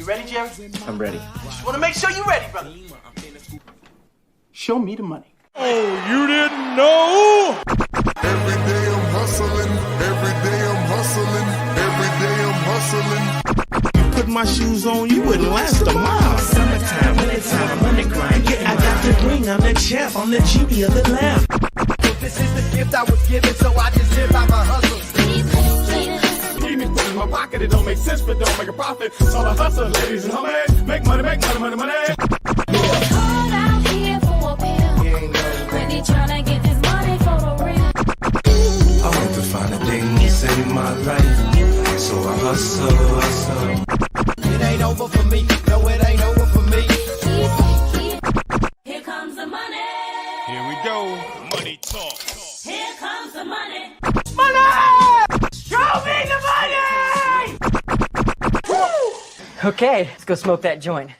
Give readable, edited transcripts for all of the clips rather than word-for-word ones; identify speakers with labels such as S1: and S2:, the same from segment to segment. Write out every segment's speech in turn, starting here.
S1: ready, Jerry?
S2: I'm ready.
S1: Just want to make sure you're ready, brother. Show me the money.
S3: Oh, you didn't know?
S4: Every day I'm hustling. Every day I'm hustling. Every day I'm hustling.
S3: You put my shoes on, you wouldn't last a mile.
S5: Summertime, wintertime, I'm on the grind. Yeah, I got the ring, I'm the champ, I'm the genie of the lamp.
S6: This is the gift I was given, so I just live by my hustle.
S3: Keep it in my pocket, it don't make sense, but don't make a profit. So I hustle, ladies and homies. Make money, money.
S7: Hard out here for a pill. Really tryna get this money for the real.
S5: I want to find a thing to save my life, so I hustle.
S6: It ain't over for me, no, it ain't over for me.
S7: Here comes the money.
S3: Here we go. Money talk.
S7: Here comes the money.
S1: Show me the money!
S8: Okay, let's go smoke that joint.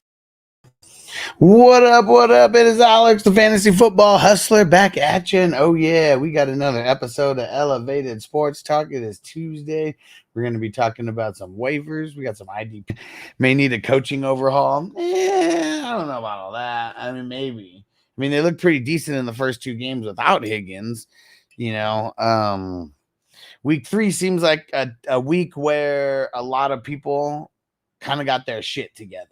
S2: What up? What up? It is Alex, the fantasy football hustler, back at you. And oh yeah, we got another episode of Elevated Sports Talk. It is Tuesday. We're going to be talking about some waivers. We got some IDP. May need a coaching overhaul. I don't know about all that. I mean, maybe. I mean, they look pretty decent in the first two games without Higgins. You know, week 3 seems like a week where a lot of people kind of got their shit together.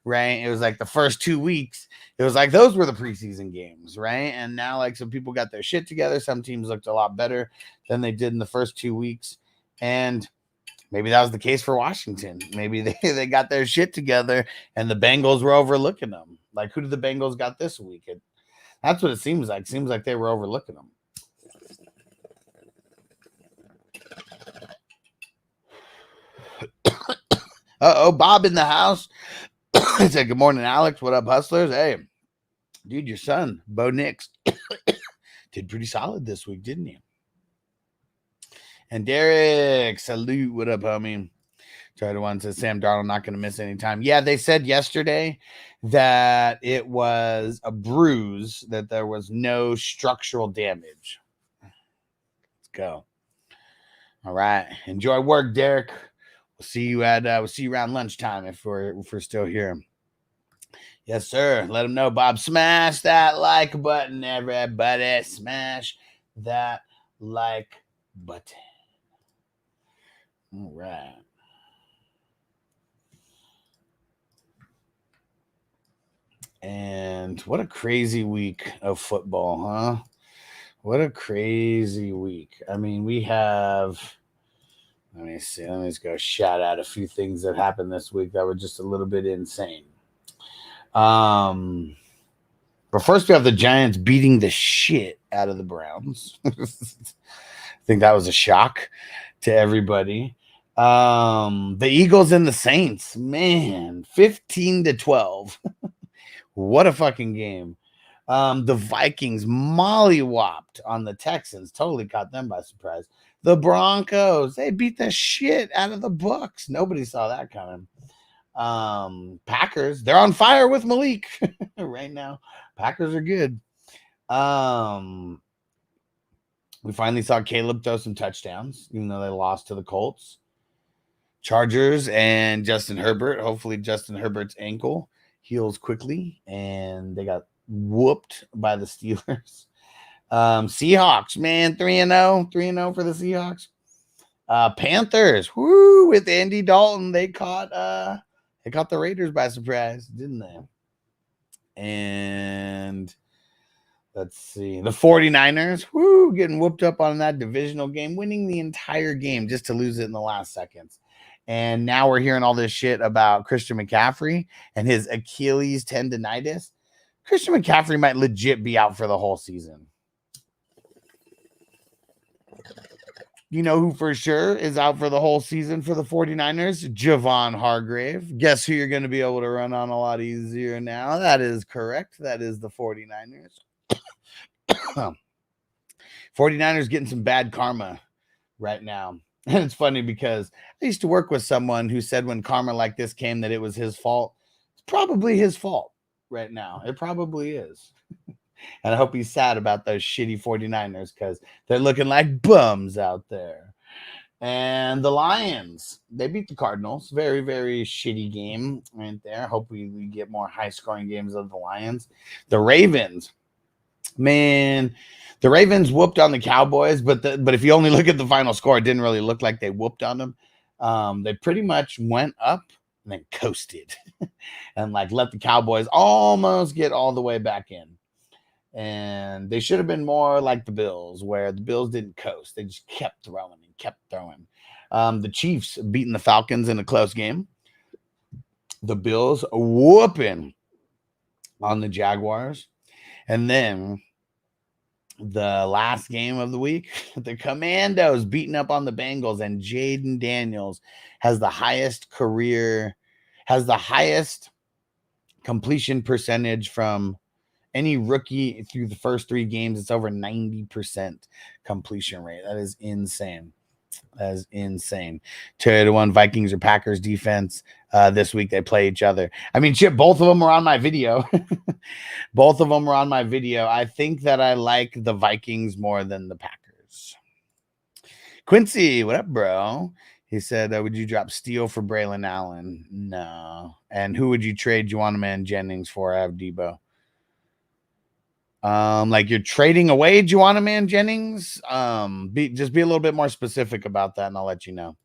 S2: Right. It was like the first 2 weeks. It was like those were the preseason games. Right. And now, like, some people got their shit together. Some teams looked a lot better than they did in the first 2 weeks. And maybe that was the case for Washington. Maybe they got their shit together and the Bengals were overlooking them. Like, who did the Bengals got this week? That's what it seems like. Seems like they were overlooking them. Uh-oh, Bob in the house. I said, good morning, Alex. What up, hustlers? Hey, dude, your son, Bo Nix, did pretty solid this week, didn't he? And Derek, salute. What up, homie? Try to one says Sam Darnold not going to miss any time. Yeah, they said yesterday that it was a bruise, that there was no structural damage. Let's go. All right. Enjoy work, Derek. We'll see you around lunchtime if we're still here. Yes, sir. Let them know, Bob. Smash that like button, everybody. Smash that like button. All right. And what a crazy week of football, huh? What a crazy week. I mean, we have... Let me see. Let me just go shout out a few things that happened this week that were just a little bit insane. But first, we have the Giants beating the shit out of the Browns. I think that was a shock to everybody. The Eagles and the Saints, man, 15-12. What a fucking game. The Vikings mollywopped on the Texans. Totally caught them by surprise. The Broncos, they beat the shit out of the Bucs. Nobody saw that coming. Packers, they're on fire with Malik right now. Packers are good. We finally saw Caleb throw some touchdowns, even though they lost to the Colts. Chargers and Justin Herbert. Hopefully Justin Herbert's ankle heals quickly, and they got whooped by the Steelers. Seahawks, man, 3-0 for the Seahawks. Panthers, woo, with Andy Dalton, they caught the Raiders by surprise, didn't they? And let's see, the 49ers, woo, getting whooped up on that divisional game, winning the entire game just to lose it in the last seconds. And now we're hearing all this shit about Christian McCaffrey and his Achilles tendonitis. Christian McCaffrey might legit be out for the whole season. You know who for sure is out for the whole season for the 49ers? Javon Hargrave. Guess who you're going to be able to run on a lot easier now? That is correct. That is the 49ers. 49ers getting some bad karma right now. And it's funny because I used to work with someone who said when karma like this came that it was his fault. It's probably his fault right now. It probably is. And I hope he's sad about those shitty 49ers because they're looking like bums out there. And the Lions, they beat the Cardinals. Very, very shitty game right there. Hopefully we get more high-scoring games of the Lions. The Ravens, man, the Ravens whooped on the Cowboys, but if you only look at the final score, it didn't really look like they whooped on them. They pretty much went up and then coasted and like let the Cowboys almost get all the way back in. And they should have been more like the Bills, where the Bills didn't coast. They just kept throwing and kept throwing. The Chiefs beating the Falcons in a close game. The Bills whooping on the Jaguars. And then the last game of the week, the Commandos beating up on the Bengals, and Jaden Daniels has the highest completion percentage from any rookie through the first 3 games. It's over 90% completion rate. That is insane. That is insane. 2-1 Vikings or Packers defense. This week they play each other. I mean, shit, both of them are on my video. Both of them are on my video. I think that I like the Vikings more than the Packers. Quincy, what up, bro? He said, would you drop Steele for Braylon Allen? No. And who would you trade Juwan Jennings for? I have Debo. Like you're trading away Juwan Jennings. Just be a little bit more specific about that, and I'll let you know.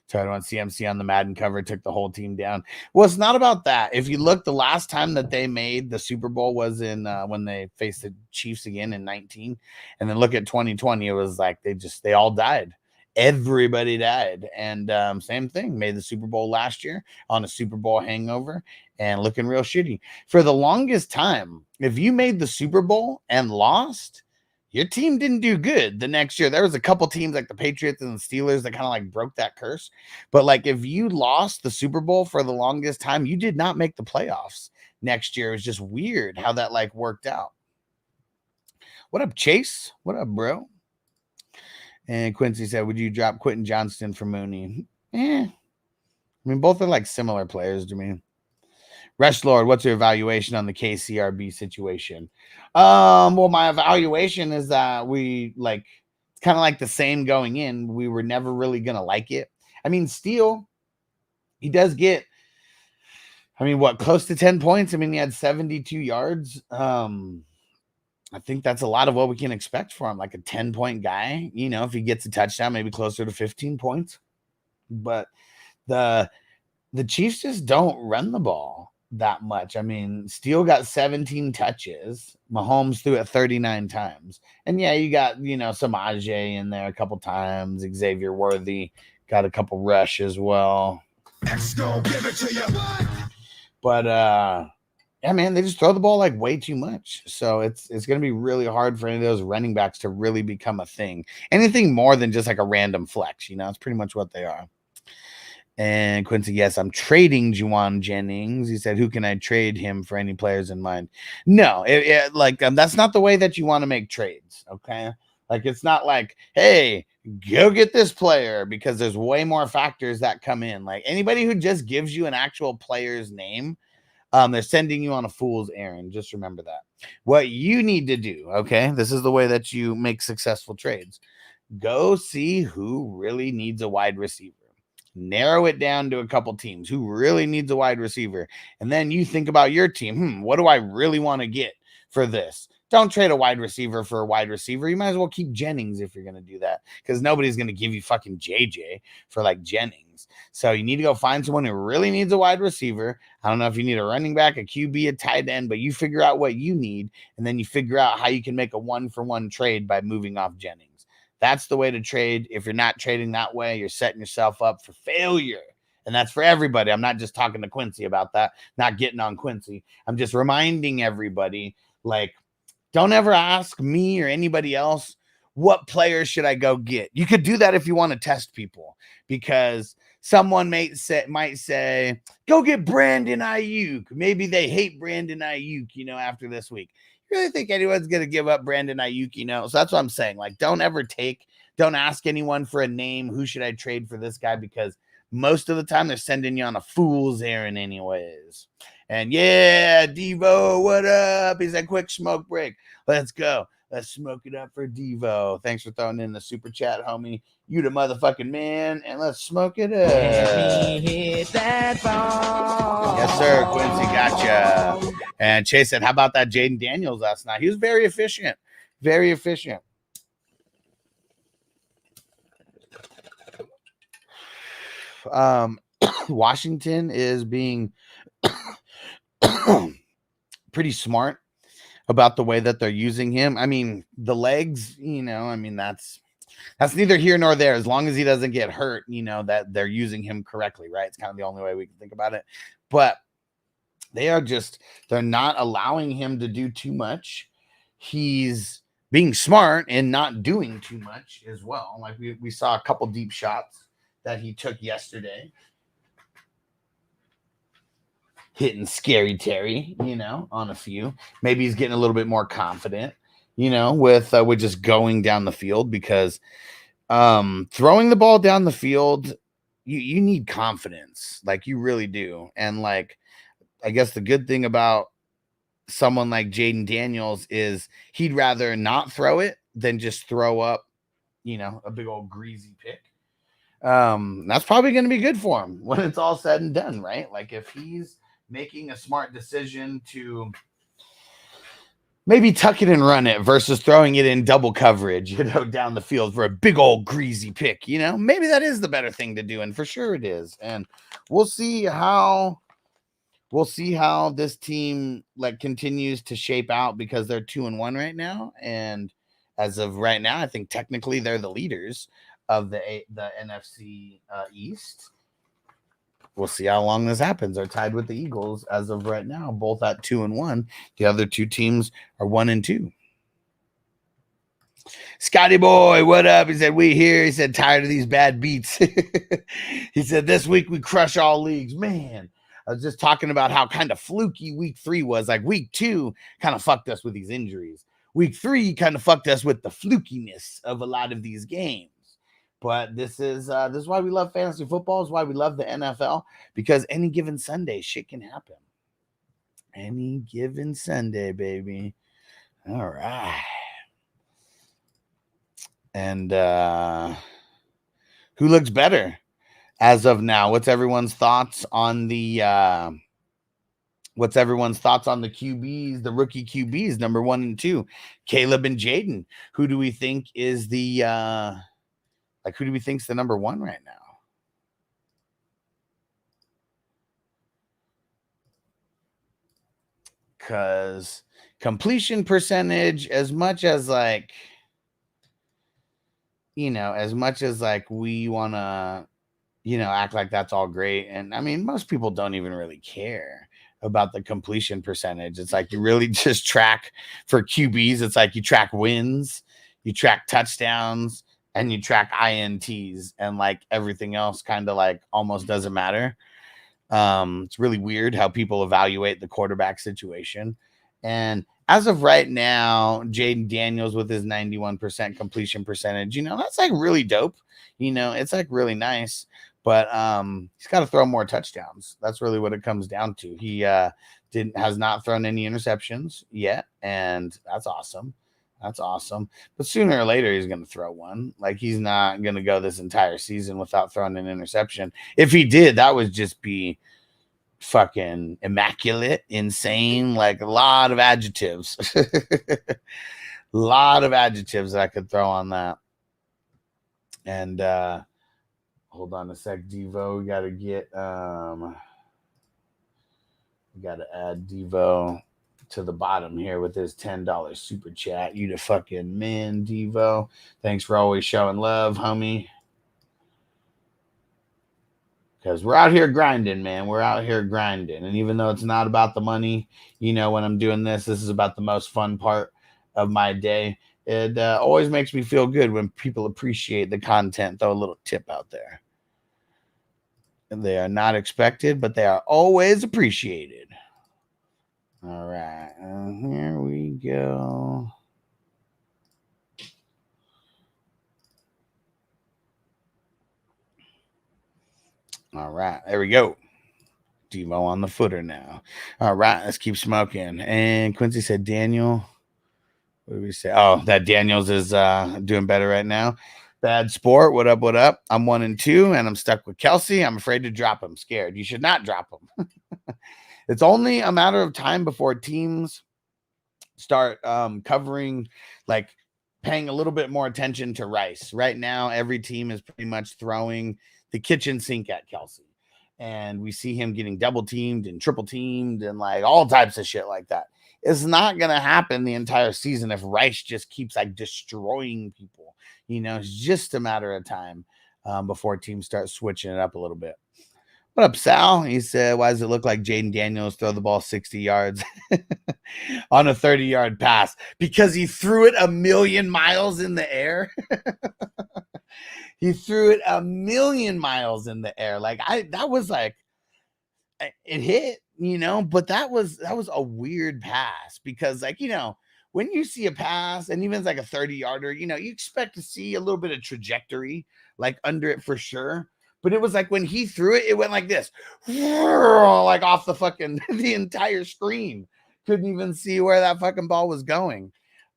S2: So I want CMC on the Madden cover, took the whole team down. Well, it's not about that. If you look, the last time that they made the Super Bowl was in when they faced the Chiefs again in 19. And then look at 2020, it was like they all died. Everybody died. And same thing, made the Super Bowl last year on a Super Bowl hangover and looking real shitty. For the longest time, if you made the Super Bowl and lost, your team didn't do good the next year. There was a couple teams like the Patriots and the Steelers that kind of like broke that curse. But like if you lost the Super Bowl for the longest time, you did not make the playoffs next year. It was just weird how that like worked out. What up, Chase? What up, bro? And Quincy said, would you drop Quentin Johnston for Mooney? I mean, both are like similar players to me. Rush Lord, what's your evaluation on the KCRB situation? Well, my evaluation is that we like, it's kind of like the same going in. We were never really going to like it. I mean, Steele, he does get, I mean, what, close to 10 points? I mean, he had 72 yards. I think that's a lot of what we can expect for him, like a 10-point guy. You know, if he gets a touchdown, maybe closer to 15 points. But the Chiefs just don't run the ball that much. I mean, Steele got 17 touches. Mahomes threw it 39 times. And yeah, you got, you know, Samaje in there a couple times. Xavier Worthy got a couple rush as well.
S3: X gon' give it to you.
S2: But yeah, man, they just throw the ball like way too much. So it's going to be really hard for any of those running backs to really become a thing. Anything more than just like a random flex, you know, it's pretty much what they are. And Quincy, yes, I'm trading Juwan Jennings. He said, who can I trade him for any players in mind? No, that's not the way that you want to make trades. Okay. Like, it's not like, hey, go get this player, because there's way more factors that come in. Like anybody who just gives you an actual player's name, they're sending you on a fool's errand. Just remember that. What you need to do, okay, this is the way that you make successful trades. Go see who really needs a wide receiver. Narrow it down to a couple teams who really needs a wide receiver. And then you think about your team. What do I really want to get for this? Don't trade a wide receiver for a wide receiver. You might as well keep Jennings if you're going to do that, because nobody's going to give you fucking JJ for like Jennings. So you need to go find someone who really needs a wide receiver. I don't know if you need a running back, a QB, a tight end, but you figure out what you need, and then you figure out how you can make a 1-for-1 trade by moving off Jennings. That's the way to trade. If you're not trading that way, you're setting yourself up for failure. And that's for everybody. I'm not just talking to Quincy about that, not getting on Quincy. I'm just reminding everybody, like, don't ever ask me or anybody else, what players should I go get? You could do that if you want to test people, because someone might say, go get Brandon Ayuk. Maybe they hate Brandon Ayuk, you know, after this week. You really think anyone's going to give up Brandon Ayuk, you know? So that's what I'm saying. Like, don't ask anyone for a name. Who should I trade for this guy? Because most of the time they're sending you on a fool's errand anyways. And yeah, Devo, what up? He's a quick smoke break. Let's go. Let's smoke it up for Devo. Thanks for throwing in the super chat, homie. You the motherfucking man, and let's smoke it up.
S6: Hit that ball.
S2: Yes, sir. Quincy, gotcha. And Chase said, how about that Jaden Daniels last night? He was very efficient. Very efficient. Washington is being pretty smart about the way that they're using him. I mean, the legs, that's neither here nor there. As long as he doesn't get hurt, that they're using him correctly, right? It's kind of the only way we can think about it. But they're not allowing him to do too much. He's being smart and not doing too much as well. Like we saw a couple deep shots that he took yesterday. Hitting Scary Terry, on a few. Maybe he's getting a little bit more confident, with just going down the field, because throwing the ball down the field, you need confidence. Like, you really do. And like, I guess the good thing about someone like Jaden Daniels is he'd rather not throw it than just throw up, a big old greasy pick. That's probably going to be good for him when it's all said and done, right? Like, if he's making a smart decision to maybe tuck it and run it versus throwing it in double coverage, down the field for a big old greasy pick, maybe that is the better thing to do. And for sure it is. And we'll see how this team continues to shape out, because they're 2-1 right now. And as of right now, I think technically they're the leaders of the NFC East. We'll see how long this happens. They're tied with the Eagles as of right now, both at 2-1. The other two teams are 1-2. Scotty boy, what up? He said, we here. He said, tired of these bad beats. He said, this week we crush all leagues. Man, I was just talking about how kind of fluky week 3 was. Like, week 2 kind of fucked us with these injuries. Week 3 kind of fucked us with the flukiness of a lot of these games. But this is why we love fantasy football. Is why we love the NFL, because any given Sunday, shit can happen. Any given Sunday, baby. All right. And who looks better as of now? What's everyone's thoughts on the QBs, the rookie QBs, number 1 and 2, Caleb and Jaden? Who do we think is the who do we think's the number 1 right now? Because completion percentage, as much as we want to, act like that's all great. And I mean, most people don't even really care about the completion percentage. It's like you really just track for QBs. It's like you track wins, you track touchdowns, and you track INTs, and everything else kind of almost doesn't matter. It's really weird how people evaluate the quarterback situation. And as of right now, Jaden Daniels with his 91% completion percentage, that's really dope. It's really nice, but he's got to throw more touchdowns. That's really what it comes down to. He has not thrown any interceptions yet, and that's awesome. That's awesome. But sooner or later, he's going to throw one. He's not going to go this entire season without throwing an interception. If he did, that would just be fucking immaculate, insane, a lot of adjectives. A lot of adjectives that I could throw on that. And hold on a sec, Devo. We got to add Devo to the bottom here with his $10 super chat. You the fucking man, Devo. Thanks for always showing love, homie. Because we're out here grinding, man. We're out here grinding. And even though it's not about the money, when I'm doing this is about the most fun part of my day. It always makes me feel good when people appreciate the content. Throw a little tip out there. And they are not expected, but they are always appreciated. All right, here we go. All right, there we go. Devo on the footer now. All right, let's keep smoking. And Quincy said Daniel What do we say? Oh, that Daniels is doing better right now. Bad sport. What up? What up? I'm 1-2, and I'm stuck with Kelsey. I'm afraid to drop him. Scared. You should not drop him. It's only a matter of time before teams start covering, like paying a little bit more attention to Rice. Right now, every team is pretty much throwing the kitchen sink at Kelsey. And we see him getting double teamed and triple teamed and like all types of shit like that. It's not going to happen the entire season if Rice just keeps like destroying people. You know, it's just a matter of time before teams start switching it up a little bit. What up, Sal? He said, why does it look like Jaden Daniels throw the ball 60 yards on a 30-yard pass? Because he threw it a million miles in the air. He threw it a million miles in the air. Like that was like, it hit, you know, but that was a weird pass because, like, you know, when you see a pass and even it's like a 30-yarder, you know, you expect to see a little bit of trajectory like under it for sure. But it was like when he threw it, it went like this, like off the fucking the entire screen. Couldn't even see where that fucking ball was going.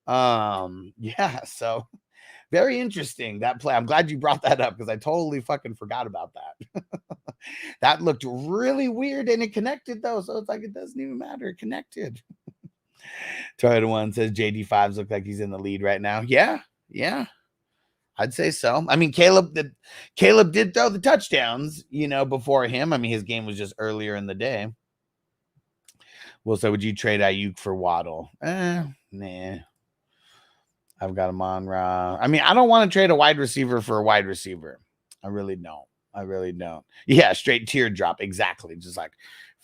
S2: Yeah, so very interesting, that play. I'm glad you brought that up because I totally fucking forgot about that. That looked really weird and it connected though. So it's like it doesn't even matter. It connected. Toyota One says JD5s look like he's in the lead right now. Yeah. I'd say so. I mean, Caleb did throw the touchdowns, you know, before him. I mean, his game was just earlier in the day. Well, so would you trade Ayuk for Waddle? Nah. I've got him on raw. I mean, I don't want to trade a wide receiver for a wide receiver. I really don't. Yeah, straight teardrop. Exactly. Just like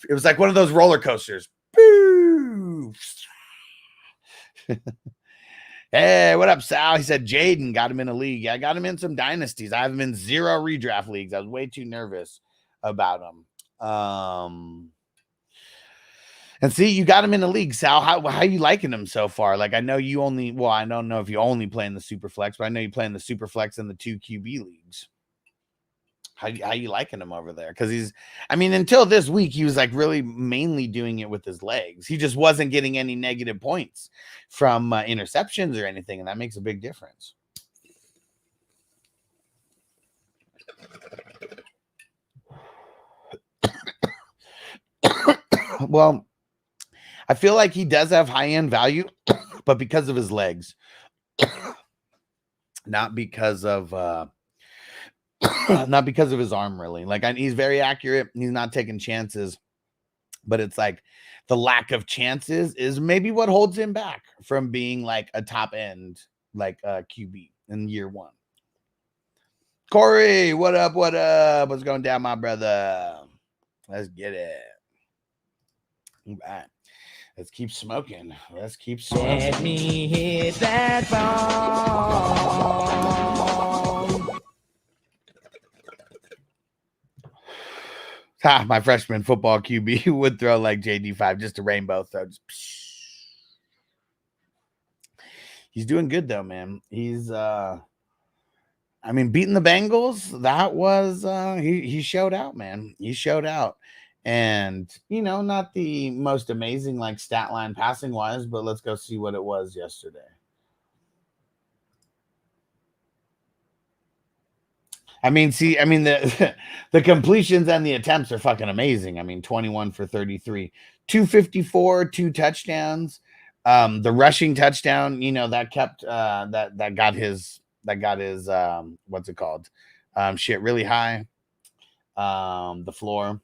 S2: it was like one of those roller coasters. Boo! Hey, what up, Sal? He said Jaden got him in a league. Yeah, I got him in some dynasties. I have him in 0 redraft leagues. I was way too nervous about him. And see, you got him in a league, Sal. How you liking him so far? Like, I know you only, well, I don't know if you only play in the Superflex, but I know you play in the Superflex and the 2 QB leagues. How you liking him over there? Because he's, I mean, until this week, he was like really mainly doing it with his legs. He just wasn't getting any negative points from interceptions or anything, and that makes a big difference. Well, I feel like he does have high-end value, but because of his legs, not because of his arm, really. Like, he's very accurate. He's not taking chances, but it's like the lack of chances is maybe what holds him back from being like a top end, like QB in year 1. Corey, what up? What's going down, my brother? Let's get it. All right. Let's keep smoking. Let me hit that ball. My freshman football QB would throw like JD5, just a rainbow throw. He's doing good though, man. He's I mean, beating the Bengals, that was he showed out, man. He showed out. And, you know, not the most amazing like stat line passing wise, but let's go see what it was yesterday. I mean, the completions and the attempts are fucking amazing. I mean, 21 for 33, 254, 2 touchdowns. The rushing touchdown, you know, that kept that got his what's it called? Shit really high. The floor.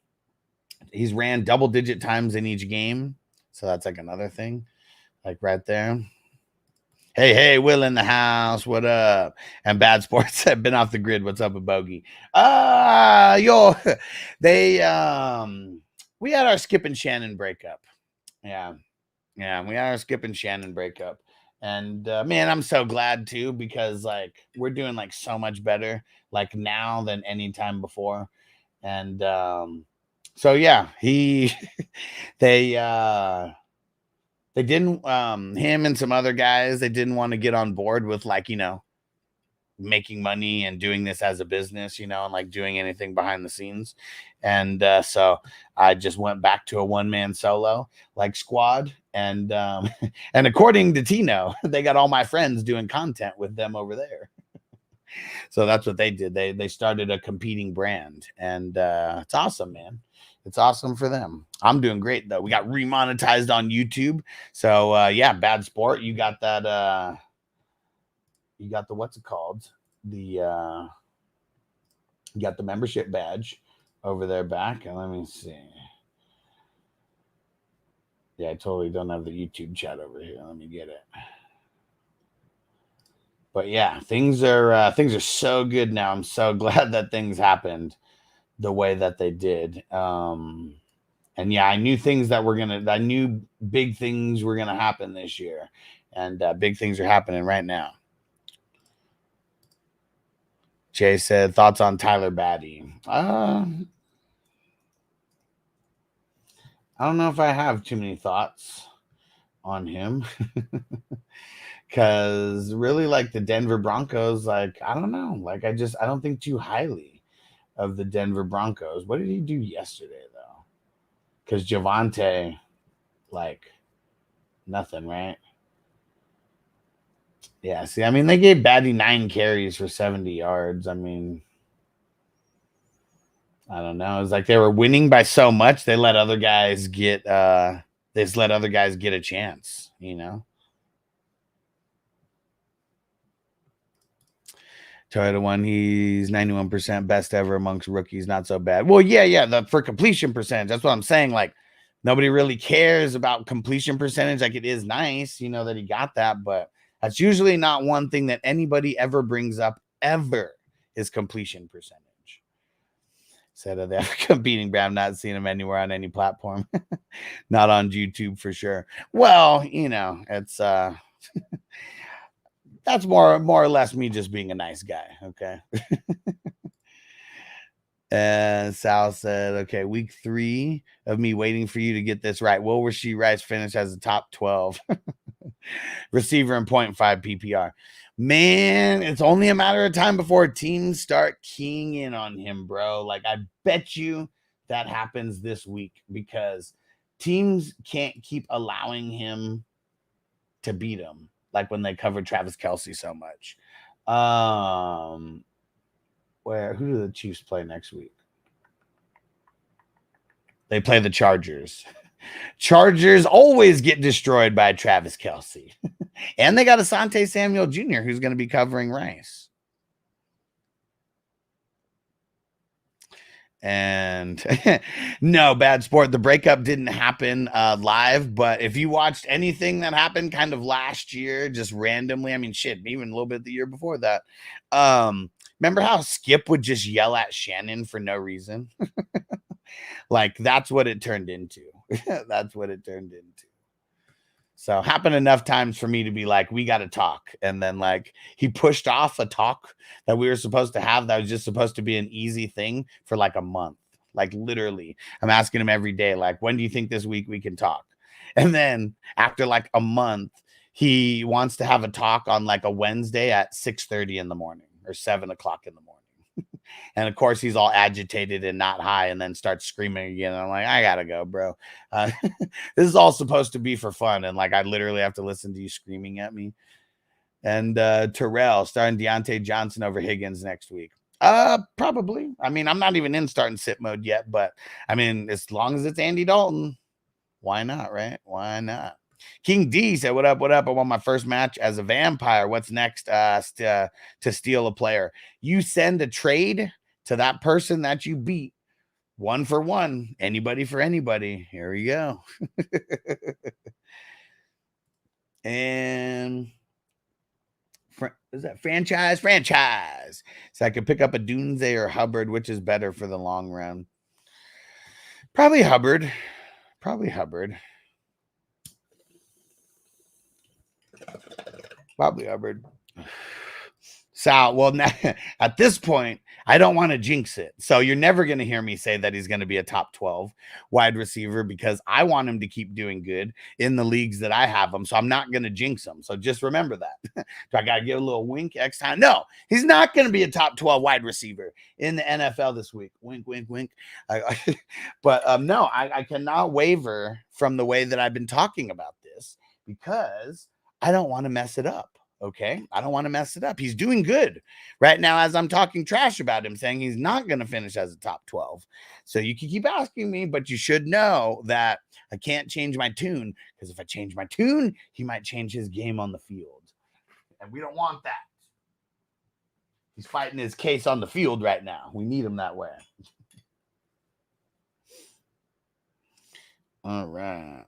S2: He's ran double-digit times in each game. So that's like another thing. Like right there. Hey, Will in the house. What up? And Bad Sports have been off the grid. What's up with Bogey? Yo, we had our Skip and Shannon breakup. Yeah, we had our Skip and Shannon breakup. And man, I'm so glad too, because like we're doing like so much better like now than any time before. And so yeah, they didn't him and some other guys, they didn't want to get on board with like, you know, making money and doing this as a business, you know, and like doing anything behind the scenes. And so I just went back to a one-man solo like squad. And and according to Tino, they got all my friends doing content with them over there. So that's what they did. They started a competing brand, and it's awesome, man. It's awesome for them. I'm doing great though. We got remonetized on YouTube. So yeah, Bad Sport. You got that. You got the what's it called? You got the membership badge over there back. And let me see. Yeah, I totally don't have the YouTube chat over here. Let me get it. But yeah, things are so good now. I'm so glad that things happened the way that they did. And yeah, I knew I knew big things were gonna happen this year, and big things are happening right now. Jay said, thoughts on Tyler Batty? I don't know if I have too many thoughts on him. Because really, like the Denver Broncos, like, I don't know. Like, I don't think too highly of the Denver Broncos. What did he do yesterday, though? Because Javonte, like, nothing, right? Yeah, see, I mean, they gave Batty 9 carries for 70 yards. I mean, I don't know. It's like they were winning by so much, they let other guys get a chance, you know? Toyota one, he's 91% best ever amongst rookies. Not so bad. Well, yeah. For completion percentage, that's what I'm saying. Like, nobody really cares about completion percentage. Like, it is nice, you know, that he got that, but that's usually not one thing that anybody ever brings up ever is completion percentage. Said they have a competing brand. I'm not seeing him anywhere on any platform. Not on YouTube for sure. Well, you know, it's that's more or less me just being a nice guy. Okay. And Sal said, okay, week 3 of me waiting for you to get this right. Will Rasheed Rice finish as a top 12 receiver in 0.5 PPR? Man, it's only a matter of time before teams start keying in on him, bro. Like, I bet you that happens this week because teams can't keep allowing him to beat him. Like when they covered Travis Kelce so much. Who do the Chiefs play next week? They play the Chargers. Chargers always get destroyed by Travis Kelce. And they got Asante Samuel Jr., who's going to be covering Rice. And no, Bad Sport. The breakup didn't happen live, but if you watched anything that happened kind of last year, just randomly, I mean, shit, even a little bit the year before that. Remember how Skip would just yell at Shannon for no reason? Like, that's what it turned into. That's what it turned into. So happened enough times for me to be like, we got to talk. And then like he pushed off a talk that we were supposed to have that was just supposed to be an easy thing for like a month. Like literally, I'm asking him every day, like, when do you think this week we can talk? And then after like a month, he wants to have a talk on like a Wednesday at 6:30 in the morning or 7 o'clock in the morning. And of course, he's all agitated and not high and then starts screaming again. I'm like, I gotta go, bro. This is all supposed to be for fun. And like, I literally have to listen to you screaming at me. And Terrell starting Deontay Johnson over Higgins next week. Probably. I mean, I'm not even in starting sit mode yet, but I mean, as long as it's Andy Dalton, why not, right? Why not? King D said, what up? What up? I won my first match as a vampire. What's next to steal a player? You send a trade to that person that you beat. 1 for 1. Anybody for anybody. Here we go. And is that franchise? So I could pick up a Dunze or Hubbard, which is better for the long run. Probably Hubbard. Sal, well, now, at this point, I don't want to jinx it. So you're never going to hear me say that he's going to be a top 12 wide receiver because I want him to keep doing good in the leagues that I have him. So I'm not going to jinx him. So just remember that. Do I got to give a little wink next time? No, he's not going to be a top 12 wide receiver in the NFL this week. Wink, wink, wink. But no, I cannot waver from the way that I've been talking about this. because I don't want to mess it up. Okay, I don't want to mess it up. He's doing good right now as I'm talking trash about him, saying he's not going to finish as a top 12. So you can keep asking me, but you should know that I can't change my tune, because if I change my tune, he might change his game on the field. And we don't want that. He's fighting his case on the field right now. We need him that way. All right.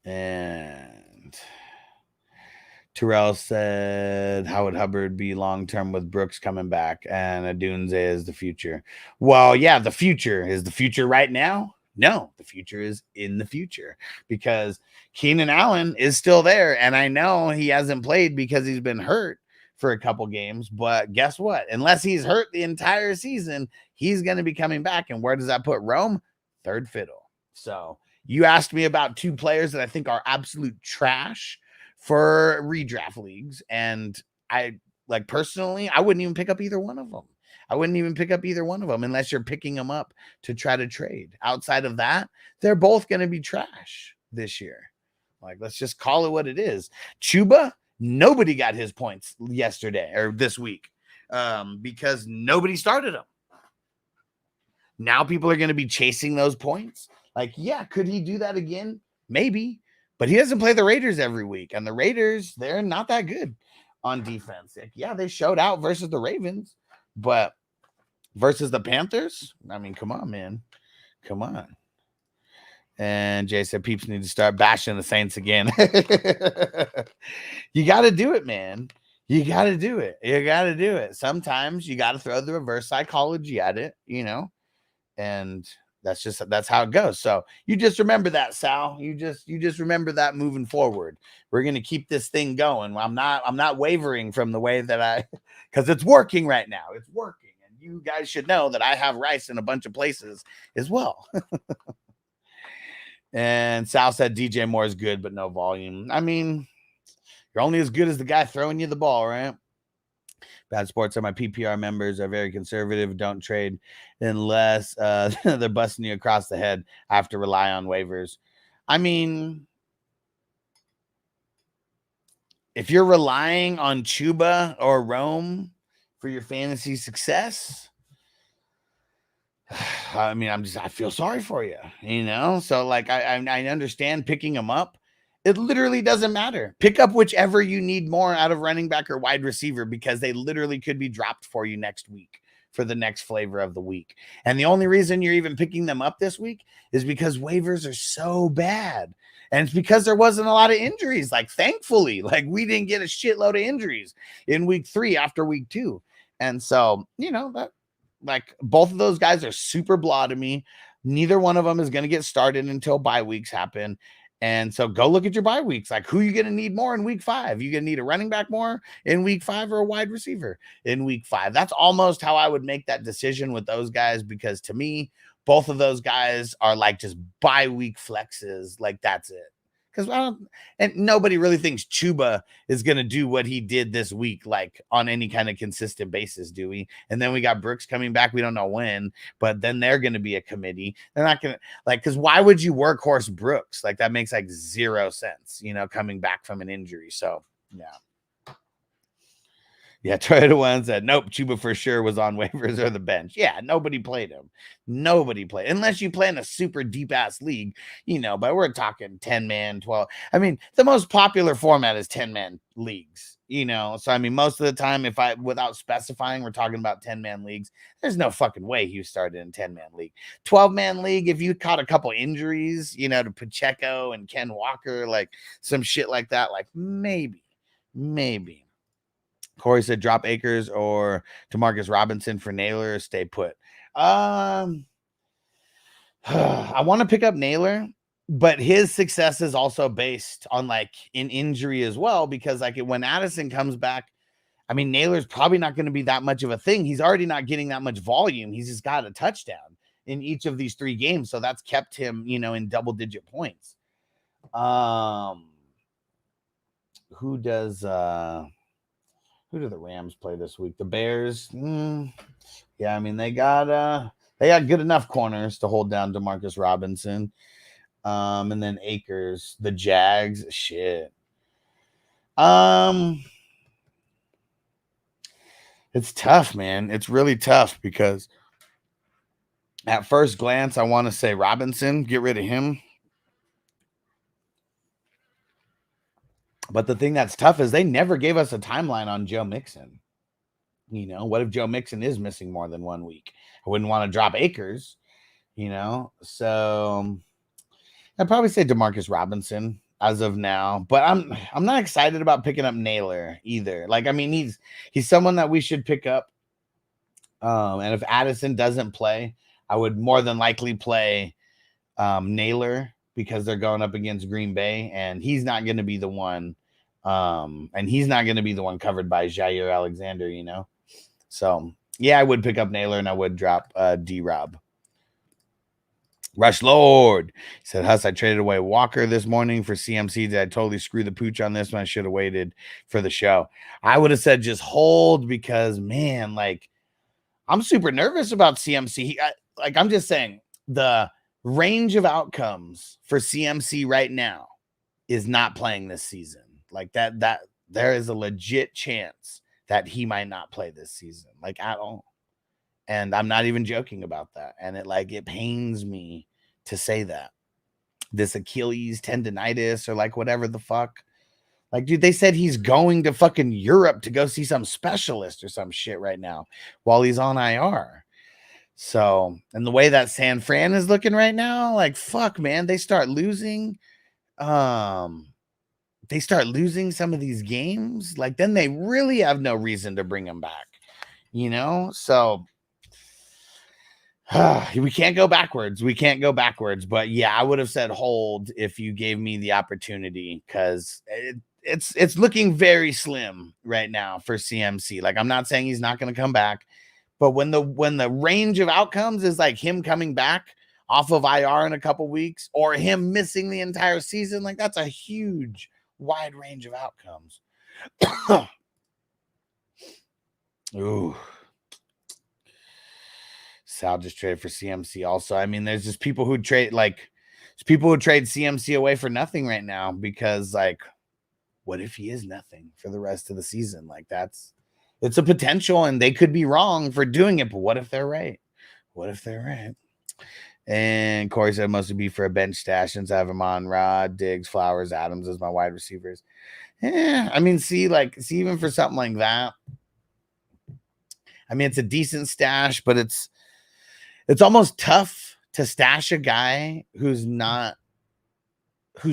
S2: And Terrell said, how would Hubbard be long-term with Brooks coming back? And Adunze is the future. Well, yeah, the future. Is the future right now? No, the future is in the future, because Keenan Allen is still there. And I know he hasn't played because he's been hurt for a couple games, but guess what? Unless he's hurt the entire season, he's going to be coming back. And where does that put Rome? Third fiddle. So you asked me about two players that I think are absolute trash for redraft leagues. And I, like, personally, I wouldn't even pick up either one of them. I wouldn't even pick up either one of them unless you're picking them up to try to trade. Outside of that, they're both going to be trash this year. Like, let's just call it what it is. Chuba, nobody got his points yesterday or this week because nobody started him. Now people are going to be chasing those points. Like, yeah, could he do that again? Maybe. But he doesn't play the Raiders every week. And the Raiders, they're not that good on defense. Like, yeah, they showed out versus the Ravens. But versus the Panthers, I mean, come on, man. Come on. And Jay said, peeps need to start bashing the Saints again. You got to do it, man. You got to do it. You got to do it. Sometimes you got to throw the reverse psychology at it, you know, and that's how it goes. So you just remember that, Sal. You just remember that moving forward. We're going to keep this thing going. I'm not wavering from the way that because it's working right now. It's working. And you guys should know that I have rice in a bunch of places as well. And Sal said DJ Moore is good, but no volume. I mean, you're only as good as the guy throwing you the ball, right? Bad Sports are my PPR members are very conservative. Don't trade unless they're busting you across the head. I have to rely on waivers. I mean, if you're relying on Chuba or Rome for your fantasy success, I mean, I feel sorry for you, you know? So, like, I understand picking them up. It literally doesn't matter. Pick up whichever you need more out of running back or wide receiver, because they literally could be dropped for you next week for the next flavor of the week. And the only reason you're even picking them up this week is because waivers are so bad. And it's because there wasn't a lot of injuries. Like, thankfully, like, we didn't get a shitload of injuries in week 3 after week 2. And so, you know, that, like, both of those guys are super blah to me. Neither one of them is going to get started until bye weeks happen. And so go look at your bye weeks. Like, who are you going to need more in week 5? You going to need a running back more in week 5 or a wide receiver in week 5? That's almost how I would make that decision with those guys, because to me, both of those guys are like just bye week flexes. Like, that's it. Because and nobody really thinks Chuba is going to do what he did this week, like on any kind of consistent basis, do we? And then we got Brooks coming back. We don't know when, but then they're going to be a committee. They're not going to, like, because why would you workhorse Brooks? Like, that makes like 0 sense, you know, coming back from an injury. So, yeah. Yeah, Toyota One said, nope, Chuba for sure was on waivers or the bench. Yeah, nobody played him. Nobody played. Unless you play in a super deep-ass league, you know, but we're talking 10-man, 12. I mean, the most popular format is 10-man leagues, you know. So, I mean, most of the time, without specifying, we're talking about 10-man leagues. There's no fucking way he started in 10-man league. 12-man league, if you caught a couple injuries, you know, to Pacheco and Ken Walker, like some shit like that, like maybe. Corey said drop Akers or Demarcus Robinson for Naylor or stay put. I want to pick up Naylor, but his success is also based on like an injury as well, because like when Addison comes back, I mean, Naylor's probably not going to be that much of a thing. He's already not getting that much volume. He's just got a touchdown in each of these 3 games. So that's kept him, you know, in double-digit points. Who do the Rams play this week? The Bears. Yeah, I mean, they got They got good enough corners to hold down Demarcus Robinson. And then Akers, the Jags, shit. It's tough, man. It's really tough because at first glance, I want to say Robinson, get rid of him. But the thing that's tough is they never gave us a timeline on Joe Mixon. You know, what if Joe Mixon is missing more than 1 week? I wouldn't want to drop Akers, you know. So I'd probably say Demarcus Robinson as of now. But I'm not excited about picking up Naylor either. Like, I mean, he's someone that we should pick up. And if Addison doesn't play, I would more than likely play Naylor because they're going up against Green Bay, and he's not going to be the one. And he's not going to be the one covered by Jair Alexander, you know. So yeah, I would pick up Naylor and I would drop D-Rob. Rush Lord said, Huss, I traded away Walker this morning for CMC. Did I totally screw the pooch on this one? I should have waited for the show. I would have said just hold because, man, like, I'm super nervous about CMC. I'm just saying the range of outcomes for CMC right now is not playing this season. Like that there is a legit chance that he might not play this season, like at all. And I'm not even joking about that. And it pains me to say that. This Achilles tendonitis or like whatever the fuck. Like, dude, they said he's going to fucking Europe to go see some specialist or some shit right now while he's on IR. So, and the way that San Fran is looking right now, like, fuck, man, they start losing some of these games, like, then they really have no reason to bring him back, you know? So we can't go backwards. But yeah, I would have said hold if you gave me the opportunity, because it's looking very slim right now for CMC. Like, I'm not saying he's not going to come back, but when the range of outcomes is like him coming back off of IR in a couple weeks or him missing the entire season, like, that's a huge wide range of outcomes. Ooh. Sal just traded for CMC also. I mean, there's just people who trade CMC away for nothing right now because, like, what if he is nothing for the rest of the season? Like, it's a potential, and they could be wrong for doing it, but what if they're right? And Corey said mostly be for a bench stash since I have him on Rod, Diggs, Flowers, Adams as my wide receivers. Yeah, I mean, see, even for something like that, I mean, it's a decent stash, but it's almost tough to stash a guy whose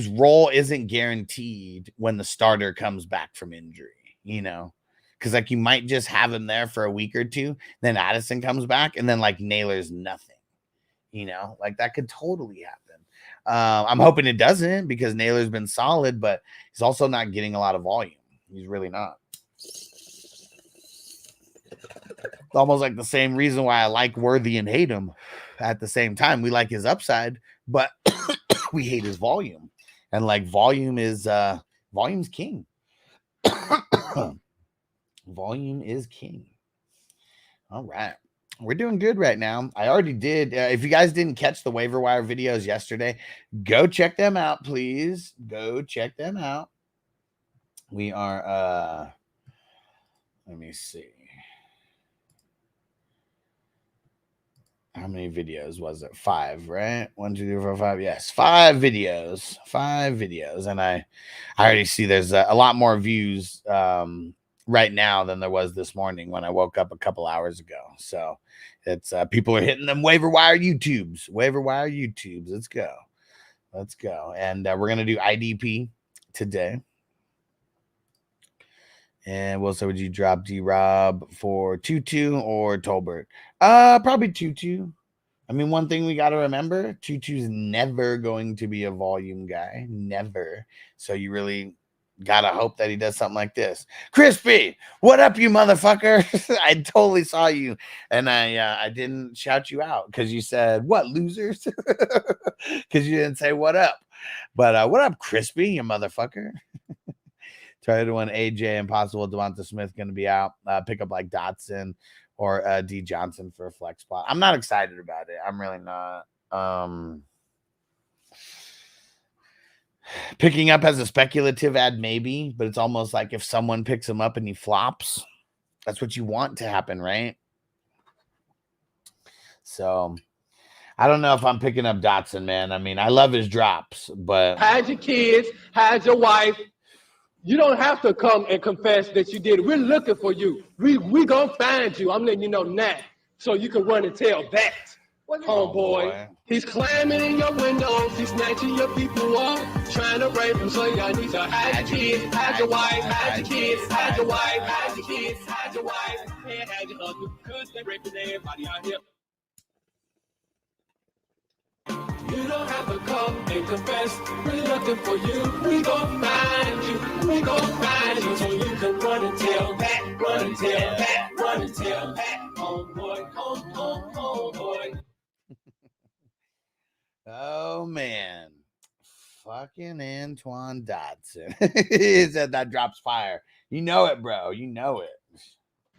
S2: role isn't guaranteed when the starter comes back from injury, you know? Because, like, you might just have him there for a week or two, then Addison comes back, and then, like, Naylor's nothing, you know? Like, that could totally happen. I'm hoping it doesn't because Naylor's been solid, but he's also not getting a lot of volume. He's really not. It's almost like the same reason why I like Worthy and hate him at the same time. We like his upside, but we hate his volume. And, like, volume's king. Volume is king. All right. We're doing good right now. I already did. If you guys didn't catch the waiver wire videos yesterday, go check them out, please. Go check them out. We are, let me see. How many videos was it? 5, right? 1, 2, 3, 4, 5. Yes, 5 videos. 5 videos. And I already see there's a lot more views right now than there was this morning when I woke up a couple hours ago. So it's people are hitting them waiver wire YouTubes. Let's go. And we're going to do IDP today. And Will, so would you drop D-Rob for Tutu or Tolbert? Probably Tutu. I mean, one thing we got to remember, Tutu's never going to be a volume guy. Never. So you really got to hope that he does something like this. Crispy, what up, you motherfucker? I totally saw you. And I didn't shout you out because you said, what, losers? Because you didn't say what up. But what up, Crispy, you motherfucker? Try to win AJ, impossible. Devonta Smith going to be out. Pick up like Dotson or D Johnson for a flex spot. I'm not excited about it. I'm really not. Picking up as a speculative ad, maybe, but it's almost like if someone picks him up and he flops, that's what you want to happen, right? So I don't know if I'm picking up Dotson, man. I mean, I love his drops, but
S6: Hide your kids, hide your wife. You don't have to come and confess that you did it. We're looking for you. We gonna find you. I'm letting you know now, so you can run and tell that, homeboy. He's climbing in your windows. He's snatching your people up, trying to rape them. So y'all need to hide your kids, hide your wife, hide your kids, hide your wife, hide your kids, hide your wife, and hide your husband, because they're raping everybody out here. You don't have to come and confess. We're looking for you. We gon' find you. We gon' find you. So you can run and tell that. Run and tell that. Run and tell that. Homeboy, homeboy.
S2: Oh man, fucking Antoine Dotson. He said that drops fire. You know it, bro. You know it.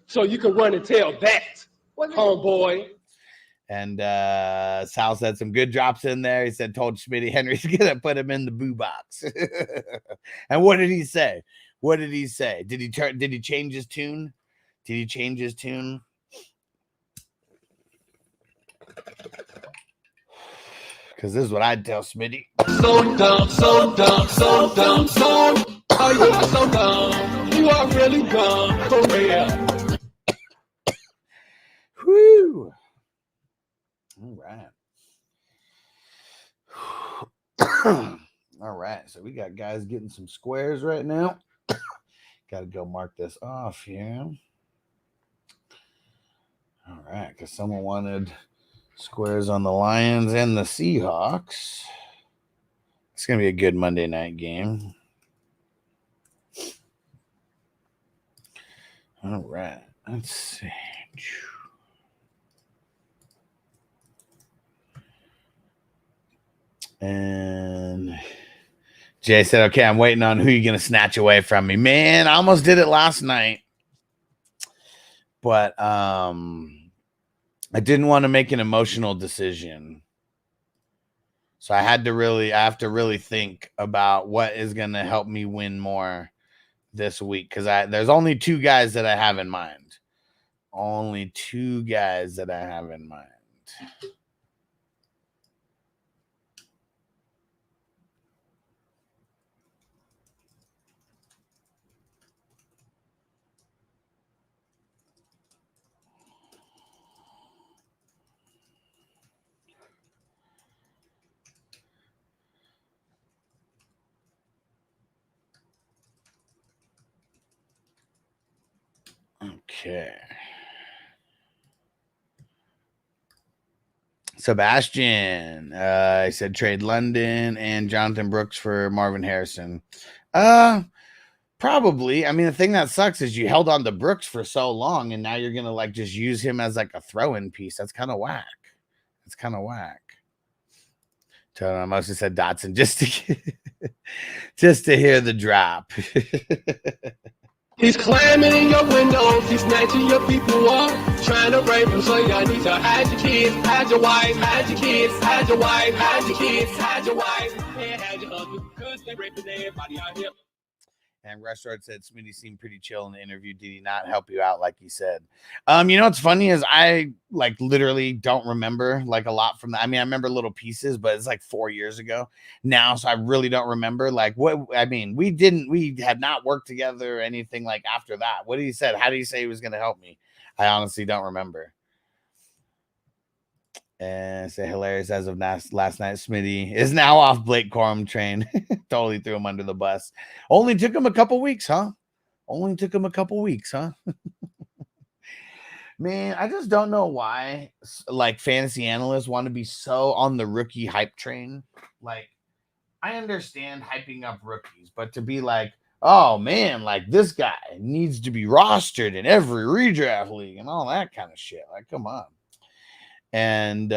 S6: So you can run and tell that, homeboy.
S2: And Sal said some good drops in there. He said, told Schmitty Henry's gonna put him in the boo box. And what did he say? What did he say? Did he change his tune? Did he change his tune? Because this is what I'd tell Smitty.
S6: So dumb, so dumb, so dumb, so oh, you are so dumb. You are really dumb, for real.
S2: Whew. All right. All right. So we got guys getting some squares right now. Got to go mark this off here. All right. Because someone wanted squares on the Lions and the Seahawks. It's going to be a good Monday night game. All right. Let's see. And Jay said, okay, I'm waiting on who you're going to snatch away from me. Man, I almost did it last night. But I didn't want to make an emotional decision. So I have to really think about what is going to help me win more this week. Because there's only two guys that I have in mind. Only two guys that I have in mind. Okay. Sebastian, I said trade London and Jonathan Brooks for Marvin Harrison. Probably. I mean, the thing that sucks is you held on to Brooks for so long, and now you're gonna like just use him as like a throw-in piece. That's kind of whack. It's kind of whack. So I mostly said Dotson just to hear the drop.
S6: He's climbing in your windows, he's snatching your people up, trying to rape them. So y'all need to hide your kids, hide your wife, hide your kids, hide your wife, hide your kids, hide your wife, and hide your husband, because they're raping everybody out here.
S2: And Restaurant said Smitty seemed pretty chill in the interview. Did he not help you out like he said? You know what's funny is I like literally don't remember like a lot from that. I mean, I remember little pieces, but it's like 4 years ago now, so I really don't remember like what. I mean, we had not worked together or anything like after that. What did he said? How did he say he was going to help me? I honestly don't remember. And say hilarious as of last night. Smitty is now off Blake Corum train. Totally threw him under the bus. Only took him a couple weeks, huh? Man, I just don't know why like fantasy analysts want to be so on the rookie hype train. Like, I understand hyping up rookies, but to be like, oh man, like this guy needs to be rostered in every redraft league and all that kind of shit. Like, come on. And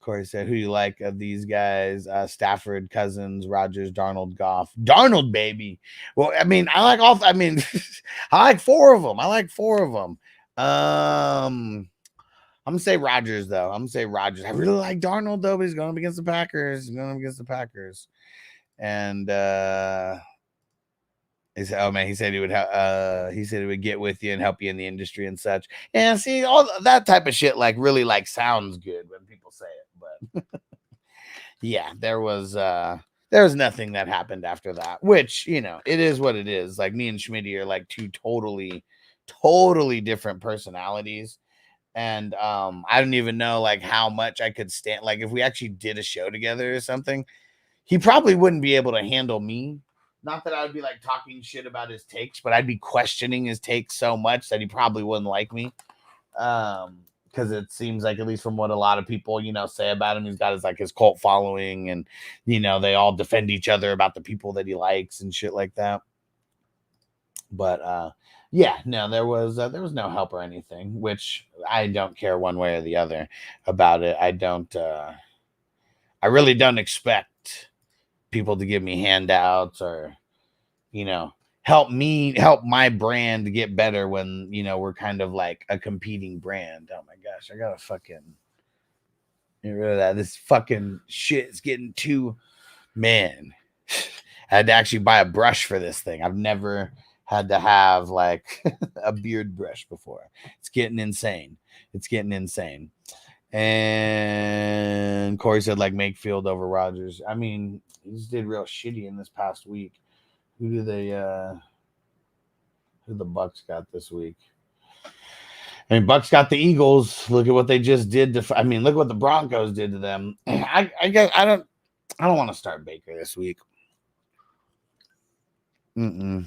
S2: Corey said, who do you like of these guys? Stafford, Cousins, Rodgers, Darnold, Goff. Darnold, baby. Well, I mean, I like all. I mean, I like 4 of them. I'm gonna say Rodgers though. I really like Darnold though, but he's going up against the Packers. And he said, "Oh man," he said he would get with you and help you in the industry and such. And see, all that type of shit like really like sounds good when people say it, but yeah, there was nothing that happened after that, which, you know, it is what it is. Like me and Schmitty are like 2 totally different personalities. And I don't even know like how much I could stand. Like if we actually did a show together or something, he probably wouldn't be able to handle me. Not that I would be like talking shit about his takes, but I'd be questioning his takes so much that he probably wouldn't like me. Because it seems like, at least from what a lot of people, you know, say about him, he's got his cult following, and, you know, they all defend each other about the people that he likes and shit like that. But yeah, no, there was no help or anything, which I don't care one way or the other about it. I really don't expect people to give me handouts or, you know, help my brand to get better when, you know, we're kind of like a competing brand. Oh my gosh, I gotta fucking get rid of that. This fucking shit is getting too, man. I had to actually buy a brush for this thing. I've never had to have like a beard brush before. It's getting insane. And Corey said like Mayfield over Rodgers. I mean, he just did real shitty in this past week. Who the Bucks got this week? I mean, Bucks got the Eagles. Look at what they just did look what the Broncos did to them. I don't want to start Baker this week. I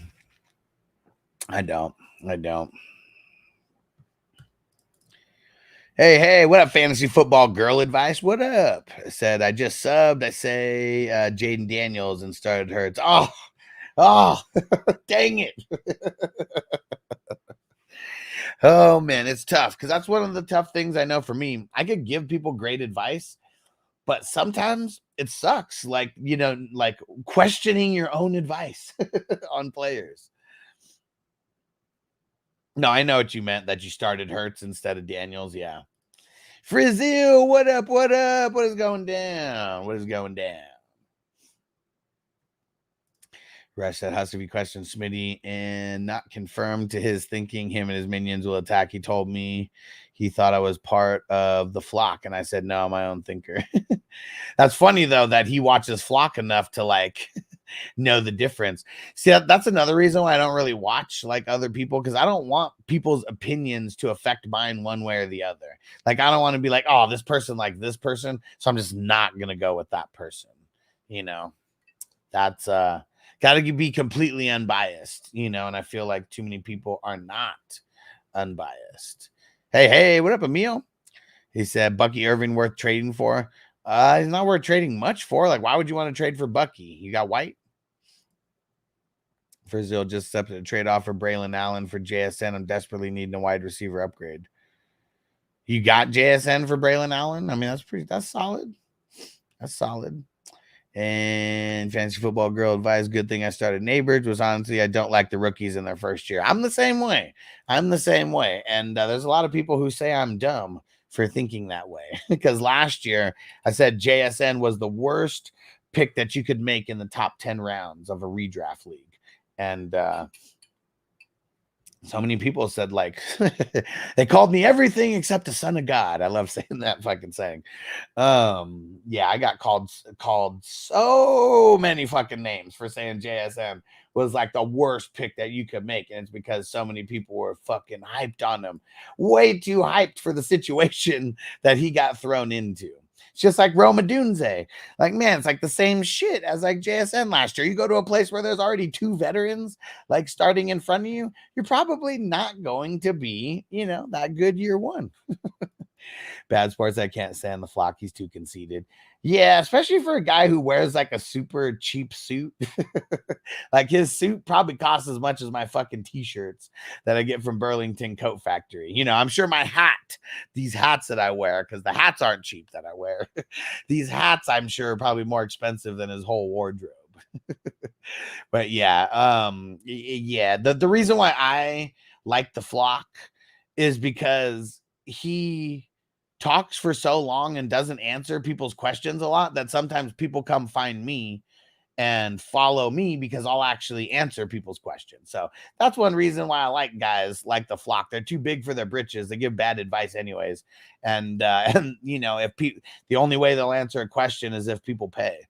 S2: don't. Hey, what up, fantasy football girl advice? What up? I said, I just subbed. I say Jaden Daniels and started Hurts. Oh, dang it. Oh, man, it's tough because that's one of the tough things I know for me. I could give people great advice, but sometimes it sucks. Like, you know, like questioning your own advice on players. No, I know what you meant, that you started Hurts instead of Daniels. Yeah. Frizzle, what up? What is going down? Rush said, has to be questioned, Smitty, and not confirmed to his thinking him and his minions will attack. He told me he thought I was part of the flock, and I said, no, I'm my own thinker. That's funny, though, that he watches Flock enough to, like, know the difference. See, that's another reason why I don't really watch, like, other people, because I don't want people's opinions to affect mine one way or the other. Like, I don't want to be like, oh, this person like this person, so I'm just not going to go with that person. You know, that's got to be completely unbiased, you know, and I feel like too many people are not unbiased. Hey, what up, Emil? He said, Bucky Irving worth trading for? He's not worth trading much for. Like, why would you want to trade for Bucky? You got White? Frizzle just accepted a trade offer Braylon Allen for JSN. I'm desperately needing a wide receiver upgrade. You got JSN for Braylon Allen? I mean, that's solid. That's solid. And fantasy football girl advice, good thing I started Neighbors, was honestly I don't like the rookies in their first year. I'm the same way. And there's a lot of people who say I'm dumb for thinking that way, because last year I said JSN was the worst pick that you could make in the top 10 rounds of a redraft league. And so many people said, like, they called me everything except the son of God. I love saying that fucking saying. Yeah, I got called so many fucking names for saying JSN was like the worst pick that you could make. And it's because so many people were fucking hyped on him. Way too hyped for the situation that he got thrown into. It's just like Roma Dunze. Like, man, it's like the same shit as like JSN last year. You go to a place where there's already 2 veterans, like, starting in front of you, you're probably not going to be, you know, that good year one. Bad Sports, I can't stand the flock. He's too conceited. Yeah, especially for a guy who wears like a super cheap suit. Like his suit probably costs as much as my fucking t-shirts that I get from Burlington Coat Factory. You know, I'm sure my hat, these hats that I wear, because the hats aren't cheap that I wear. These hats, I'm sure, are probably more expensive than his whole wardrobe. But yeah, yeah. The reason why I like the flock is because he talks for so long and doesn't answer people's questions a lot that sometimes people come find me and follow me because I'll actually answer people's questions. So that's one reason why I like guys like the flock. They're too big for their britches. They give bad advice anyways. And you know, if the only way they'll answer a question is if people pay.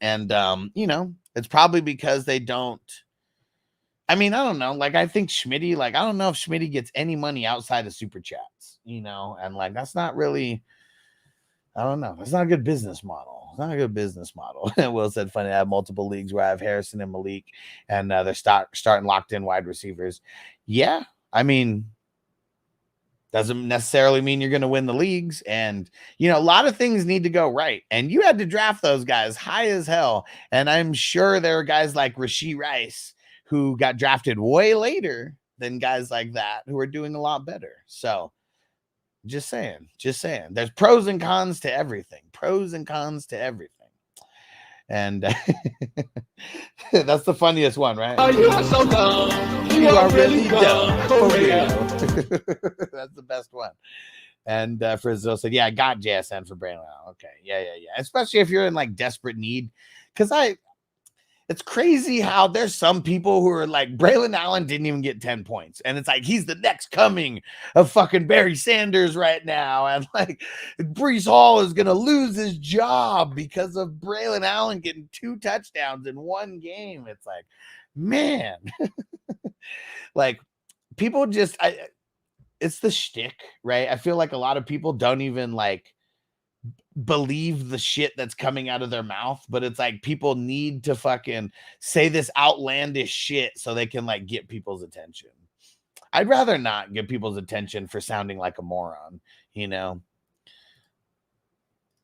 S2: And you know, it's probably because they don't. I mean, I don't know. Like, I think Schmitty, like, I don't know if Schmitty gets any money outside of super chats, you know, and like, that's not really, I don't know. It's not a good business model. It's not a good business model. Will said, funny, I have multiple leagues where I have Harrison and Malik, and they're starting locked in wide receivers. Yeah. I mean, doesn't necessarily mean you're going to win the leagues. And, you know, a lot of things need to go right. And you had to draft those guys high as hell. And I'm sure there are guys like Rashee Rice who got drafted way later than guys like that who are doing a lot better. So just saying, there's pros and cons to everything. And that's the funniest one, right?
S6: Oh, you are so dumb.
S2: You are really dumb. For real. That's the best one. And Frizzle said, yeah, I got JSN for Braylon. Okay. Yeah. Especially if you're in like desperate need. Because it's crazy how there's some people who are like, Braylon Allen didn't even get 10 points. And it's like, he's the next coming of fucking Barry Sanders right now. And like, Breece Hall is going to lose his job because of Braylon Allen getting 2 touchdowns in one game. It's like, man, like people just, it's the shtick, right? I feel like a lot of people don't even like believe the shit that's coming out of their mouth, but it's like people need to fucking say this outlandish shit so they can like get people's attention. I'd rather not get people's attention for sounding like a moron, you know.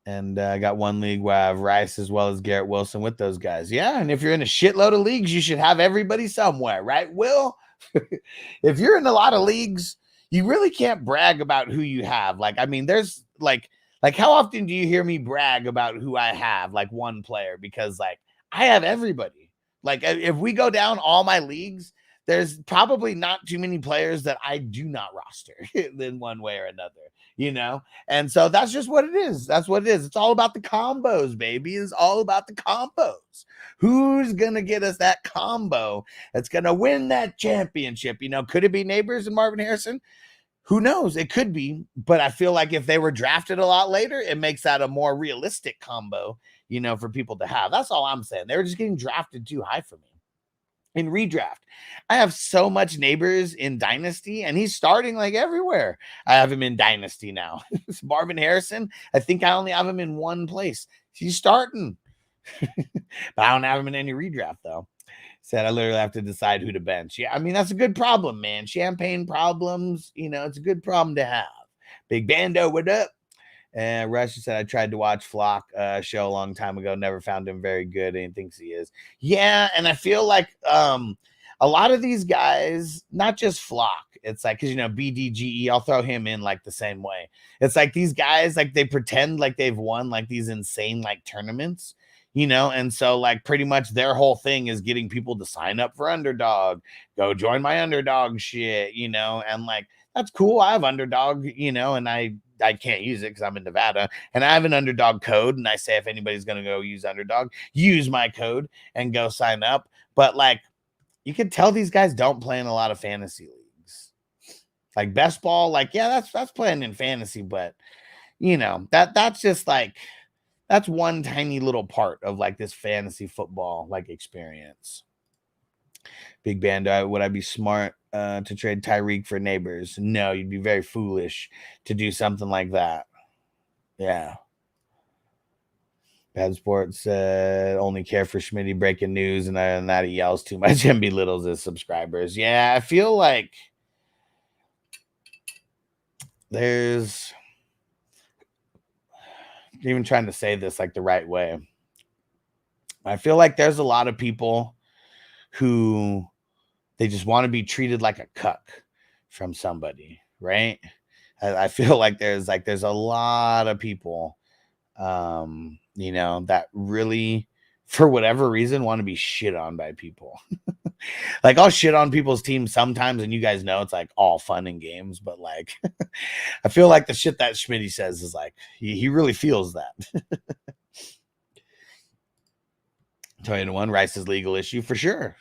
S2: And I got one league where I have Rice as well as Garrett Wilson with those guys. Yeah, and if you're in a shitload of leagues, you should have everybody somewhere, right, Will? If you're in a lot of leagues, you really can't brag about who you have. Like, I mean, there's like how often do you hear me brag about who I have, like one player? Because like I have everybody. Like if we go down all my leagues, there's probably not too many players that I do not roster in one way or another, you know? And so that's just what it is. That's what it is. It's all about the combos, baby. It's all about the combos. Who's going to get us that combo that's going to win that championship? You know, could it be Neighbors and Marvin Harrison? Who knows? It could be, but I feel like if they were drafted a lot later, it makes that a more realistic combo, you know, for people to have. That's all I'm saying. They were just getting drafted too high for me. In redraft, I have so much Neighbors in Dynasty, and he's starting like everywhere. I have him in Dynasty now. It's Marvin Harrison. I think I only have him in one place. He's starting. But I don't have him in any redraft, though. Said I literally have to decide who to bench. Yeah, I mean, that's a good problem, man. Champagne problems, you know, it's a good problem to have. Big Bando, what up? And Rush said, I tried to watch Flock show a long time ago. Never found him very good. And he thinks he is. Yeah, and I feel like a lot of these guys, not just Flock, it's like, because, you know, BDGE, I'll throw him in like the same way. It's like these guys, like they pretend like they've won like these insane like tournaments. You know, and so like pretty much their whole thing is getting people to sign up for Underdog, go join my Underdog shit, you know, and like that's cool. I have Underdog, you know, and I can't use it because I'm in Nevada, and I have an Underdog code, and I say if anybody's gonna go use Underdog, use my code and go sign up. But like you can tell these guys don't play in a lot of fantasy leagues. Like best ball, like yeah, that's playing in fantasy, but you know, that's just like that's one tiny little part of like this fantasy football like experience. Big Bando, would I be smart to trade Tyreek for Neighbors? No, you'd be very foolish to do something like that. Yeah. Bad Sports only care for Schmitty breaking news, and other than that, he yells too much and belittles his subscribers. Yeah, I feel like there's even trying to say this like the right way. I feel like there's a lot of people who they just want to be treated like a cuck from somebody, right? I feel like there's a lot of people, that really, for whatever reason, want to be shit on by people. Like, I'll shit on people's teams sometimes, and you guys know it's like all fun and games, but like, I feel like the shit that Schmitty says is like, he really feels that. Tony to 1, Rice's legal issue for sure.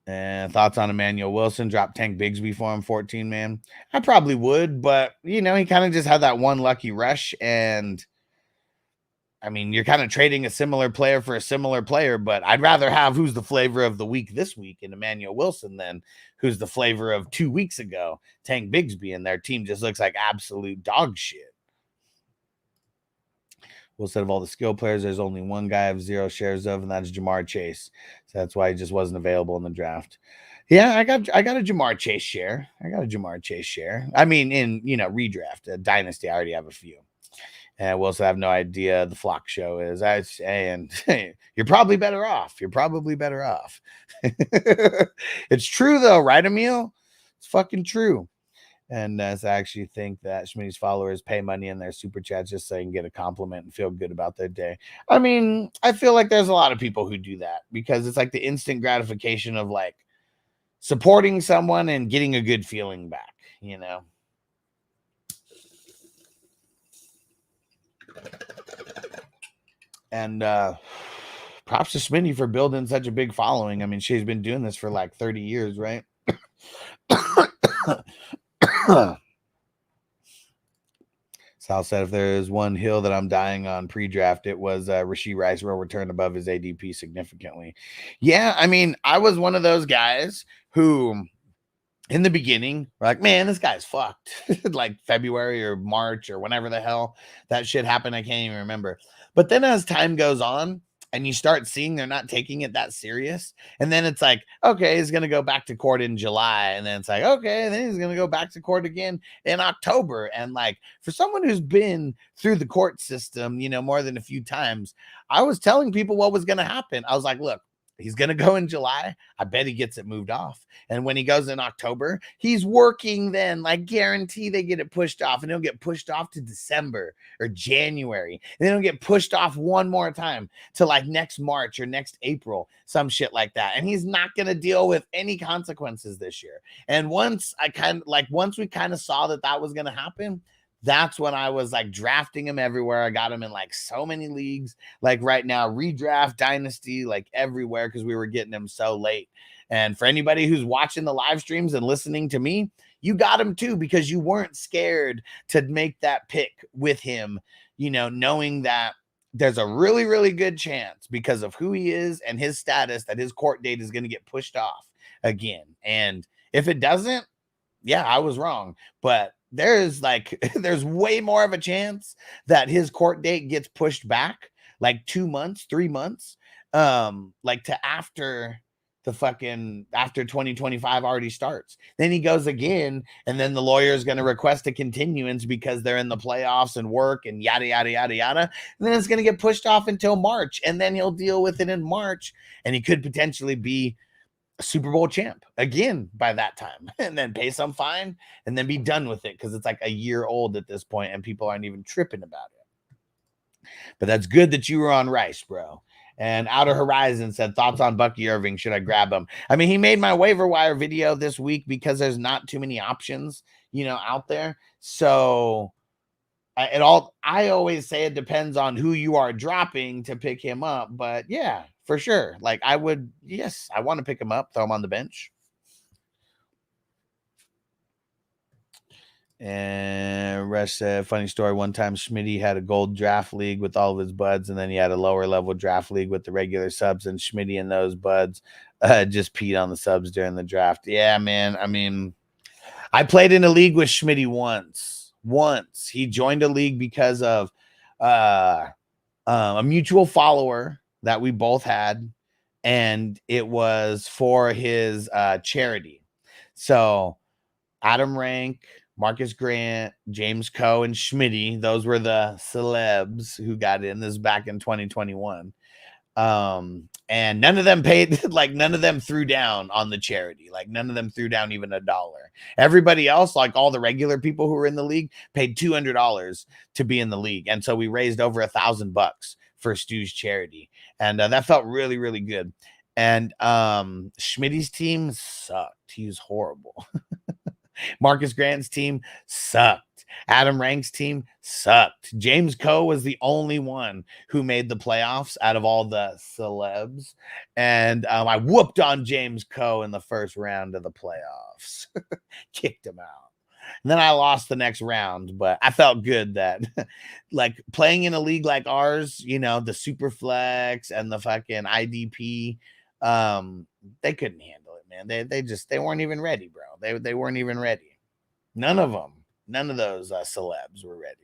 S2: And thoughts on Emmanuel Wilson? Drop Tank Bigsby for him, 14 man. I probably would, but he kind of just had that one lucky rush. And I mean, you're kind of trading a similar player for a similar player, but I'd rather have who's the flavor of the week this week in Emmanuel Wilson than who's the flavor of 2 weeks ago, Tank Bigsby, and their team just looks like absolute dog shit. Well, instead of all the skill players, there's only one guy I have 0 shares of, and that's Jamar Chase. So that's why he just wasn't available in the draft. Yeah, I got a Jamar Chase share. I mean, in redraft, Dynasty, I already have a few. And we'll also have no idea the Flock show is. And you're probably better off. It's true though, right, Emil? It's fucking true. And I actually think that Schmitty's followers pay money in their super chats just so they can get a compliment and feel good about their day. I mean, I feel like there's a lot of people who do that because it's like the instant gratification of like supporting someone and getting a good feeling back, And props to Schmitty for building such a big following. I mean, she's been doing this for like 30 years, right? Sal said, if there is one hill that I'm dying on pre-draft, it was Rashee Rice will return above his ADP significantly. Yeah, I mean, I was one of those guys who, in the beginning, were like, man, this guy's fucked. Like February or March or whenever the hell that shit happened, I can't even remember. But then as time goes on, and you start seeing they're not taking it that serious. And then it's like, okay, he's going to go back to court in July. And then it's like, okay, then he's going to go back to court again in October. And like, for someone who's been through the court system, more than a few times, I was telling people what was going to happen. I was like, look, he's going to go in July. I bet he gets it moved off. And when he goes in October, he's working then, like guarantee they get it pushed off, and it'll get pushed off to December or January. And then it'll get pushed off one more time to like next March or next April, some shit like that. And he's not going to deal with any consequences this year. And once we kind of saw that was going to happen, that's when I was like drafting him everywhere. I got him in like so many leagues, like right now, redraft, dynasty, like everywhere, because we were getting him so late. And for anybody who's watching the live streams and listening to me, you got him too, because you weren't scared to make that pick with him, knowing that there's a really, really good chance because of who he is and his status that his court date is going to get pushed off again. And if it doesn't, yeah, I was wrong. But there's way more of a chance that his court date gets pushed back like 2 months, 3 months, like to after 2025 already starts. Then he goes again, and then the lawyer is going to request a continuance because they're in the playoffs and work and yada, yada, yada, yada. And then it's going to get pushed off until March, and then he'll deal with it in March, and he could potentially be a Super Bowl champ again by that time, and then pay some fine and then be done with it because it's like a year old at this point and people aren't even tripping about it. But that's good that you were on Rice, bro. And Outer Horizon said, thoughts on Bucky Irving? Should I grab him? I mean, he made my waiver wire video this week because there's not too many options, out there. So I always say it depends on who you are dropping to pick him up. But yeah, for sure. Like I want to pick him up, throw him on the bench. And Resh said, funny story. One time Schmitty had a gold draft league with all of his buds, and then he had a lower level draft league with the regular subs, and Schmitty and those buds just peed on the subs during the draft. Yeah, man. I mean, I played in a league with Schmitty once. He joined a league because of a mutual follower that we both had, and it was for his charity. So Adam Rank, Marcus Grant, James Coe, and Schmitty, those were the celebs who got in. This back in 2021. And none of them paid, like none of them threw down on the charity. Like none of them threw down even $1. Everybody else, like all the regular people who were in the league, paid $200 to be in the league. And so we raised over $1,000 for Stu's charity. And that felt really, really good. And Schmitty's team sucked. He was horrible. Marcus Grant's team sucked. Adam Rank's team sucked. James Coe was the only one who made the playoffs out of all the celebs. And I whooped on James Coe in the first round of the playoffs. Kicked him out. And then I lost the next round, but I felt good that like playing in a league like ours, you know, the super flex and the fucking IDP, they couldn't handle it, man. They weren't even ready, bro. They weren't even ready. None of them. None of those celebs were ready.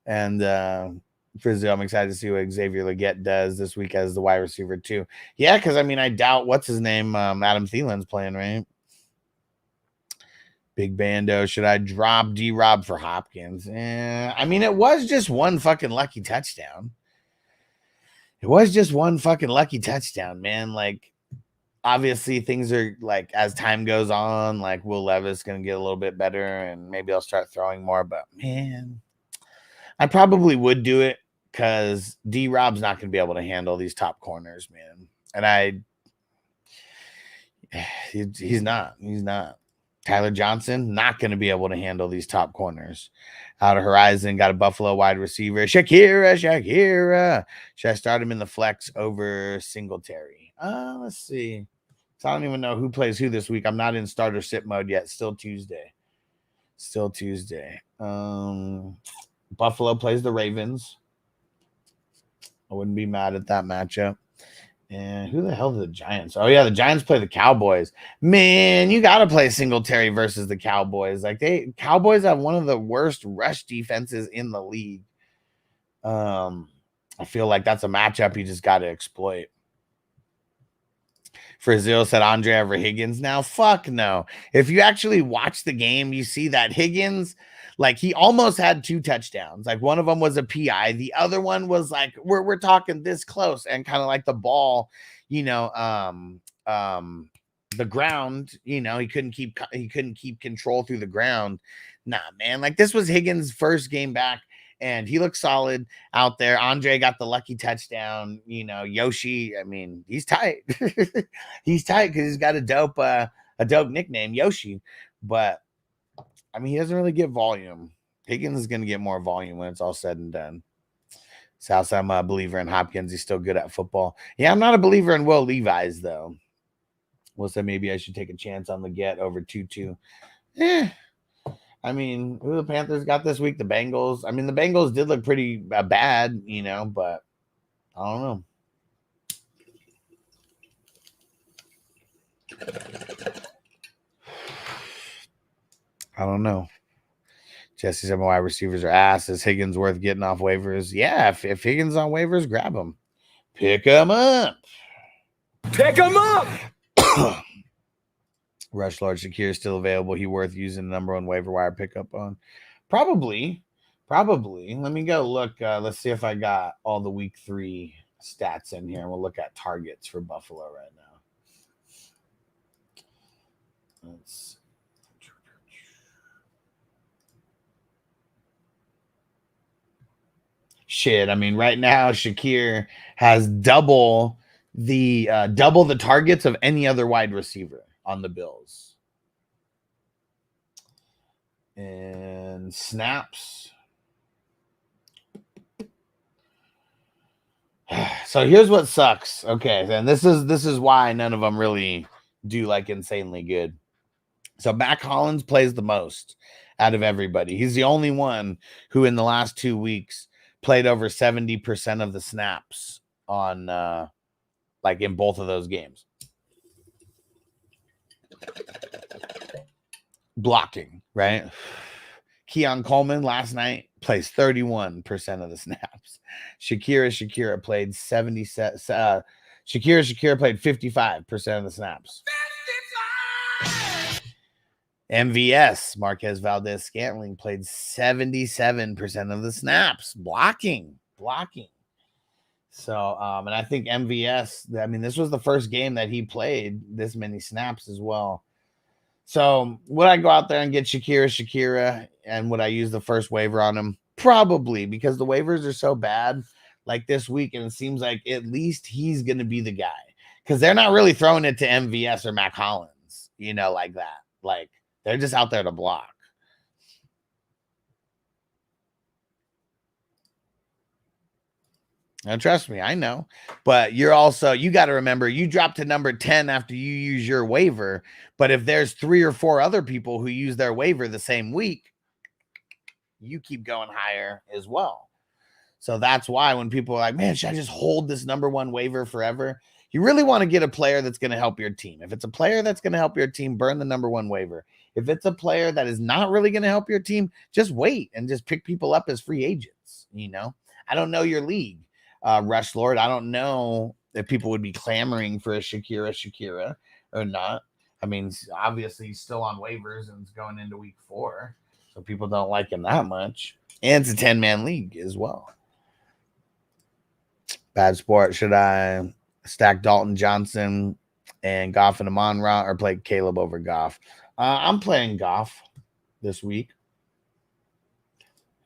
S2: And Frizzo, I'm excited to see what Xavier Legette does this week as the wide receiver too. Yeah, because I mean, I doubt what's his name, Adam Thielen's playing, right? Big Bando, should I drop D-Rob for Hopkins? I mean, it was just one fucking lucky touchdown. It was just one fucking lucky touchdown, man. Like, obviously, things are like as time goes on, like Will Levis going to get a little bit better and maybe I'll start throwing more. But man, I probably would do it because D-Rob's not going to be able to handle these top corners, man. And he's not. Tyler Johnson, not going to be able to handle these top corners. Out of Horizon, got a Buffalo wide receiver. Shakira. Should I start him in the flex over Singletary? Let's see. So I don't even know who plays who this week. I'm not in starter sit mode yet. Still Tuesday. Buffalo plays the Ravens. I wouldn't be mad at that matchup. And who the hell are the Giants? Oh, yeah, the Giants play the Cowboys. Man, you got to play Singletary versus the Cowboys. Like, Cowboys have one of the worst rush defenses in the league. I feel like that's a matchup you just got to exploit. Frizzo said Andre over Higgins. Now, fuck no. If you actually watch the game, you see that Higgins, like, he almost had 2 touchdowns. Like, one of them was a PI. The other one was like, we're talking this close, and kind of like the ball, you know, the ground, you know, he couldn't keep control through the ground. Nah, man. Like, this was Higgins' first game back, and he looked solid out there. Andre got the lucky touchdown. You know, Yoshi, I mean, he's tight. He's tight because he's got a dope nickname, Yoshi. But I mean, he doesn't really get volume. Higgins is going to get more volume when it's all said and done. South, I'm a believer in Hopkins. He's still good at football. Yeah, I'm not a believer in Will Levis, though. Will said maybe I should take a chance on the get over 2-2. I mean, who the Panthers got this week? The Bengals. I mean, the Bengals did look pretty bad, you know, but I don't know. I don't know. Jesse said my wide receivers are ass. Is Higgins worth getting off waivers? Yeah, if Higgins on waivers, grab him. Pick him up. Rush Lord Shakir is still available. He worth using the number 1 waiver wire pickup on? Probably. Let me go look. Let's see if I got all the week 3 stats in here. We'll look at targets for Buffalo right now. Let's shit. I mean, right now Shakir has double the targets of any other wide receiver on the Bills. And snaps. So here's what sucks. Okay, and this is why none of them really do like insanely good. So Mac Hollins plays the most out of everybody. He's the only one who in the last 2 weeks played over 70% of the snaps on like in both of those games. Blocking, right? Keon Coleman last night plays 31% of the snaps. Shakira played 70. Shakira played 55% of the snaps. MVS, Marquez Valdez Scantling, played 77% of the snaps, blocking. So, and I think MVS, I mean, this was the first game that he played this many snaps as well. So, would I go out there and get Shakira, and would I use the first waiver on him? Probably, because the waivers are so bad like this week, and it seems like at least he's going to be the guy, because they're not really throwing it to MVS or Mac Hollins, like that. Like, they're just out there to block. Now, trust me, I know. But you got to remember, you drop to number 10 after you use your waiver. But if there's 3 or 4 other people who use their waiver the same week, you keep going higher as well. So that's why when people are like, man, should I just hold this number 1 waiver forever? You really want to get a player that's going to help your team. If it's a player that's going to help your team, burn the number 1 waiver. If it's a player that is not really going to help your team, just wait and just pick people up as free agents. I don't know your league, Rush Lord. I don't know if people would be clamoring for a Shakira or not. I mean, obviously he's still on waivers and it's going into week 4. So people don't like him that much. And it's a 10-man league as well. Bad sport. Should I stack Dalton Johnson and Goff and Amon-Ra, or play Caleb over Goff? I'm playing Goff this week.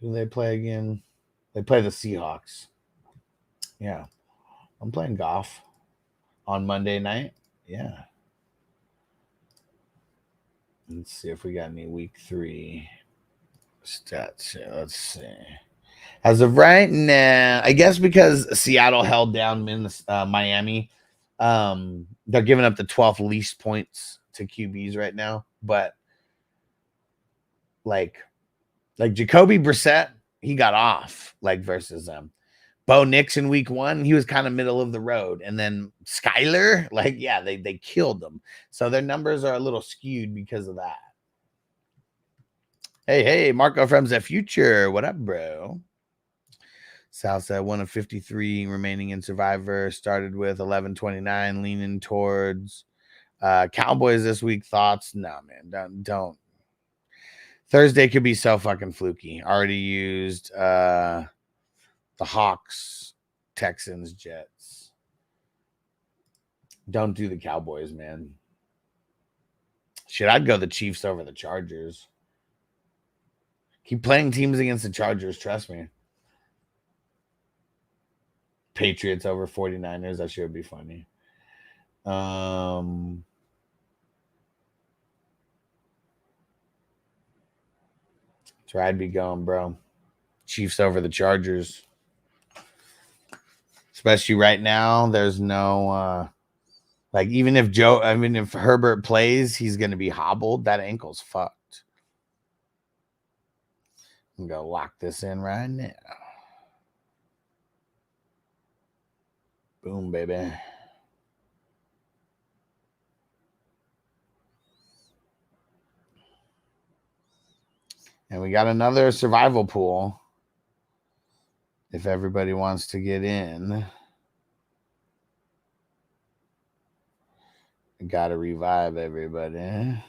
S2: Who do they play again? They play the Seahawks. Yeah. I'm playing Goff on Monday night. Yeah. Let's see if we got any week 3 stats here. Let's see. As of right now, I guess because Seattle held down Miami, they're giving up the 12th least points to QBs right now. But like Jacoby Brissett, he got off versus them. Bo Nix in week 1, he was kind of middle of the road. And then Skyler, they killed them. So their numbers are a little skewed because of that. Hey, Marco from the future. What up, bro? Southside 1 of 53 remaining in Survivor. Started with 1129, leaning towards Cowboys this week. Thoughts? No, man. Don't. Thursday could be so fucking fluky. Already used the Hawks, Texans, Jets. Don't do the Cowboys, man. I'd go the Chiefs over the Chargers. Keep playing teams against the Chargers, trust me. Patriots over 49ers, that should be funny. That's where I'd be going, bro. Chiefs over the Chargers. Especially right now, there's no even if Herbert plays, he's gonna be hobbled. That ankle's fucked. I'm gonna lock this in right now. Boom, baby. And we got another survival pool. If everybody wants to get in. Got to revive everybody.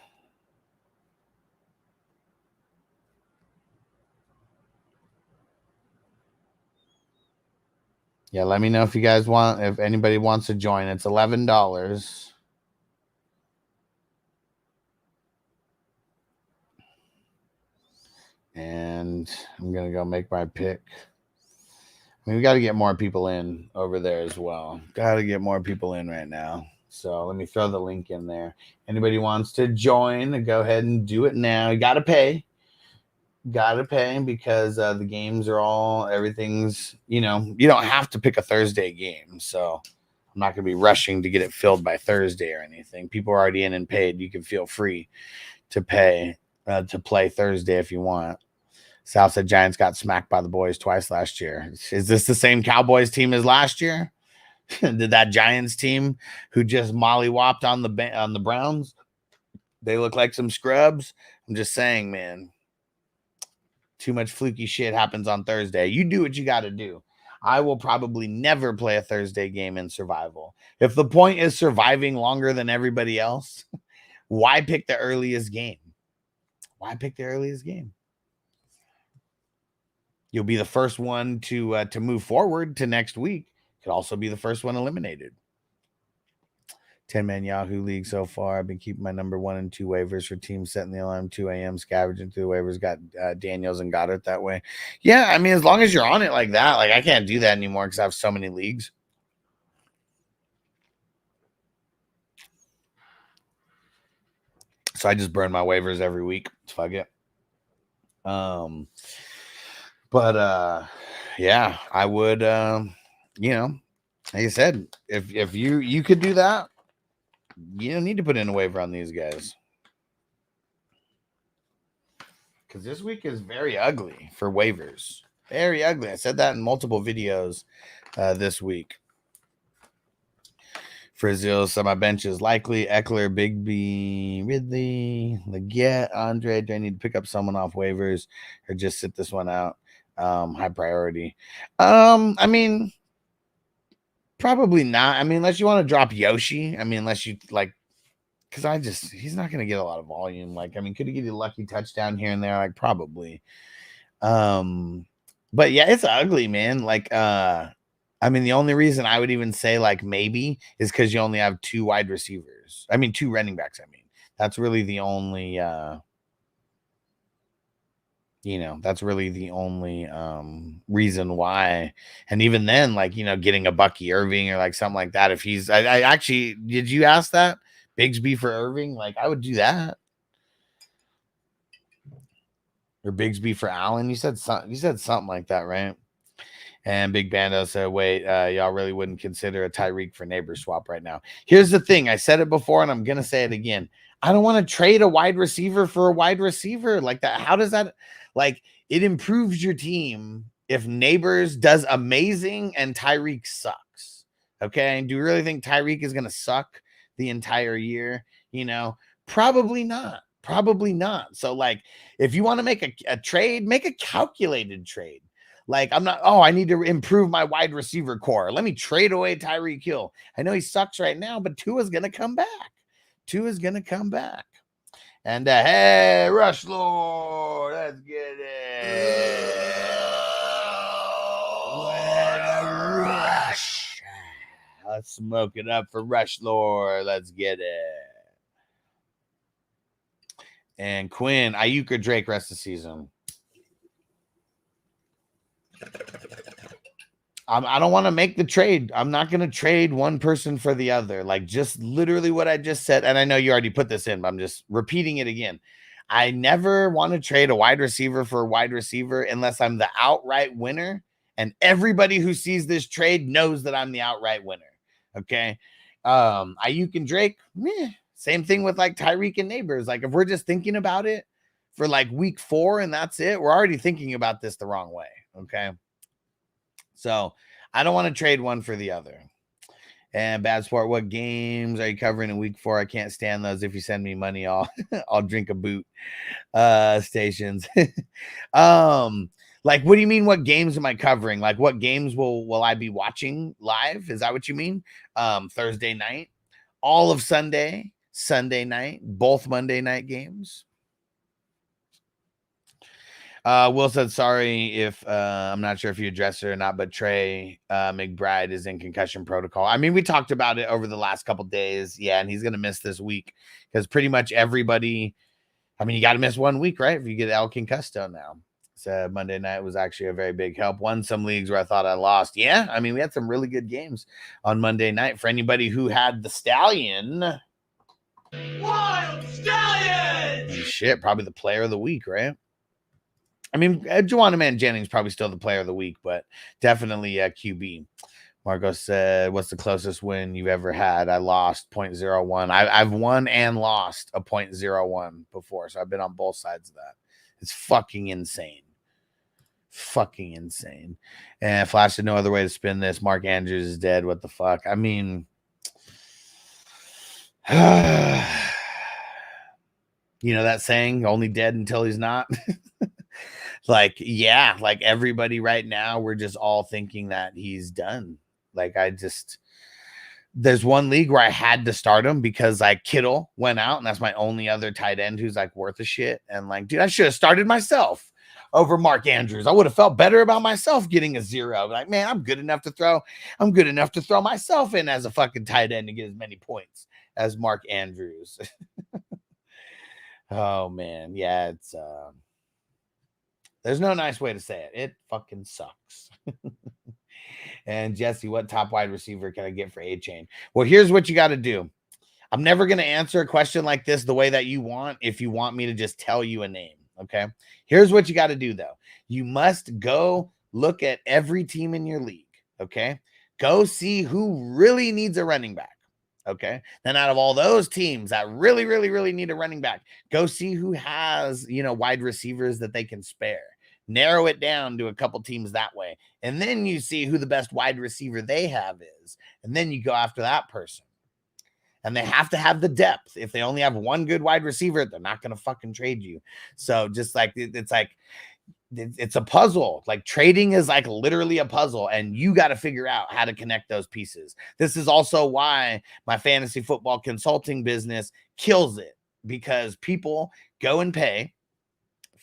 S2: Yeah, let me know if you guys if anybody wants to join. It's $11. And I'm going to go make my pick. I mean, we got to get more people in over there as well. Got to get more people in right now. So let me throw the link in there. Anybody wants to join, go ahead and do it now. You got to pay. Got to pay because the games are everything's, you don't have to pick a Thursday game. So I'm not going to be rushing to get it filled by Thursday or anything. People are already in and paid. You can feel free to pay to play Thursday if you want. Southside Giants got smacked by the boys twice last year. Is this the same Cowboys team as last year? Did that Giants team who just mollywopped on the Browns? They look like some scrubs. I'm just saying, man. Too much fluky shit happens on Thursday. You do what you got to do. I will probably never play a Thursday game in survival. If the point is surviving longer than everybody else, why pick the earliest game? Why pick the earliest game? You'll be the first one to move forward to next week. Could also be the first one eliminated. 10-man Yahoo League so far. I've been keeping my number 1 and 2 waivers for teams setting the alarm 2 a.m. Scavenging through the waivers. Got Daniels and Goddard that way. Yeah, I mean, as long as you're on it like that, like I can't do that anymore because I have so many leagues. So I just burn my waivers every week. Fuck it. But yeah, I would you know, like I said, if you could do that, you don't need to put in a waiver on these guys. Because this week is very ugly for waivers. Very ugly. I said that in multiple videos this week. Frizzle, so my bench is likely Eckler, Bigby, Ridley, Leggett, Andre. Do I need to pick up someone off waivers or just sit this one out? High priority. I mean, probably not. I mean, unless you want to drop Yoshi. I mean, unless you like, because he's not going to get a lot of volume. Like, I mean, could he get a lucky touchdown here and there? Like, probably. But yeah, it's ugly, man. Like, I mean, the only reason I would even say like maybe is because you only have 2 wide receivers. I mean, 2 running backs. I mean, that's really the only, that's really the only reason why. And even then, like, getting a Bucky Irving or like something like that. If he's, I actually, did you ask that? Bigsby for Irving? Like, I would do that. Or Bigsby for Allen. You said something like that, right? And Big Bando said, wait, y'all really wouldn't consider a Tyreek for neighbor swap right now. Here's the thing. I said it before, and I'm going to say it again. I don't want to trade a wide receiver for a wide receiver like that. How does that, like, it improves your team if Neighbors does amazing and Tyreek sucks. Okay? Do you really think Tyreek is going to suck the entire year? Probably not. Probably not. So, like, if you want to make a trade, make a calculated trade. Like, I'm not, I need to improve my wide receiver core. Let me trade away Tyreek Hill. I know he sucks right now, but Tua's going to come back. And, hey, Rush Lord, let's get it. Rush. Let's smoke it up for Rush Lord. Let's get it. And Quinn, Ayuk or Drake rest of the season? I don't want to make the trade. I'm not going to trade one person for the other. Like, just literally what I just said. And I know you already put this in, but I'm just repeating it again. I never want to trade a wide receiver for a wide receiver unless I'm the outright winner. And everybody who sees this trade knows that I'm the outright winner. Okay. Ayuk and Drake, same thing with like Tyreek and Neighbors. Like, if we're just thinking about it for like week 4 and that's it, we're already thinking about this the wrong way. Okay. So I don't want to trade one for the other. And Bad Sport, what games are you covering in week 4? I can't stand those. If you send me money, I'll drink a boot. Stations. Like, what do you mean? What games am I covering? Like, what games will I be watching live? Is that what you mean? Thursday night, all of Sunday night, both Monday night games. Will said, sorry if I'm not sure if you addressed it or not, but Trey McBride is in concussion protocol. I mean, we talked about it over the last couple days. Yeah, and he's going to miss this week because pretty much everybody, I mean, you got to miss 1 week, right? If you get El Concusto now. So Monday night was actually a very big help. Won some leagues where I thought I lost. Yeah, I mean, we had some really good games on Monday night. For anybody who had the Stallion.
S3: Wild Stallion!
S2: Shit, probably the player of the week, right? I mean, Juwan Man Jennings probably still the player of the week, but definitely QB. Marcos said, what's the closest win you've ever had? I lost 0.01. I've won and lost a 0.01 before, so I've been on both sides of that. It's fucking insane. Fucking insane. And Flash said, no other way to spin this. Mark Andrews is dead. What the fuck? I mean, you know that saying, only dead until he's not? Like, yeah, like everybody right now, we're just all thinking that he's done. Like, there's one league where I had to start him because like Kittle went out, and that's my only other tight end who's like worth a shit. And like, dude, I should have started myself over Mark Andrews. I would have felt better about myself getting a 0. Like, man, I'm good enough to throw myself in as a fucking tight end to get as many points as Mark Andrews. Oh man, yeah, it's there's no nice way to say it. It fucking sucks. And Jesse, what top wide receiver can I get for A-Chain? Well, here's what you got to do. I'm never going to answer a question like this the way that you want if you want me to just tell you a name. Okay. Here's what you got to do, though. You must go look at every team in your league. Okay. Go see who really needs a running back. Okay. Then out of all those teams that really, really, really need a running back, go see who has, wide receivers that they can spare. Narrow it down to a couple teams that way. And then you see who the best wide receiver they have is. And then you go after that person. And they have to have the depth. If they only have one good wide receiver, they're not going to fucking trade you. So just like, it's a puzzle. Like trading is like literally a puzzle, and you got to figure out how to connect those pieces. This is also why my fantasy football consulting business kills it, because people go and pay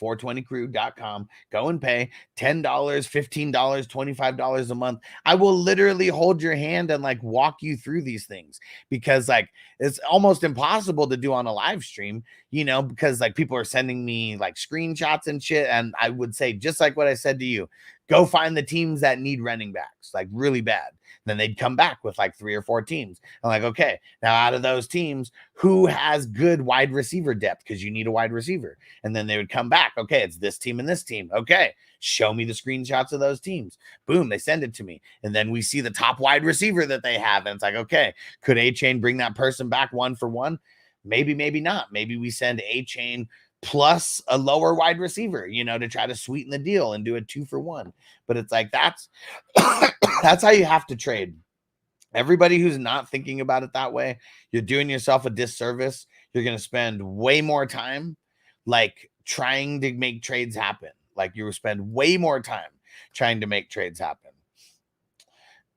S2: 420crew.com, go and pay $10, $15, $25 a month. I will literally hold your hand and like walk you through these things, because like it's almost impossible to do on a live stream, because like people are sending me like screenshots and shit. And I would say, just like what I said to you, go find the teams that need running backs like really bad. Then they'd come back with like 3 or 4 teams. I'm like, okay, now out of those teams, who has good wide receiver depth? Because you need a wide receiver. And then they would come back. Okay, it's this team and this team. Okay, show me the screenshots of those teams. Boom, they send it to me. And then we see the top wide receiver that they have. And it's like, okay, could A-Chain bring that person back 1 for 1? Maybe, maybe not. Maybe we send A-Chain plus a lower wide receiver, to try to sweeten the deal and do a 2 for 1. But it's like, that's how you have to trade. Everybody who's not thinking about it that way, you're doing yourself a disservice. You're going to spend way more time like trying to make trades happen. Like you will spend way more time trying to make trades happen.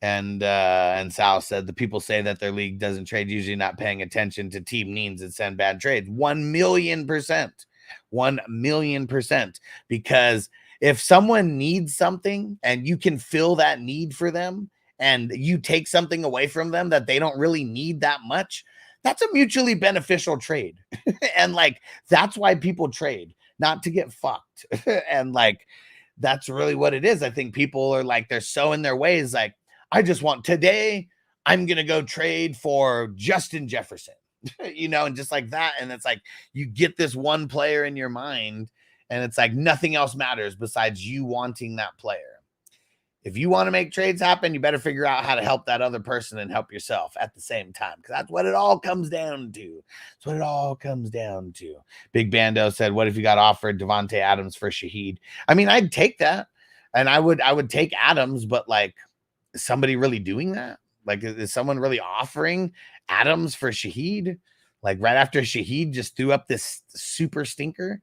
S2: And Sal said the people say that their league doesn't trade, usually not paying attention to team needs and send bad trades. 1,000,000%. 1,000,000%. Because if someone needs something and you can fill that need for them, and you take something away from them that they don't really need that much, that's a mutually beneficial trade. And like, that's why people trade, not to get fucked. And like, that's really what it is. I think people are like, they're so in their ways. Like, I just want today, I'm going to go trade for Justin Jefferson, and just like that. And it's like, you get this one player in your mind, and it's like nothing else matters besides you wanting that player. If you want to make trades happen, you better figure out how to help that other person and help yourself at the same time, because that's what it all comes down to. That's what it all comes down to. Big Bando said, what if you got offered Devontae Adams for Shaheed? I mean, I'd take that, and I would take Adams, but like, is somebody really doing that? Like, is someone really offering Adams for Shaheed? Like right after Shaheed just threw up this super stinker?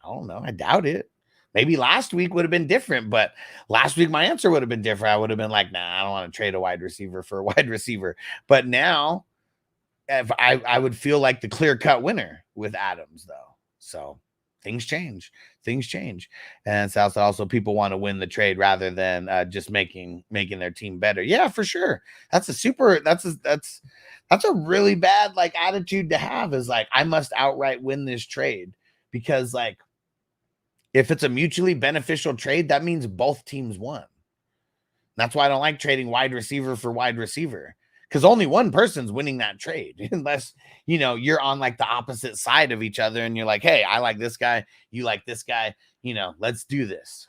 S2: I don't know. I doubt it. Maybe last week would have been different, but last week my answer would have been different. I would have been like, nah, I don't want to trade a wide receiver for a wide receiver. But now if I would feel like the clear-cut winner with Adams, though. So things change. And South also, people want to win the trade rather than just making their team better. Yeah, for sure. That's a really bad like attitude to have, is like, I must outright win this trade, because like, if it's a mutually beneficial trade, that means both teams won. That's why I don't like trading wide receiver for wide receiver, because only one person's winning that trade, unless, you're on like the opposite side of each other and you're like, hey, I like this guy, you like this guy, let's do this.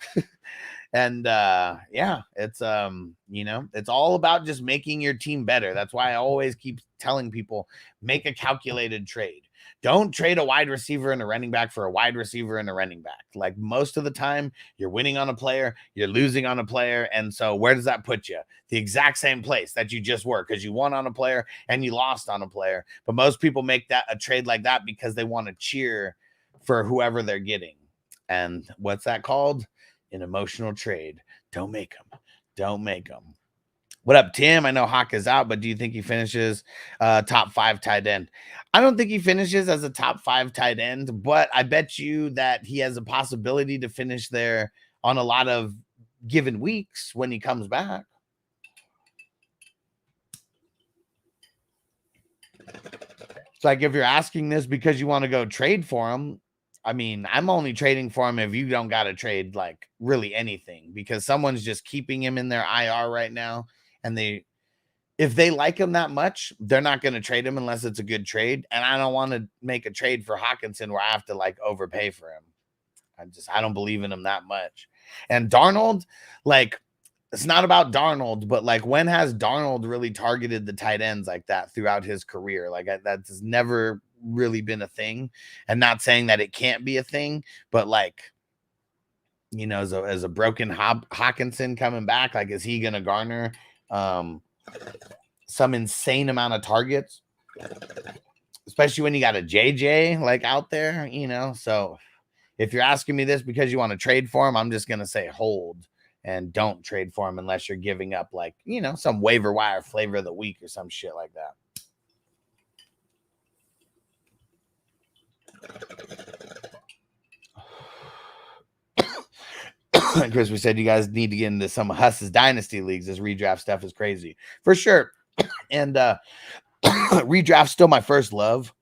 S2: And yeah, it's it's all about just making your team better. That's why I always keep telling people, make a calculated trade. Don't trade a wide receiver and a running back for a wide receiver and a running back. Like, most of the time, you're winning on a player, you're losing on a player. And so where does that put you? The exact same place that you just were, because you won on a player and you lost on a player. But most people make that a trade like that because they want to cheer for whoever they're getting. And what's that called? An emotional trade. Don't make them. What up, Tim? I know Hawk is out, but do you think he finishes top 5 tight end? I don't think he finishes as a top 5 tight end, but I bet you that he has a possibility to finish there on a lot of given weeks when he comes back. It's like if you're asking this because you want to go trade for him, I mean, I'm only trading for him if you don't got to trade like really anything, because someone's just keeping him in their IR right now. And if they like him that much, they're not going to trade him unless it's a good trade. And I don't want to make a trade for Hawkinson where I have to like overpay for him. I don't believe in him that much. And Darnold, like, it's not about Darnold, but like, when has Darnold really targeted the tight ends like that throughout his career? Like, that's never really been a thing. And not saying that it can't be a thing, but like, you know, as a broken Hawkinson coming back, like, is he going to garner some insane amount of targets, especially when you got a JJ like out there, you know? So if you're asking me this because you want to trade for him, I'm just going to say hold and don't trade for him unless you're giving up like, you know, some waiver wire flavor of the week or some shit like that. Chris, we said you guys need to get into some of Huss's dynasty leagues. This redraft stuff is crazy for sure. And redraft's still my first love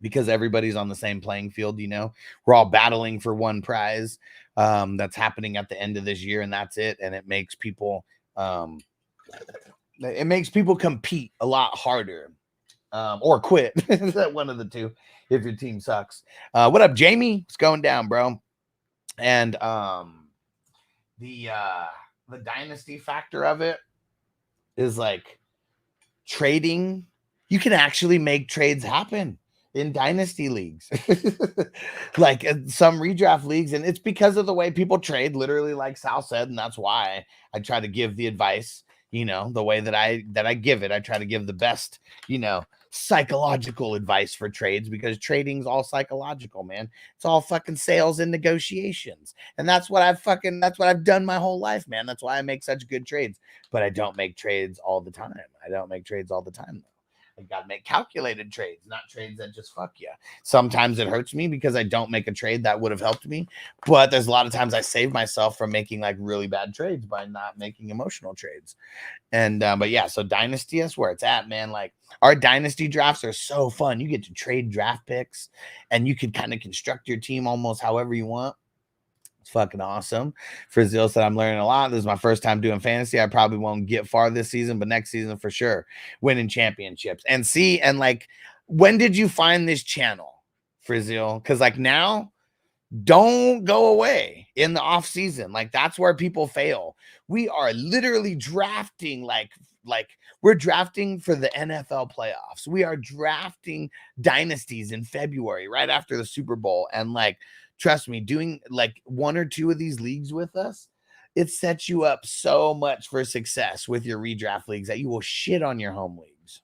S2: because everybody's on the same playing field. You know, we're all battling for one prize that's happening at the end of this year, and that's it. And it makes people compete a lot harder or quit. One of the two if your team sucks. What up, Jamie? What's going down, bro? And the dynasty factor of it is like trading. You can actually make trades happen in dynasty leagues, like some redraft leagues. And it's because of the way people trade, literally, like Sal said. And that's why I try to give the advice, you know, the way that I give it. I try to give the best, you know, psychological advice for trades, because trading's all psychological, man. It's all fucking sales and negotiations. And that's what I've done my whole life, man. That's why I make such good trades. But I don't make trades all the time. I got to make calculated trades, not trades that just fuck you. Sometimes it hurts me because I don't make a trade that would have helped me. But there's a lot of times I save myself from making like really bad trades by not making emotional trades. And, but yeah, so dynasty is where it's at, man. Like, our dynasty drafts are so fun. You get to trade draft picks and you can kind of construct your team almost however you want. It's fucking awesome. Frizzil said, I'm learning a lot. This is my first time doing fantasy. I probably won't get far this season, but next season for sure, winning championships. And see, and like, when did you find this channel, Frizzil? Because like now, don't go away in the off season. Like, that's where people fail. We are literally drafting like we're drafting for the NFL playoffs. We are drafting dynasties in February, right after the Super Bowl. And like, trust me, doing like one or two of these leagues with us, it sets you up so much for success with your redraft leagues that you will shit on your home leagues.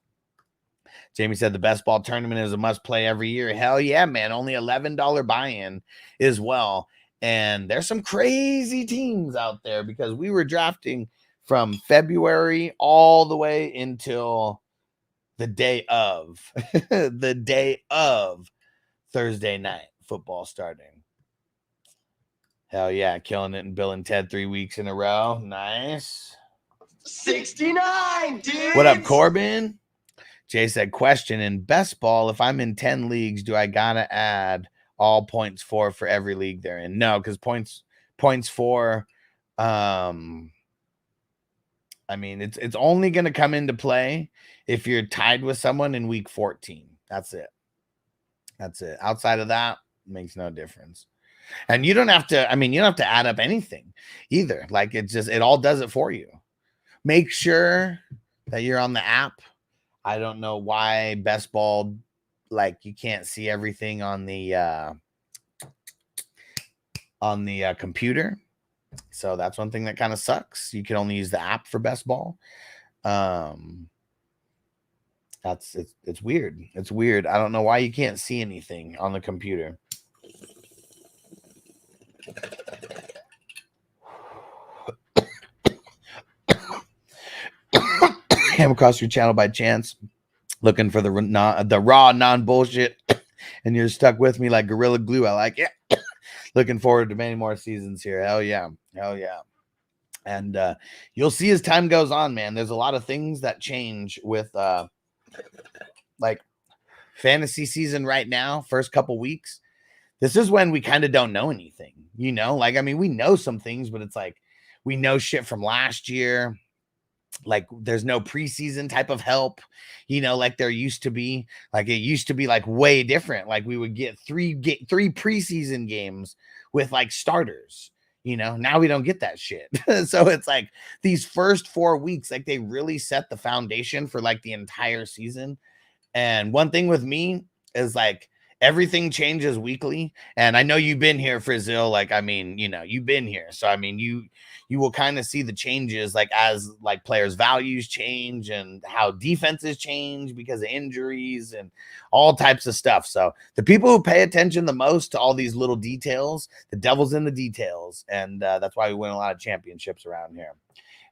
S2: Jamie said the best ball tournament is a must play every year. Hell yeah, man. Only $11 buy-in as well. And there's some crazy teams out there because we were drafting from February all the way until the day of Thursday night football starting. Hell yeah, killing it in Bill and Ted 3 weeks in a row. Nice.
S1: 69, dude.
S2: What up, Corbin? Jay said, question, in best ball, if I'm in 10 leagues, do I gotta add all points for every league they're in? No, because points for I mean, it's only gonna come into play if you're tied with someone in week 14. That's it. Outside of that, makes no difference. And you don't have to add up anything either. Like, it all does it for you. Make sure that you're on the app. I don't know why best ball, like, you can't see everything on the computer. So that's one thing that kind of sucks. You can only use the app for best ball. It's weird. It's weird. I don't know why you can't see anything on the computer. came across your channel by chance, looking for the raw non-bullshit, and you're stuck with me like Gorilla Glue. I like it. Looking forward to many more seasons here. Hell yeah. Hell yeah. And you'll see as time goes on, man, there's a lot of things that change with like fantasy season right now, first couple weeks. This is when we kind of don't know anything, you know? Like, I mean, we know some things, but it's like we know shit from last year. Like there's no preseason type of help, you know, like there used to be. Like it used to be like way different. Like we would get three preseason games with like starters. You know, now we don't get that shit. So it's like these first 4 weeks, like they really set the foundation for like the entire season. And one thing with me is like everything changes weekly. And I know you've been here, Frizzil. Like, I mean, you know, you've been here. So, I mean, you will kind of see the changes like as like players' values change and how defenses change because of injuries and all types of stuff. So the people who pay attention the most to all these little details, the devil's in the details. And that's why we win a lot of championships around here.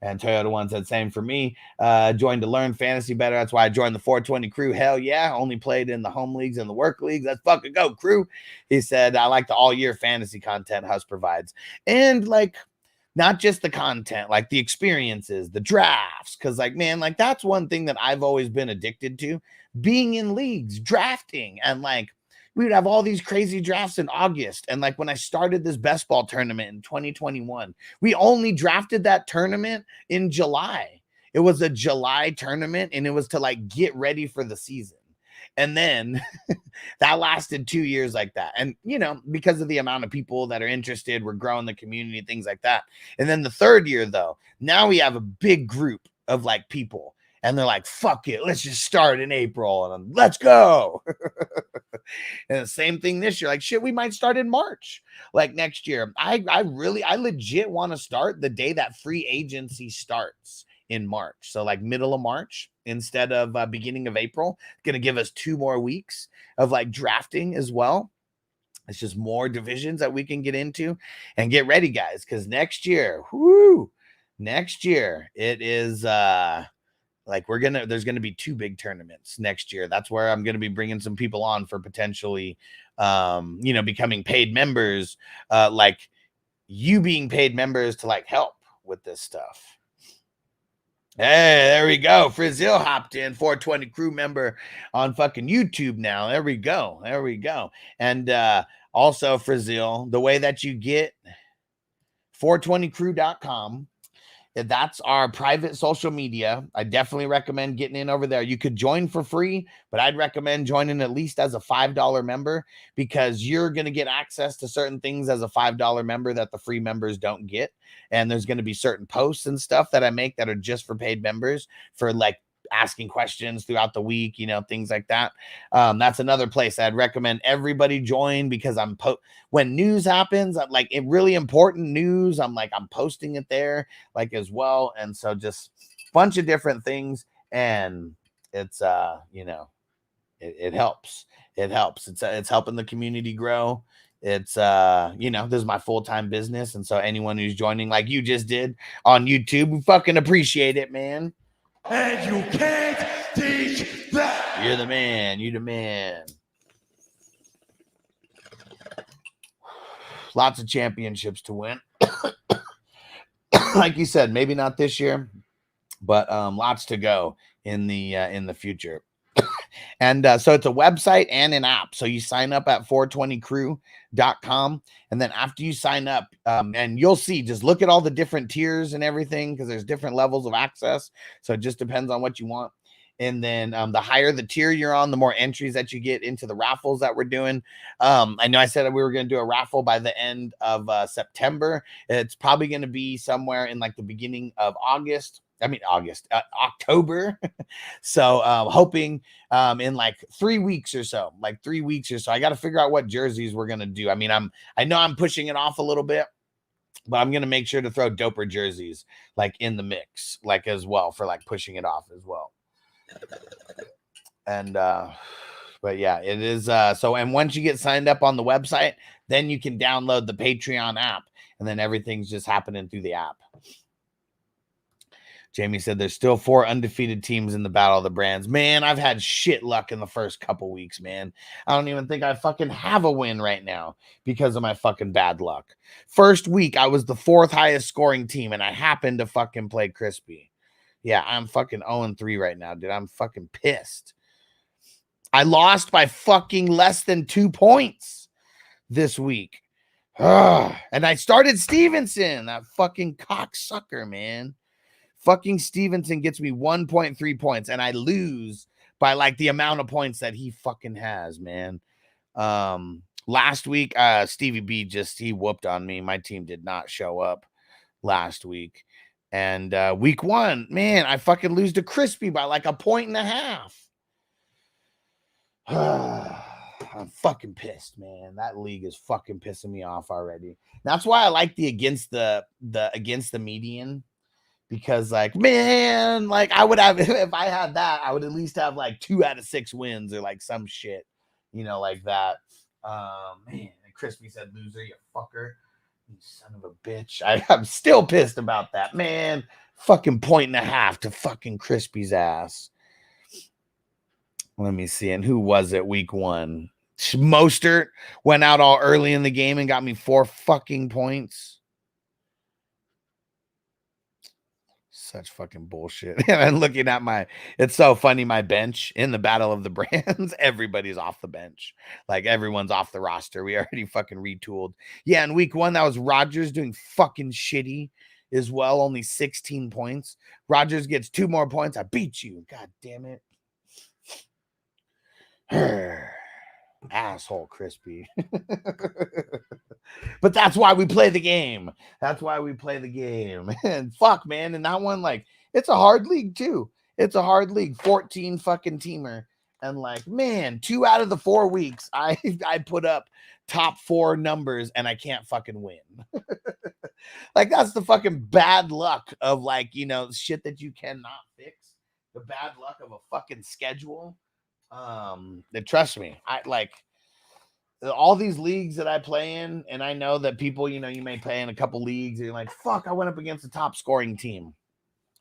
S2: And Toyota One said, same for me. Joined to learn fantasy better. That's why I joined the 420 crew. Hell yeah. Only played in the home leagues and the work leagues. Let's fucking go, crew. He said, I like the all-year fantasy content Huss provides. And, like, not just the content, like the experiences, the drafts. Because, like, man, like, that's one thing that I've always been addicted to. Being in leagues, drafting, and, like, we would have all these crazy drafts in August. And like when I started this best ball tournament in 2021, we only drafted that tournament in July. It was a July tournament and it was to like get ready for the season. And then that lasted 2 years like that. And, you know, because of the amount of people that are interested, we're growing the community, things like that. And then the third year, though, now we have a big group of like people. And they're like, fuck it, let's just start in April and let's go. And the same thing this year. Like, shit, we might start in March. Like next year. I legit want to start the day that free agency starts in March. So like middle of March instead of beginning of April. It's going to give us 2 more weeks of like drafting as well. It's just more divisions that we can get into and get ready, guys. Because next year, it is like there's going to be 2 big tournaments next year. That's where I'm going to be bringing some people on for potentially, you know, becoming paid members, like you being paid members to like help with this stuff. Hey, there we go. Frizzil hopped in, 420 crew member on fucking YouTube now. There we go. And also, Frizzil, the way that you get 420crew.com, that's our private social media. I definitely recommend getting in over there. You could join for free, but I'd recommend joining at least as a $5 member because you're going to get access to certain things as a $5 member that the free members don't get. And there's going to be certain posts and stuff that I make that are just for paid members for like asking questions throughout the week, you know, things like that. That's another place I'd recommend everybody join because when news happens, I'm like really important news. I'm posting it there like as well. And so just a bunch of different things. And it's, you know, it helps. It helps. It's helping the community grow. It's, you know, this is my full-time business. And so anyone who's joining like you just did on YouTube, we fucking appreciate it, man.
S3: And you can't teach that.
S2: You're the man. You the man. Lots of championships to win. Like you said, maybe not this year, but lots to go in the future. And so it's a website and an app. So you sign up at 420crew.com. And then after you sign up, and you'll see, just look at all the different tiers and everything because there's different levels of access. So it just depends on what you want. And then the higher the tier you're on, the more entries that you get into the raffles that we're doing. I know I said we were going to do a raffle by the end of September. It's probably going to be somewhere in like the beginning of October. So hoping in like 3 weeks or so, I got to figure out what jerseys we're going to do. I mean, I know I'm pushing it off a little bit, but I'm going to make sure to throw doper jerseys like in the mix, like as well for like pushing it off as well. And, but yeah, it is. So, and once you get signed up on the website, then you can download the Patreon app and then everything's just happening through the app. Jamie said there's still 4 undefeated teams in the Battle of the Brands. Man, I've had shit luck in the first couple weeks, man. I don't even think I fucking have a win right now because of my fucking bad luck. First week, I was the 4th highest scoring team, and I happened to fucking play Crispy. Yeah, I'm fucking 0-3 right now, dude. I'm fucking pissed. I lost by fucking less than 2 points this week. And I started Stevenson, that fucking cocksucker, man. Fucking Stevenson gets me 1.3 points, and I lose by like the amount of points that he fucking has, man. Last week, Stevie B he whooped on me. My team did not show up last week. And week 1, man, I fucking lose to Crispy by like 1.5 points. I'm fucking pissed, man. That league is fucking pissing me off already. That's why I like the against the median. Because, like, man, like, I would have, if I had that, I would at least have, like, 2 out of 6 wins or, like, some shit, you know, like that. Man, and Crispy said, loser, you fucker. You son of a bitch. I'm still pissed about that, man. Fucking 1.5 to fucking Crispy's ass. Let me see. And who was it week 1? Mostert went out all early in the game and got me 4 fucking points. Such fucking bullshit. And I'm looking at it's so funny, my bench in the Battle of the Brands, everybody's off the bench. Like, everyone's off the roster. We already fucking retooled. Yeah, in week 1, that was Rodgers doing fucking shitty as well. Only 16 points. Rodgers gets 2 more points. I beat you. God damn it. Asshole Crispy. But that's why we play the game. That's why we play the game. And fuck, man. And that one, like, it's a hard league too. It's a hard league. 14 fucking teamer. And like, man, 2 out of the 4 weeks, I put up top 4 numbers and I can't fucking win. Like, that's the fucking bad luck of, like, you know, shit that you cannot fix. The bad luck of a fucking schedule. Trust me, I like all these leagues that I play in, and I know that people, you know, you may play in a couple leagues and you're like, fuck, I went up against the top scoring team.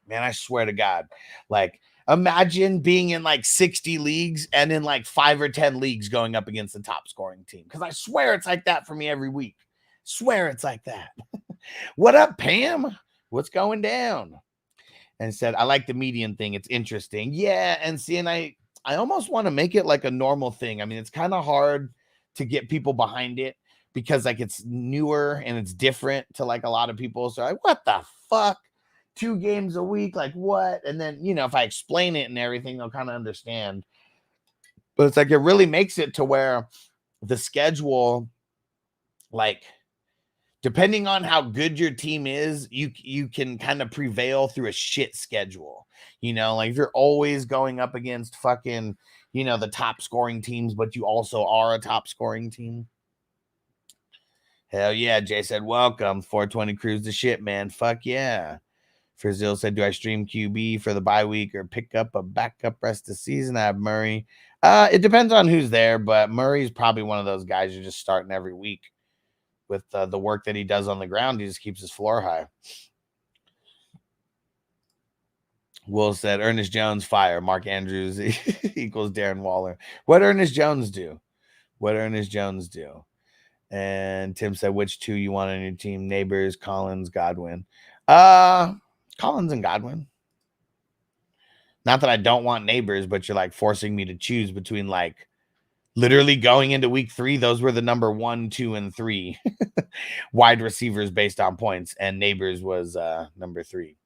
S2: Man, I swear to God, like, imagine being in like 60 leagues and in like 5 or 10 leagues going up against the top scoring team. Because I swear it's like that for me every week. Swear it's like that. What up, Pam? What's going down? And said, I like the median thing. It's interesting. Yeah, and see, and I almost want to make it like a normal thing. I mean, it's kind of hard to get people behind it because, like, it's newer and it's different to, like, a lot of people. So, like, what the fuck? 2 games a week? Like, what? And then, you know, if I explain it and everything, they'll kind of understand. But it's like, it really makes it to where the schedule, like, depending on how good your team is, you can kind of prevail through a shit schedule. You know, like, if you're always going up against fucking, you know, the top scoring teams, but you also are a top scoring team. Hell yeah, Jay said, welcome. 420 Cruise the shit, man. Fuck yeah. Frizil said, do I stream QB for the bye week or pick up a backup rest of the season? I have Murray. It depends on who's there, but Murray's probably one of those guys you're just starting every week. With the work that he does on the ground, he just keeps his floor high. Will said, Ernest Jones, fire. Mark Andrews equals Darren Waller. What Ernest Jones do? What Ernest Jones do? And Tim said, which 2 you want on your team? Neighbors, Collins, Godwin. Collins and Godwin. Not that I don't want Neighbors, but you're, like, forcing me to choose between, like, literally going into week 3, those were the number 1, 2, and 3 wide receivers based on points, and Neighbors was number 3.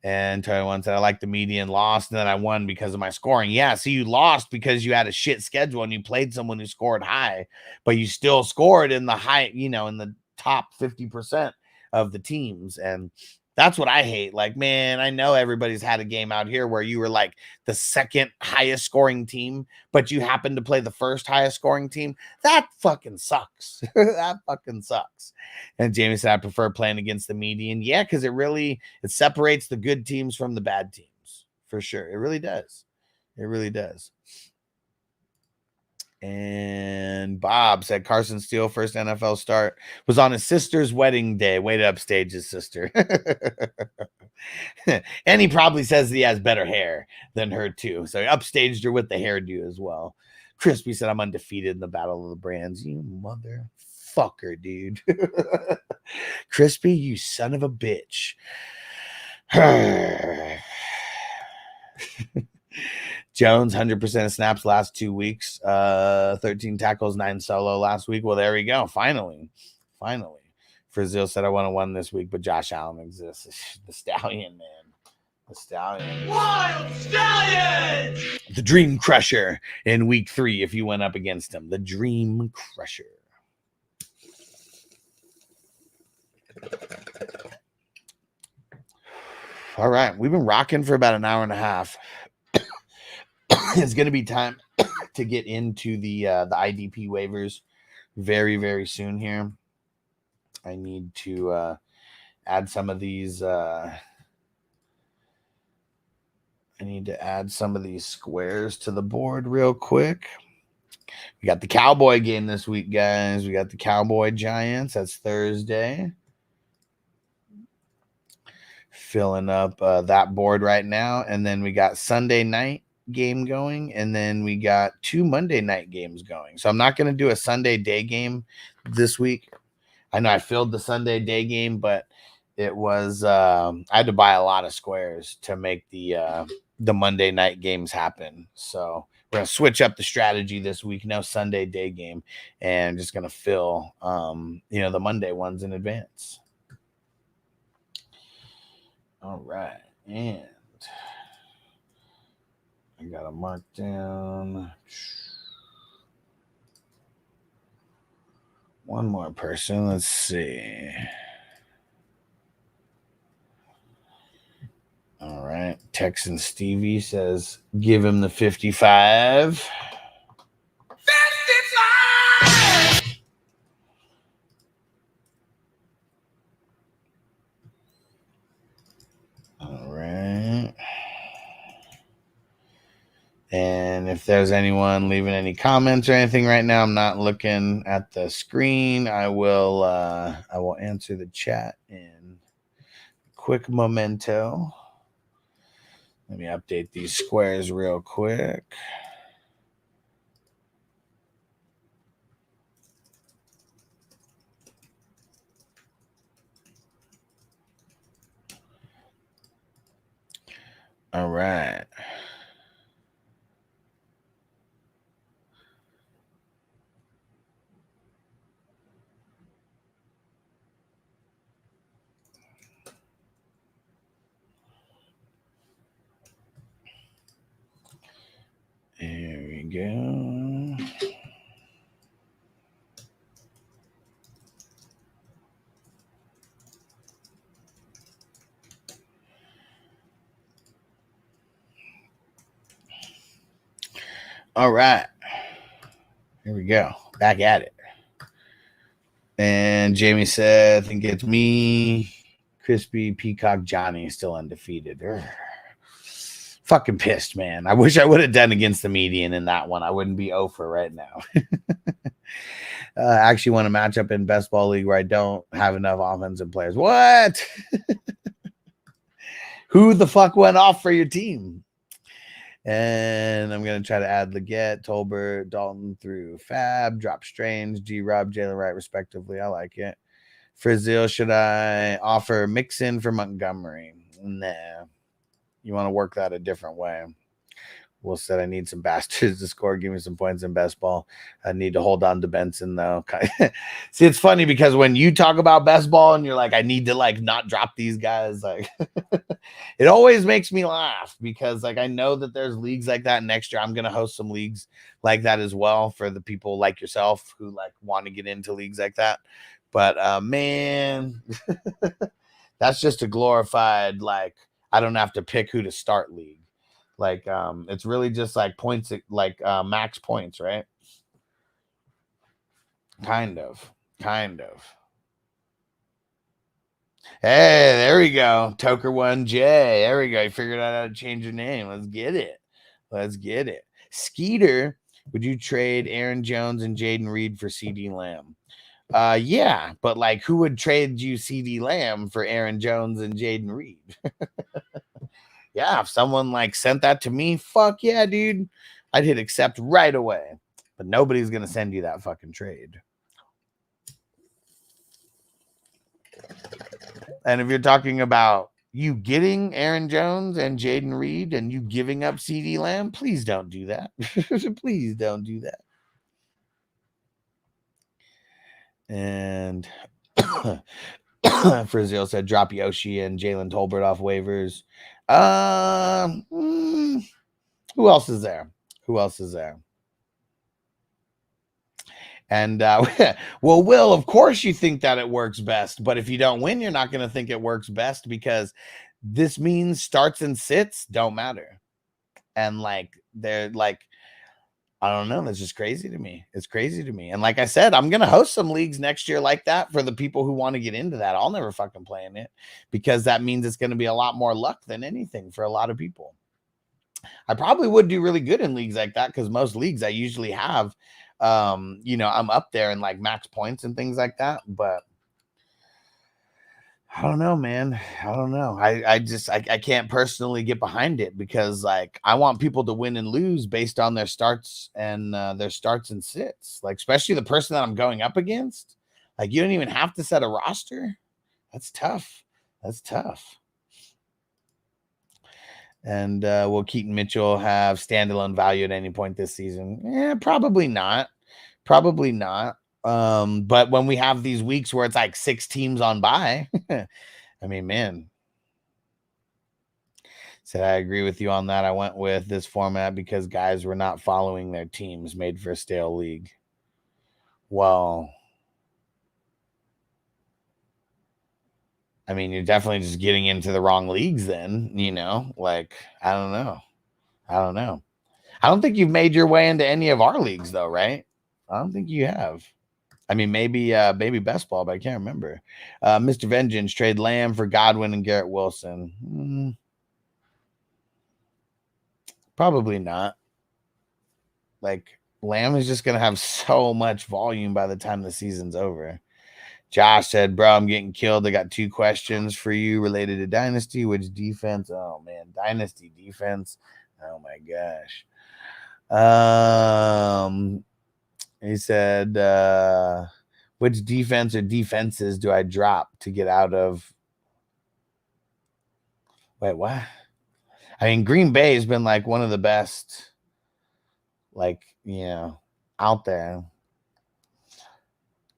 S2: And Terry one said, I like the median, lost, and then I won because of my scoring. Yeah, so you lost because you had a shit schedule and you played someone who scored high, but you still scored in the high, you know, in the top 50% of the teams. And that's what I hate. Like, man, I know everybody's had a game out here where you were like the 2nd highest scoring team, but you happen to play the 1st highest scoring team. That fucking sucks. That fucking sucks. And Jamie said, I prefer playing against the median. Yeah, because it separates the good teams from the bad teams. For sure. It really does. It really does. And Bob said Carson Steele, first NFL start, was on his sister's wedding day. Way to upstage his sister. And he probably says he has better hair than her too. So he upstaged her with the hairdo as well. Crispy said, I'm undefeated in the Battle of the Brands. You motherfucker, dude. Crispy, you son of a bitch. Jones, 100% of snaps last 2 weeks. 13 tackles, 9 solo last week. Well, there we go. Finally. Frizil said I want to win this week, but Josh Allen exists. The Stallion, man. The Stallion.
S3: Wild Stallion!
S2: The Dream Crusher in week 3 if you went up against him. The Dream Crusher. All right. We've been rocking for about an hour and a half. It's going to be time to get into the IDP waivers very, very soon here. I need to add some of these. I need to add some of these squares to the board real quick. We got the Cowboy game this week, guys. We got the Cowboy Giants. That's Thursday. Filling up that board right now. And then we got Sunday night game going. And then we got 2 Monday night games going. So I'm not going to do a Sunday day game this week. I know I filled the Sunday day game, but it was I had to buy a lot of squares to make the Monday night games happen. So we're gonna switch up the strategy this week. No Sunday day game, and just gonna fill the Monday ones in advance. All right, and I gotta mark down. One more person. Let's see. All right. Texan Stevie says, give him the 55.
S3: 55!
S2: All right. And if there's anyone leaving any comments or anything right now, I'm not looking at the screen. I will answer the chat in quick memento. Let me update these squares real quick. All right. There we go. All right. Here we go. Back at it. And Jamie said, I think it's me, Crispy, Peacock, Johnny, still undefeated. Urgh. Fucking pissed, man. I wish I would have done against the median in that one. I wouldn't be 0 for right now. I actually want to match up in best ball league where I don't have enough offensive players. What? Who the fuck went off for your team? And I'm going to try to add Leggett, Tolbert, Dalton through Fab, drop Strange, G-Rob, Jalen Wright, respectively. I like it. Frizil, should I offer Mixon for Montgomery? Nah. You want to work that a different way. Will said I need some bastards to score. Give me some points in best ball. I need to hold on to Benson though. See, it's funny because when you talk about best ball and you're like, I need to like not drop these guys, like it always makes me laugh because like I know that there's leagues like that. Next year I'm gonna host some leagues like that as well for the people like yourself who like want to get into leagues like that. But man, that's just a glorified like I don't have to pick who to start league. Like, it's really just like points, like max points, right? Kind of. Hey, there we go. Toker1J. There we go. You figured out how to change your name. Let's get it. Skeeter, would you trade Aaron Jones and Jaden Reed for CD Lamb? Yeah, but like, who would trade you CD Lamb for Aaron Jones and Jaden Reed? Yeah, if someone like sent that to me, fuck yeah, dude, I'd hit accept right away. But nobody's gonna send you that fucking trade. And if you're talking about you getting Aaron Jones and Jaden Reed and you giving up CD Lamb, please don't do that. Please don't do that. And Frizzio said drop Yoshi and Jalen Tolbert off waivers. Who else is there? Who else is there? And well, Will, of course you think that it works best, but if you don't win, you're not going to think it works best, because this means starts and sits don't matter. And like, they're like, I don't know. That's just crazy to me. It's crazy to me. And like I said, I'm going to host some leagues next year like that for the people who want to get into that. I'll never fucking play in it, because that means it's going to be a lot more luck than anything for a lot of people. I probably would do really good in leagues like that, because most leagues I usually have, you know, I'm up there in like max points and things like that. But I don't know, man. I don't know. I can't personally get behind it, because like, I want people to win and lose based on their starts and sits. Like, especially the person that I'm going up against. Like, you don't even have to set a roster. That's tough. That's tough. And will Keaton Mitchell have standalone value at any point this season? Yeah, probably not. Probably not. But when we have these weeks where it's like 6 teams on bye, I mean, man. Said I agree with you on that. I went with this format because guys were not following their teams, made for a stale league. Well, I mean, you're definitely just getting into the wrong leagues then, you know? Like, I don't know. I don't think you've made your way into any of our leagues though, right? I don't think you have. I mean, maybe best ball, but I can't remember. Mr. Vengeance, trade Lamb for Godwin and Garrett Wilson. Probably not. Like, Lamb is just going to have so much volume by the time the season's over. Josh said, bro, I'm getting killed. I got 2 questions for you related to Dynasty. Which defense? Oh, man. Dynasty defense. Oh, my gosh. He said, which defense or defenses do I drop to get out of? Wait, what? I mean, Green Bay has been like one of the best, like, you know, out there.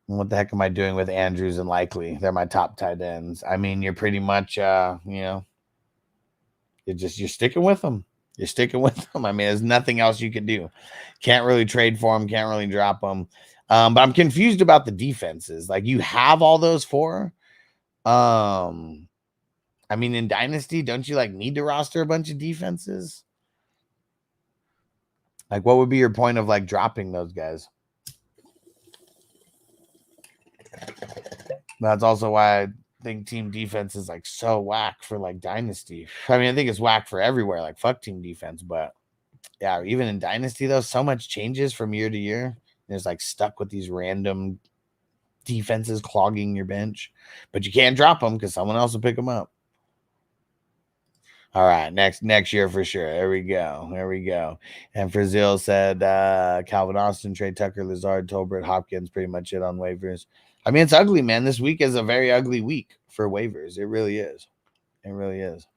S2: What the heck am I doing with Andrews and Likely? They're my top tight ends. I mean, you're pretty much, you know, you're sticking with them. You're sticking with them. I mean, there's nothing else you can do. Can't really trade for them. Can't really drop them. But I'm confused about the defenses. Like, you have all those 4. I mean, in Dynasty, don't you like need to roster a bunch of defenses? Like, what would be your point of like dropping those guys? That's also why I think team defense is like so whack for like Dynasty. I mean, I think it's whack for everywhere, like fuck team defense. But yeah, even in Dynasty though, so much changes from year to year. There's like stuck with these random defenses clogging your bench, but you can't drop them because someone else will pick them up. All right, next year for sure. There we go. And Brazil said Calvin Austin, Trey Tucker, Lazard, Tolbert, Hopkins, pretty much it on waivers. I mean, it's ugly, man. This week is a very ugly week for waivers. It really is. It really is.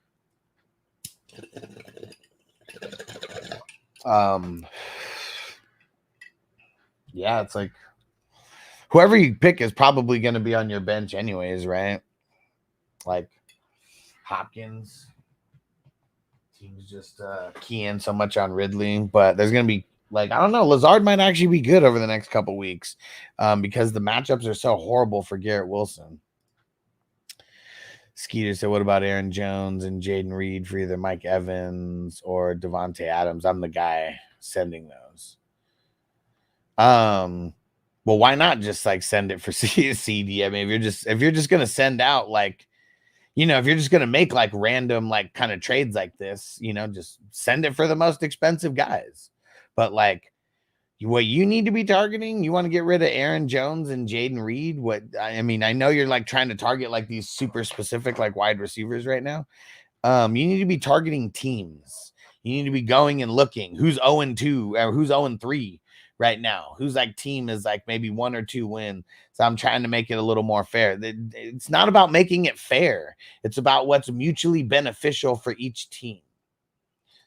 S2: Yeah, it's like whoever you pick is probably going to be on your bench anyways, right? Like Hopkins. Teams just keying so much on Ridley, but there's going to be like, I don't know, Lazard might actually be good over the next couple weeks because the matchups are so horrible for Garrett Wilson. Skeeter said, what about Aaron Jones and Jaden Reed for either Mike Evans or Devontae Adams? I'm the guy sending those. Well, why not just like send it for CD? I mean, if you're just going to send out like, you know, if you're just going to make like random, like kind of trades like this, you know, just send it for the most expensive guys. But like, What you need to be targeting, you want to get rid of Aaron Jones and Jaden Reed. I mean, I know you're like trying to target like these super specific like wide receivers right now. You need to be targeting teams. You need to be going and looking who's 0-2 or who's 0-3 right now. Who's like team is like maybe 1 or 2 win. So I'm trying to make it a little more fair. It's not about making it fair. It's about what's mutually beneficial for each team.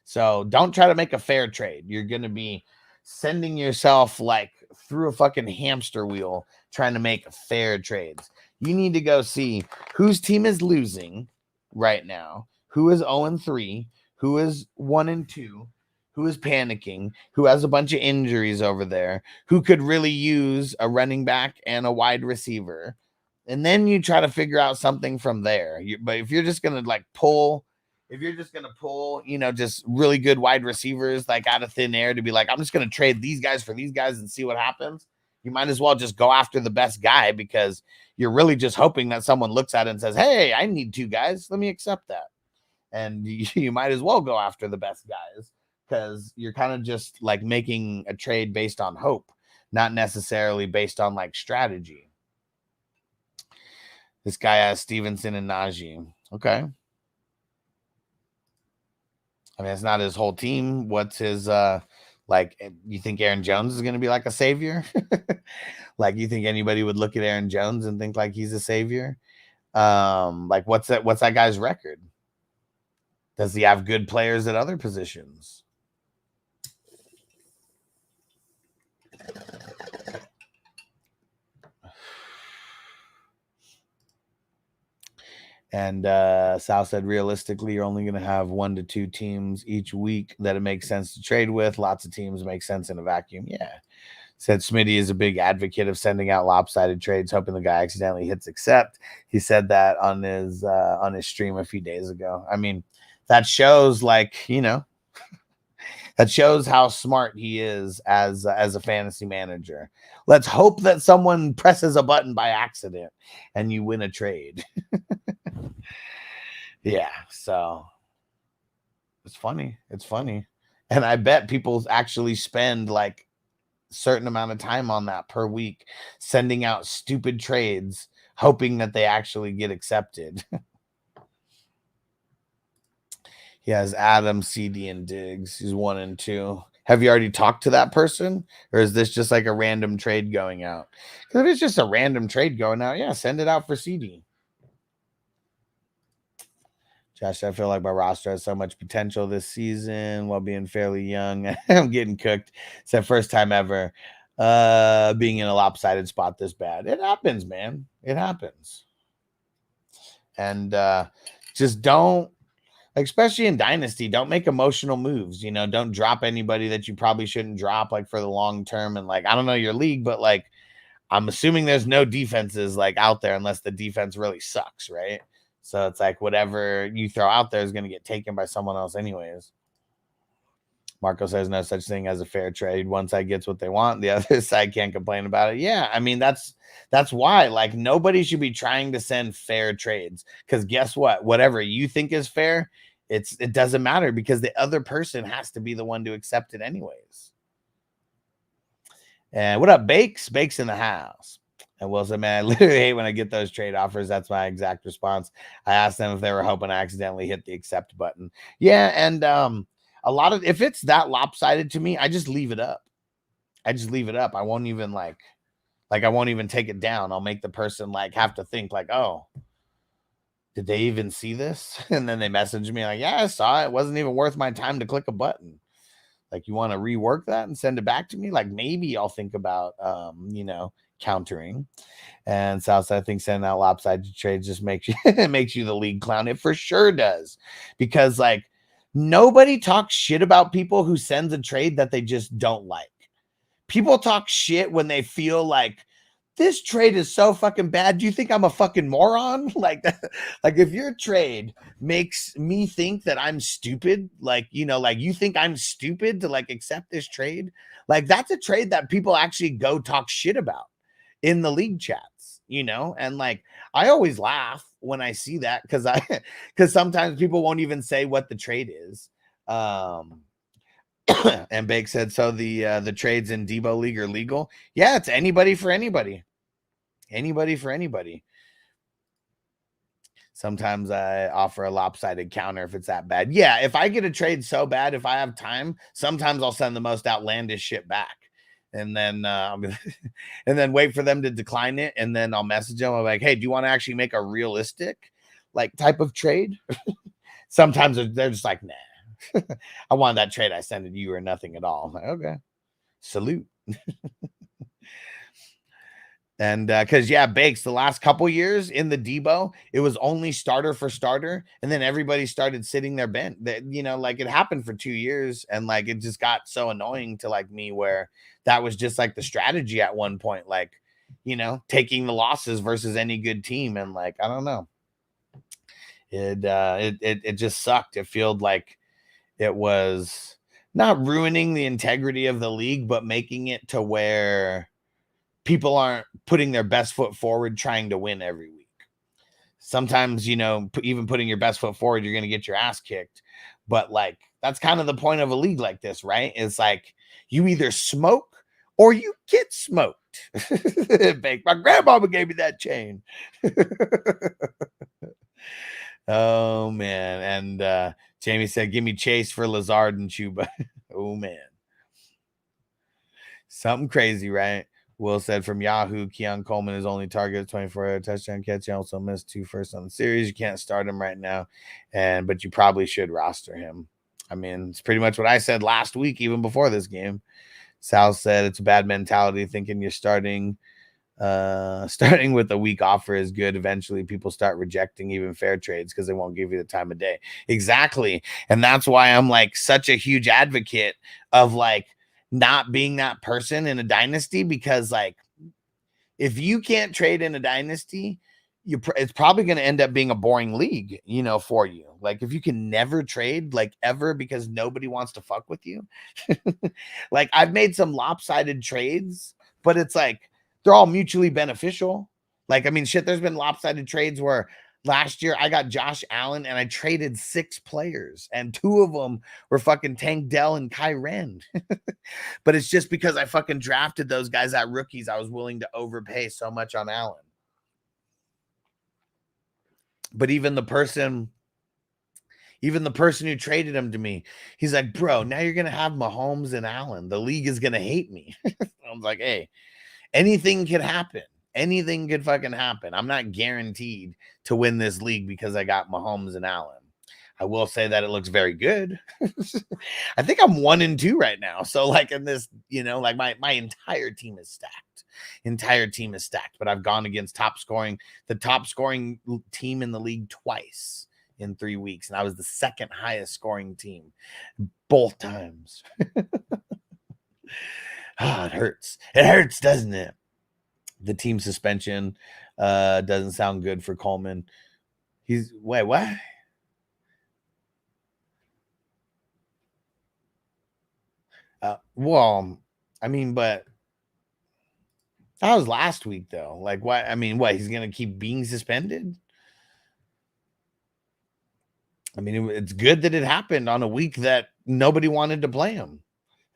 S2: So don't try to make a fair trade. You're going to be sending yourself like through a fucking hamster wheel trying to make fair trades. You need to go see whose team is losing right now, who is 0-3, who is 1-2, who is panicking, who has a bunch of injuries over there, who could really use a running back and a wide receiver. And then you try to figure out something from there. But if you're just going to like pull, just really good wide receivers like out of thin air to be like, I'm just going to trade these guys for these guys and see what happens. You might as well just go after the best guy because you're really just hoping that someone looks at it and says, hey, I need 2 guys. Let me accept that. And you might as well go after the best guys because you're kind of just like making a trade based on hope, not necessarily based on like strategy. This guy has Stevenson and Najee. Okay. I mean, it's not his whole team. What's his, you think Aaron Jones is going to be like a savior? Like, you think anybody would look at Aaron Jones and think like he's a savior? What's that guy's record? Does he have good players at other positions? And Sal said, realistically, you're only going to have 1 to 2 teams each week that it makes sense to trade with. Lots of teams make sense in a vacuum. Yeah. Said Smitty is a big advocate of sending out lopsided trades, hoping the guy accidentally hits accept. He said that on his stream a few days ago. I mean, that shows that shows how smart he is as a fantasy manager. Let's hope that someone presses a button by accident and you win a trade. Yeah, so it's funny. And I bet people actually spend like a certain amount of time on that per week, sending out stupid trades, hoping that they actually get accepted. He has Adam, CD, and Diggs. He's 1-2. Have you already talked to that person? Or is this just like a random trade going out? Because if it's just a random trade going out, yeah, send it out for CD. Josh, I feel like my roster has so much potential this season while being fairly young. I'm getting cooked. It's the first time ever being in a lopsided spot this bad. It happens, man. It happens. And just don't, especially in Dynasty, don't make emotional moves. Don't drop anybody that you probably shouldn't drop like for the long term. And like, I don't know your league, but like, I'm assuming there's no defenses like out there unless the defense really sucks, right? So it's like whatever you throw out there is going to get taken by someone else anyways. Marco says no such thing as a fair trade. One side gets what they want. The other side can't complain about it. Yeah, I mean, that's why like nobody should be trying to send fair trades because guess what? Whatever you think is fair, it doesn't matter because the other person has to be the one to accept it anyways. And what up, Bakes? Bakes in the house. And Will said, man, I literally hate when I get those trade offers. That's my exact response. I asked them if they were hoping I accidentally hit the accept button. Yeah, and a lot of, if it's that lopsided to me, I just leave it up. I won't even I won't even take it down. I'll make the person like have to think like, oh, did they even see this? And then they message me like, yeah, I saw it. It wasn't even worth my time to click a button. Like, you want to rework that and send it back to me? Like, maybe I'll think about, countering. And Southside thinks sending out lopsided trades just makes you it makes you the league clown. It for sure does, because like nobody talks shit about people who sends a trade that they just don't like. People talk shit when they feel like this trade is so fucking bad. Do you think I'm a fucking moron? Like that, like if your trade makes me think that I'm stupid, like, like you think I'm stupid to like accept this trade, like that's a trade that people actually go talk shit about in the league chats, and like I always laugh when I see that because sometimes people won't even say what the trade is. And Bake said, so the trades in Debo League are legal. Yeah, it's anybody for anybody. Anybody for anybody. Sometimes I offer a lopsided counter if it's that bad. Yeah, if I get a trade so bad, if I have time, sometimes I'll send the most outlandish shit back. And then and then wait for them to decline it. And then I'll message them. I'm like, hey, do you want to actually make a realistic like type of trade? Sometimes they're just like, nah. I want that trade I sent to you or nothing at all. I'm like, okay. Salute. And because Bakes, the last couple years in the Debo, it was only starter for starter, and then everybody started sitting their bench. Like it happened for 2 years, and like it just got so annoying to like me where that was just like the strategy at one point, like taking the losses versus any good team, and like I don't know, it just sucked. It felt like it was not ruining the integrity of the league, but making it to where people aren't putting their best foot forward trying to win every week. Sometimes, even putting your best foot forward, you're going to get your ass kicked. But like, that's kind of the point of a league like this, right? It's like you either smoke or you get smoked. My grandmama gave me that chain. Oh, man. And Jamie said, give me Chase for Lazard and Chuba. Oh, man. Something crazy, right? Will said from Yahoo, Keon Coleman is only targeted 24 touchdown catch. He also missed 2 first on the series. You can't start him right now, but you probably should roster him. I mean, it's pretty much what I said last week, even before this game. Sal said it's a bad mentality thinking you're starting with a weak offer is good. Eventually, people start rejecting even fair trades because they won't give you the time of day. Exactly, and that's why I'm like such a huge advocate of like not being that person in a dynasty, because like if you can't trade in a dynasty, it's probably going to end up being a boring league, for you. Like if you can never trade like ever because nobody wants to fuck with you. Like I've made some lopsided trades, but it's like they're all mutually beneficial. Like, I mean, shit, there's been lopsided trades where last year I got Josh Allen and I traded 6 players and 2 of them were fucking Tank Dell and Kai Ren. But it's just because I fucking drafted those guys at rookies. I was willing to overpay so much on Allen. But even the person who traded him to me, he's like, bro, now you're going to have Mahomes and Allen. The league is going to hate me. I was like, hey, anything could happen. Anything could fucking happen. I'm not guaranteed to win this league because I got Mahomes and Allen. I will say that it looks very good. I think I'm 1-2 right now. So like in this, like my entire team is stacked. But I've gone against the top scoring team in the league twice in 3 weeks. And I was the second highest scoring team both times. Oh, it hurts. It hurts, doesn't it? The team suspension doesn't sound good for Coleman. Wait, what? Well, I mean, but that was last week, though. Like, what? I mean, what? He's going to keep being suspended? I mean, it's good that it happened on a week that nobody wanted to play him.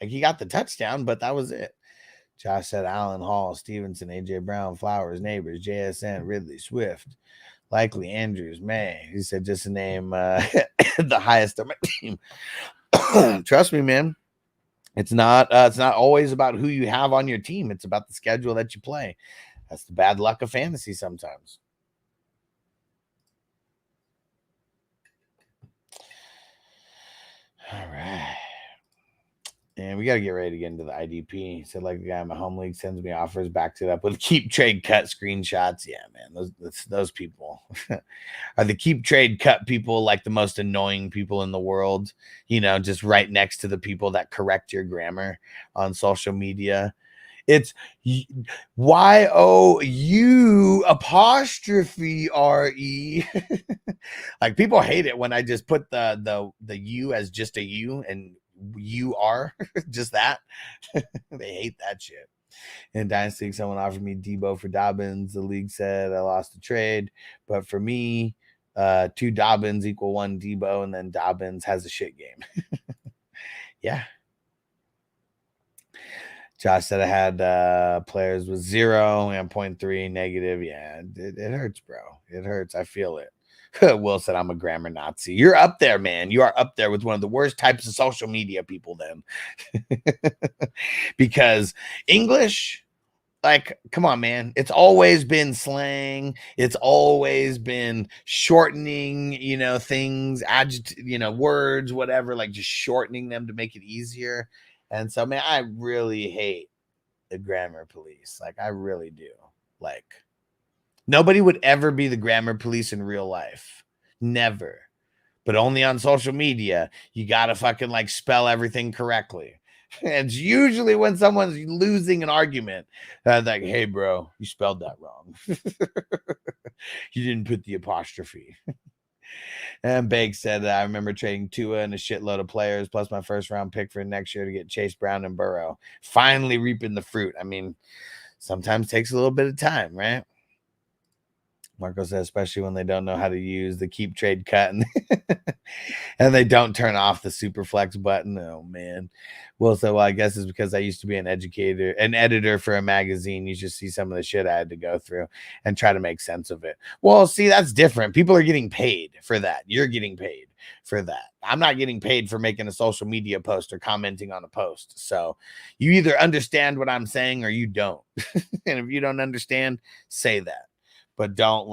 S2: Like, he got the touchdown, but that was it. Josh said Allen, Hall, Stevenson, A.J. Brown, Flowers, Neighbors, JSN, Ridley, Swift, likely Andrews, May. He said just to name the highest of my team. Trust me, man. It's not always about who you have on your team. It's about the schedule that you play. That's the bad luck of fantasy sometimes. All right. And we got to get ready to get into the IDP. He said, like the guy in my home league sends me offers, backs it up with keep trade cut screenshots. Yeah, man, those people are the keep trade cut people, like the most annoying people in the world, just right next to the people that correct your grammar on social media. It's YOU''RE. Like people hate it when I just put the U as just a U and you are just that. They hate that shit. In Dynasty, someone offered me Debo for Dobbins. The league said I lost the trade, but for me, 2 Dobbins equal 1 Debo, and then Dobbins has a shit game. Yeah, Josh said I had players with 0 and 0.3 negative. Yeah, it hurts, bro. It hurts. I feel it. Will said I'm a grammar Nazi. You're up there, man. You are up there with one of the worst types of social media people then. Because English, like, come on, man. It's always been slang. It's always been shortening, things, words, whatever, like just shortening them to make it easier. And so, man, I really hate the grammar police. Like, I really do. Like, nobody would ever be the grammar police in real life. Never. But only on social media, you got to fucking like spell everything correctly. And it's usually when someone's losing an argument. Like, hey, bro, you spelled that wrong. You didn't put the apostrophe. And Bake said, I remember trading Tua and a shitload of players, plus my first round pick for next year to get Chase Brown and Burrow. Finally reaping the fruit. I mean, sometimes takes a little bit of time, right? Marco said, especially when they don't know how to use the keep trade cut and, and they don't turn off the super flex button. Oh, man. Will said, well, I guess it's because I used to be an editor for a magazine. You should see some of the shit I had to go through and try to make sense of it. Well, see, that's different. People are getting paid for that. You're getting paid for that. I'm not getting paid for making a social media post or commenting on a post. So you either understand what I'm saying or you don't. And if you don't understand, say that. But don't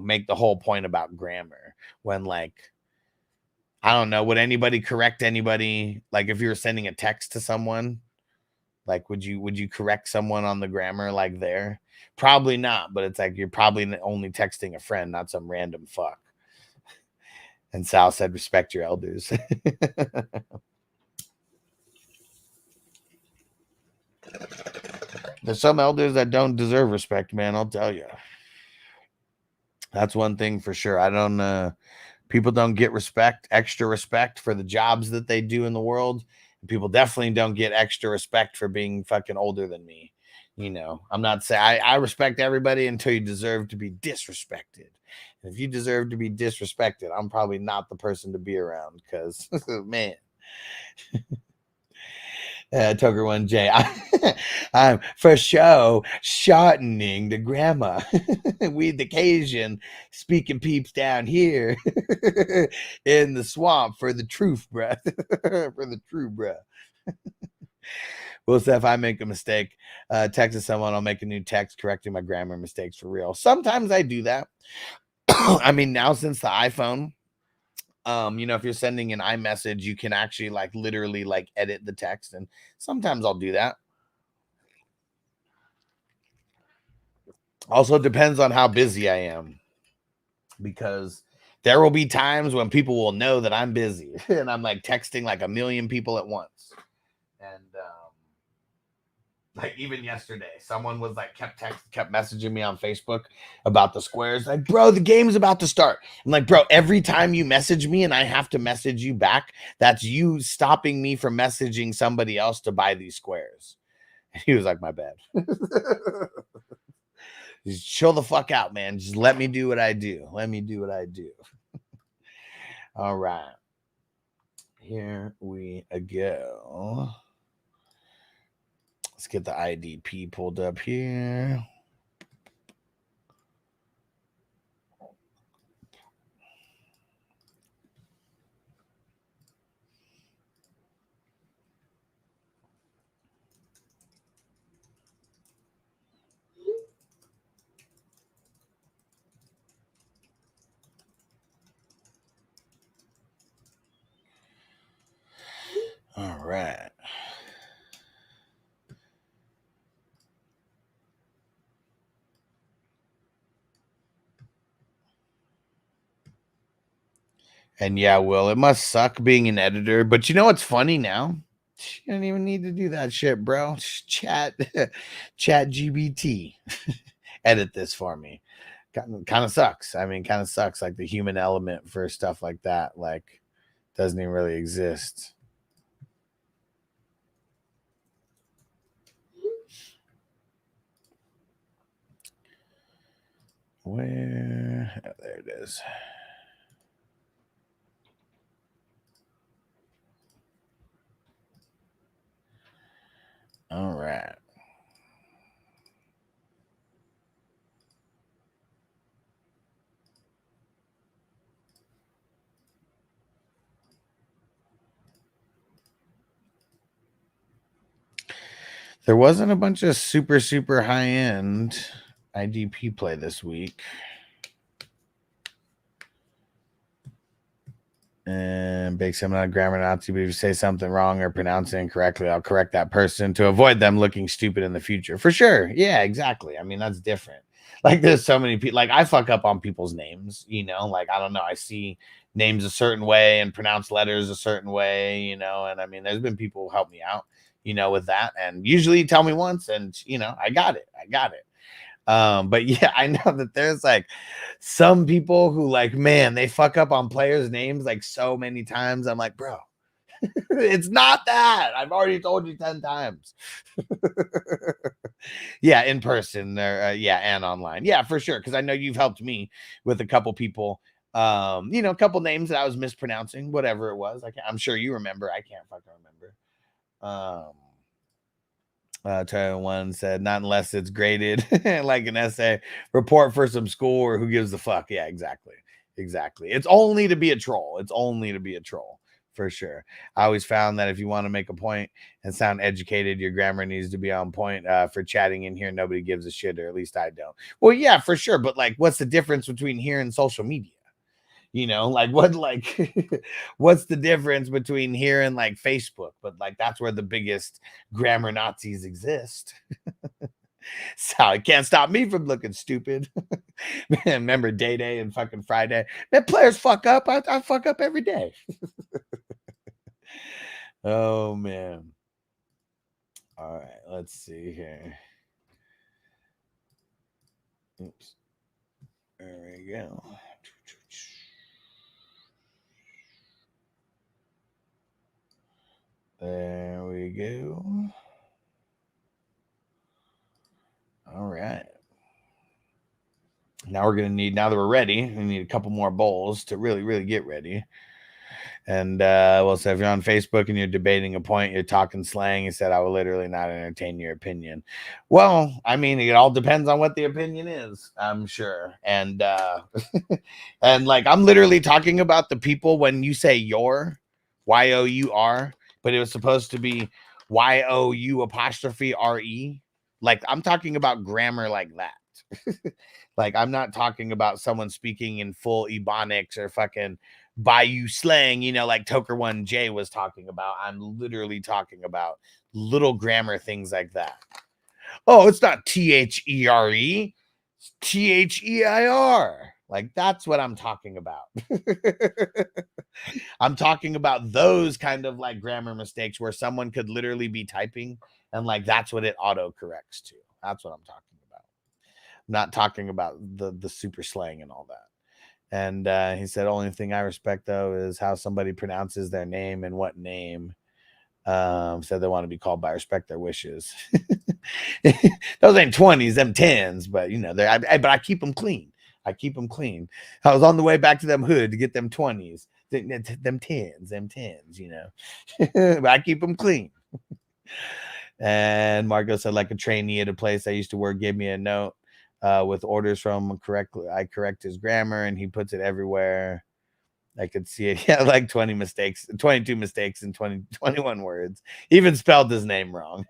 S2: make the whole point about grammar when I don't know, would anybody correct anybody? Like if you were sending a text to someone, like, would you correct someone on the grammar like there? Probably not, but it's like, you're probably only texting a friend, not some random fuck. And Sal said, respect your elders. There's some elders that don't deserve respect, man. I'll tell you. That's one thing for sure. People don't get extra respect for the jobs that they do in the world. And people definitely don't get extra respect for being fucking older than me. I'm not saying I respect everybody until you deserve to be disrespected. And if you deserve to be disrespected, I'm probably not the person to be around because, man. Tucker 1J, I'm for show shortening the grammar. We the Cajun speaking peeps down here in the swamp for the truth, bruh. For the true, bruh. Will say if I make a mistake, texting someone, I'll make a new text correcting my grammar mistakes for real. Sometimes I do that. I mean, now since the iPhone, if you're sending an iMessage, you can actually literally edit the text. And sometimes I'll do that. Also depends on how busy I am, because there will be times when people will know that I'm busy and I'm texting a million people at once. And even yesterday, someone was kept messaging me on Facebook about the squares. Like, bro, the game's about to start. I'm like, bro, every time you message me and I have to message you back, that's you stopping me from messaging somebody else to buy these squares. And he was like, my bad. Just chill the fuck out, man. Just let me do what I do. Let me do what I do. All right. Here we go. Let's get the IDP pulled up here. All right. And yeah, Will, it must suck being an editor. But you know what's funny now? You don't even need to do that shit, bro. Chat GBT. Edit this for me. Kind of sucks. I mean, kind of sucks. The human element for stuff like that, doesn't even really exist. Where? Oh, there it is. All There wasn't a bunch of super high-end IDP play this week. And Big Sam, I'm not a grammar Nazi, but if you say something wrong or pronounce it incorrectly, I'll correct that person to avoid them looking stupid in the future. For sure. Yeah, exactly. I mean, that's different. Like, there's so many people. Like, I fuck up on people's names, you know? Like, I don't know. I see names a certain way and pronounce letters a certain way, you know? And, I mean, there's been people who help me out, you know, with that. And usually you tell me once and, you know, I got it. But yeah, I know that there's like some people who like, man, they fuck up on players' names like so many times. I'm like, bro, it's not that. I've already told you 10 times. Yeah, in person or yeah, and online. Yeah, for sure. Because I know you've helped me with a couple people. You know, a couple names that I was mispronouncing, whatever it was. I'm sure you remember. I can't fucking remember. 1 said, not unless it's graded like an essay report for some school or who gives a fuck. Yeah, exactly. It's only to be a troll. For sure. I always found that if you want to make a point and sound educated, your grammar needs to be on point. For chatting in here, nobody gives a shit, or at least I don't. Well, yeah, for sure. But like, what's the difference between here and social media? You know, like what's the difference between here and like Facebook? But like, that's where the biggest grammar Nazis exist. So it can't stop me from looking stupid. Man, remember Day and fucking Friday? Man, players fuck up. I fuck up every day. Oh man. All right, let's see here. Oops. There we go. There we go. All right. Now we're going to need, now that we're ready, we need a couple more bowls to really get ready. And well, so if you're on Facebook and you're debating a point, you're talking slang, you said, I will literally not entertain your opinion. Well, I mean, it all depends on what the opinion is, I'm sure. And and like, I'm literally talking about the people when you say your, Y-O-U-R, but it was supposed to be Y-O-U''re. Like, I'm talking about grammar like that. Like, I'm not talking about someone speaking in full Ebonics or fucking Bayou slang, you know, like Toker 1J was talking about. I'm literally talking about little grammar things like that. Oh, it's not T-H-E-R-E. It's T-H-E-I-R. Like, that's what I'm talking about. I'm talking about those kind of like grammar mistakes where someone could literally be typing and like that's what it auto corrects to. That's what I'm talking about. I'm not talking about the super slang and all that. And he said, only thing I respect though is how somebody pronounces their name and what name. Said they want to be called by, respect their wishes. Those ain't 20s, them 10s, but you know, but I keep them clean. I was on the way back to them hood to get them 20s, them 10s, you know. But I keep them clean. And Marco said, like a trainee at a place I used to work gave me a note with orders from correctly. I correct his grammar and he puts it everywhere. I could see it. Yeah, like 22 mistakes in 21 words. Even spelled his name wrong.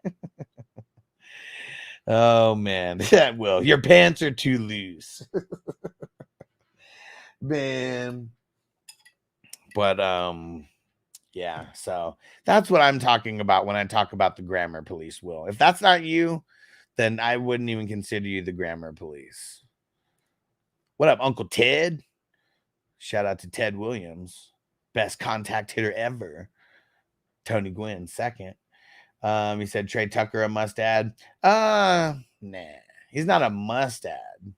S2: Oh man, that will. Your pants are too loose. Man. But yeah, so that's what I'm talking about when I talk about the grammar police, Will. If that's not you, then I wouldn't even consider you the grammar police. What up, Uncle Ted? Shout out to Ted Williams, best contact hitter ever. Tony Gwynn, second. He said Trey Tucker a must add. Nah, he's not a must add.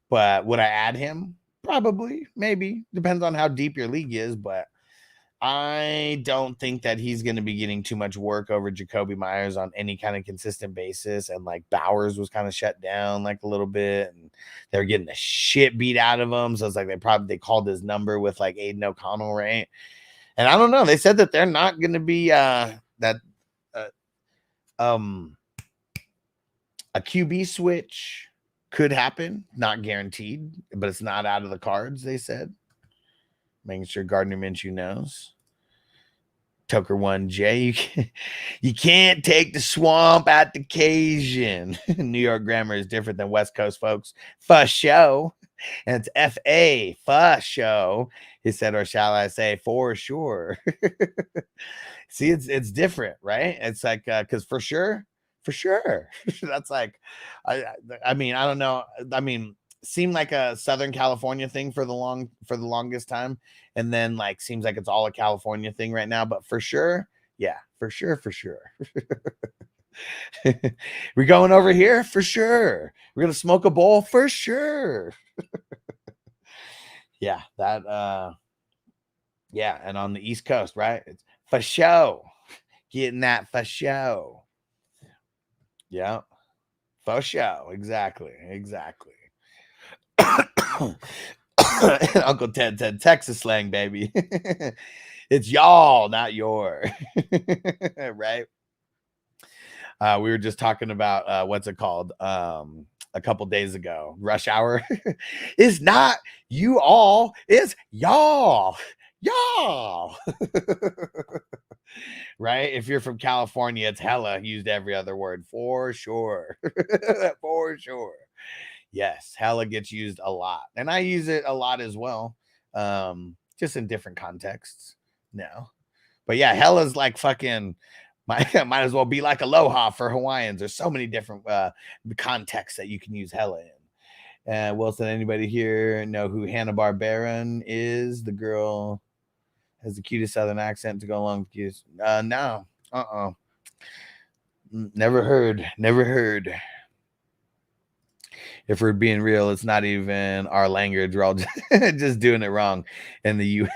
S2: But would I add him? Probably, maybe. Depends on how deep your league is, but I don't think that he's going to be getting too much work over Jacoby Myers on any kind of consistent basis. And like Bowers was kind of shut down like a little bit, and they're getting the shit beat out of him. So it's like they called his number with like Aiden O'Connell, right? And I don't know. They said that they're not going to be a QB switch could happen, not guaranteed, but it's not out of the cards. They said, making sure Gardner Minshew knows. Toker 1J, you can't take the swamp at the Cajun. New York grammar is different than West Coast folks. For show. And it's F-A, for show. He said, or shall I say, for sure. See, it's different, right? It's like, because for sure. That's like, I mean, I don't know. I mean, seemed like a Southern California thing for the longest time, and then like seems like it's all a California thing right now, but for sure, yeah, for sure. We're going over here for sure. We're gonna smoke a bowl for sure. Yeah, that yeah, and on the East Coast, right? It's for show. Getting that for show. Yeah. For show. Exactly. Uncle Ted said Texas slang, baby. It's y'all, not your. Right? We were just talking about what's it called a couple days ago. Rush hour. It's not you all, it's y'all. Right? If you're from California, it's hella used every other word for sure. For sure. Yes, hella gets used a lot. And I use it a lot as well. Just in different contexts. No. But yeah, hella's like fucking might as well be like aloha for Hawaiians. There's so many different contexts that you can use hella in. Wilson, anybody here know who Hanna-Barbera is? The girl has the cutest Southern accent to go along with cutest. No. Never heard. If we're being real, it's not even our language. We're all just doing it wrong in the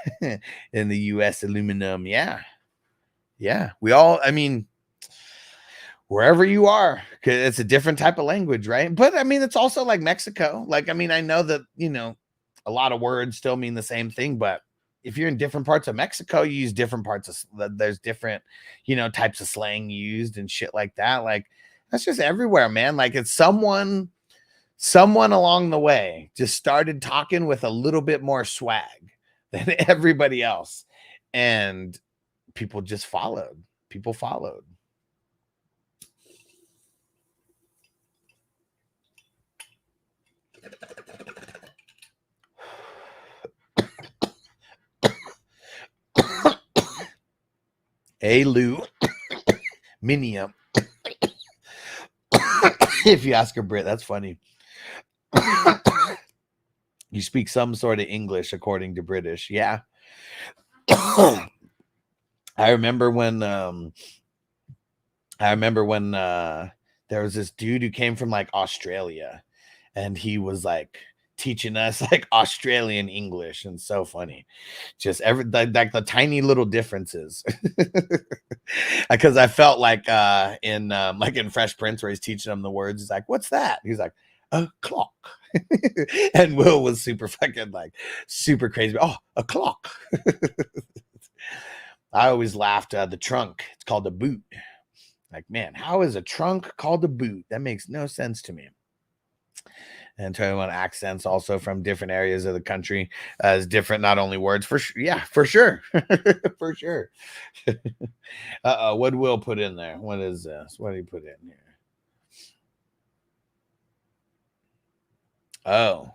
S2: in the U.S. aluminum. Yeah. We all, I mean, wherever you are, because it's a different type of language, right? But I mean, it's also like Mexico. Like, I mean, I know that, you know, a lot of words still mean the same thing, but if you're in different parts of Mexico, you use different parts of, there's different, you know, types of slang used and shit like that. Like, that's just everywhere, man. Like, it's someone along the way just started talking with a little bit more swag than everybody else. And people just followed. People followed. Aluminium. If you ask a Brit, that's funny. You speak some sort of English according to British. Yeah. I remember when there was this dude who came from like Australia, and he was like teaching us like Australian English, and so funny. Just like the tiny little differences. Because I felt like in Fresh Prince where he's teaching them the words, he's like, "What's that?" He's like, "A clock." And Will was super crazy. Oh, a clock. I always laughed. The trunk, it's called a boot. Like, man, how is a trunk called a boot? That makes no sense to me. And talking about accents also from different areas of the country is different, not only words. For sure. For sure. What Will put in there? What is this? What did he put in here? Oh.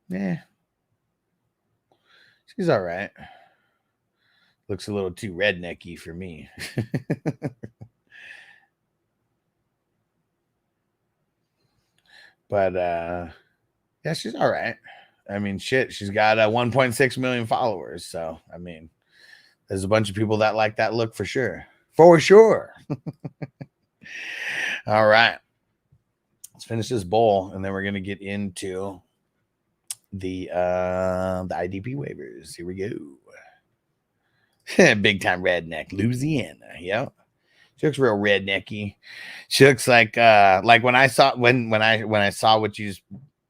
S2: Yeah. She's all right. Looks a little too rednecky for me. But yeah, she's all right. I mean, shit, she's got 1.6 million followers. So, I mean, there's a bunch of people that like that look for sure. For sure. All right. Let's finish this bowl, and then we're going to get into the IDP waivers. Here we go. Big time redneck, Louisiana. Yep. She looks real rednecky. She looks like when I saw when I saw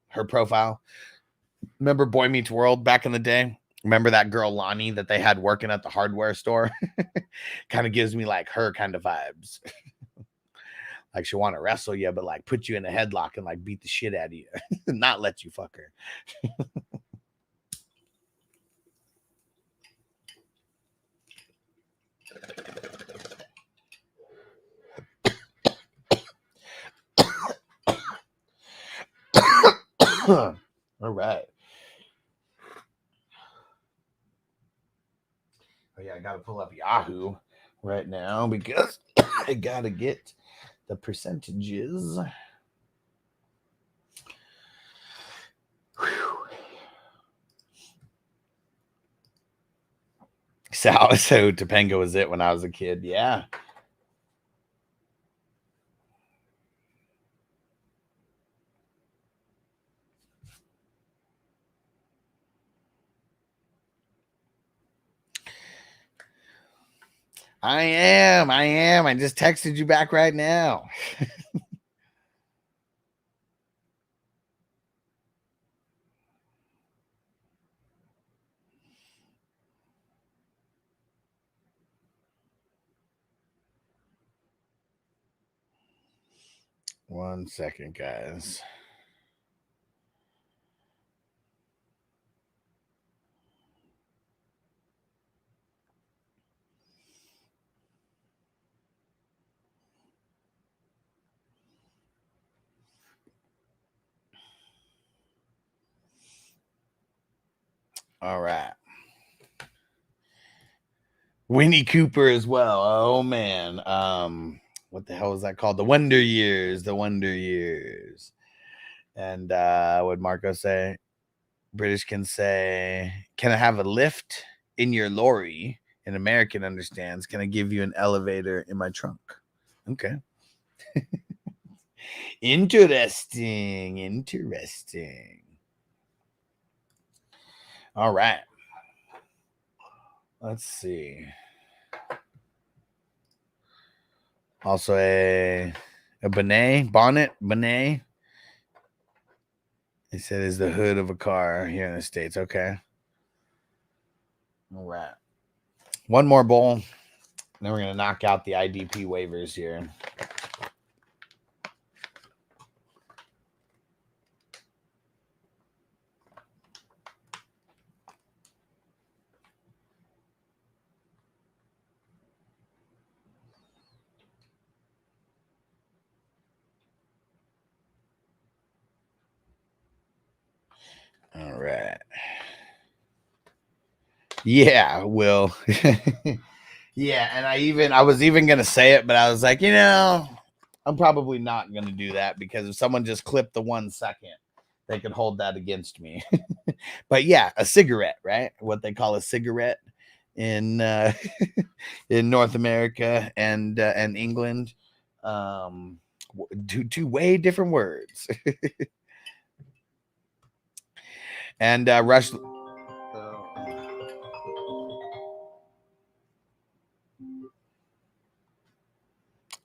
S2: her profile. Remember Boy Meets World back in the day? Remember that girl Lonnie that they had working at the hardware store? Kind of gives me like her kind of vibes. Like she'll want to wrestle you, but like put you in a headlock and like beat the shit out of you. Not let you fuck her. All right. Oh yeah, I gotta pull up Yahoo right now because I gotta get the percentages. Whew. So Topanga was it when I was a kid. Yeah. I am. I just texted you back right now. One second, guys. All right. Winnie Cooper as well. Oh man. What the hell is that called? The Wonder Years. The Wonder Years. And what would Marco say? British can say, can I have a lift in your lorry? An American understands. Can I give you an elevator in my trunk? Okay. Interesting. All right. Let's see. Also a bonnet. They said is the hood of a car here in the States. Okay. All right. One more bowl. Then we're going to knock out the IDP waivers here. All right. Yeah, Will. Yeah, and I was even gonna say it, but I was like, I'm probably not gonna do that because if someone just clipped the 1 second, they could hold that against me. But yeah, a cigarette, right? What they call a cigarette in in North America and England. Two way different words. And Rush.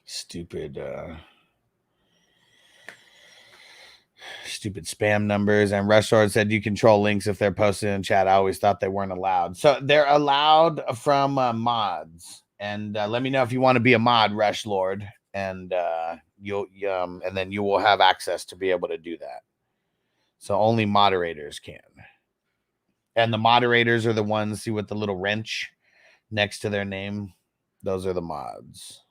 S2: Stupid spam numbers. And Rush Sword said you control links if they're posted in chat. I always thought they weren't allowed. So they're allowed from mods. And let me know if you want to be a mod, Rush Lord, and and then you will have access to be able to do that. So only moderators can. And the moderators are the ones, see with the little wrench next to their name. Those are the mods.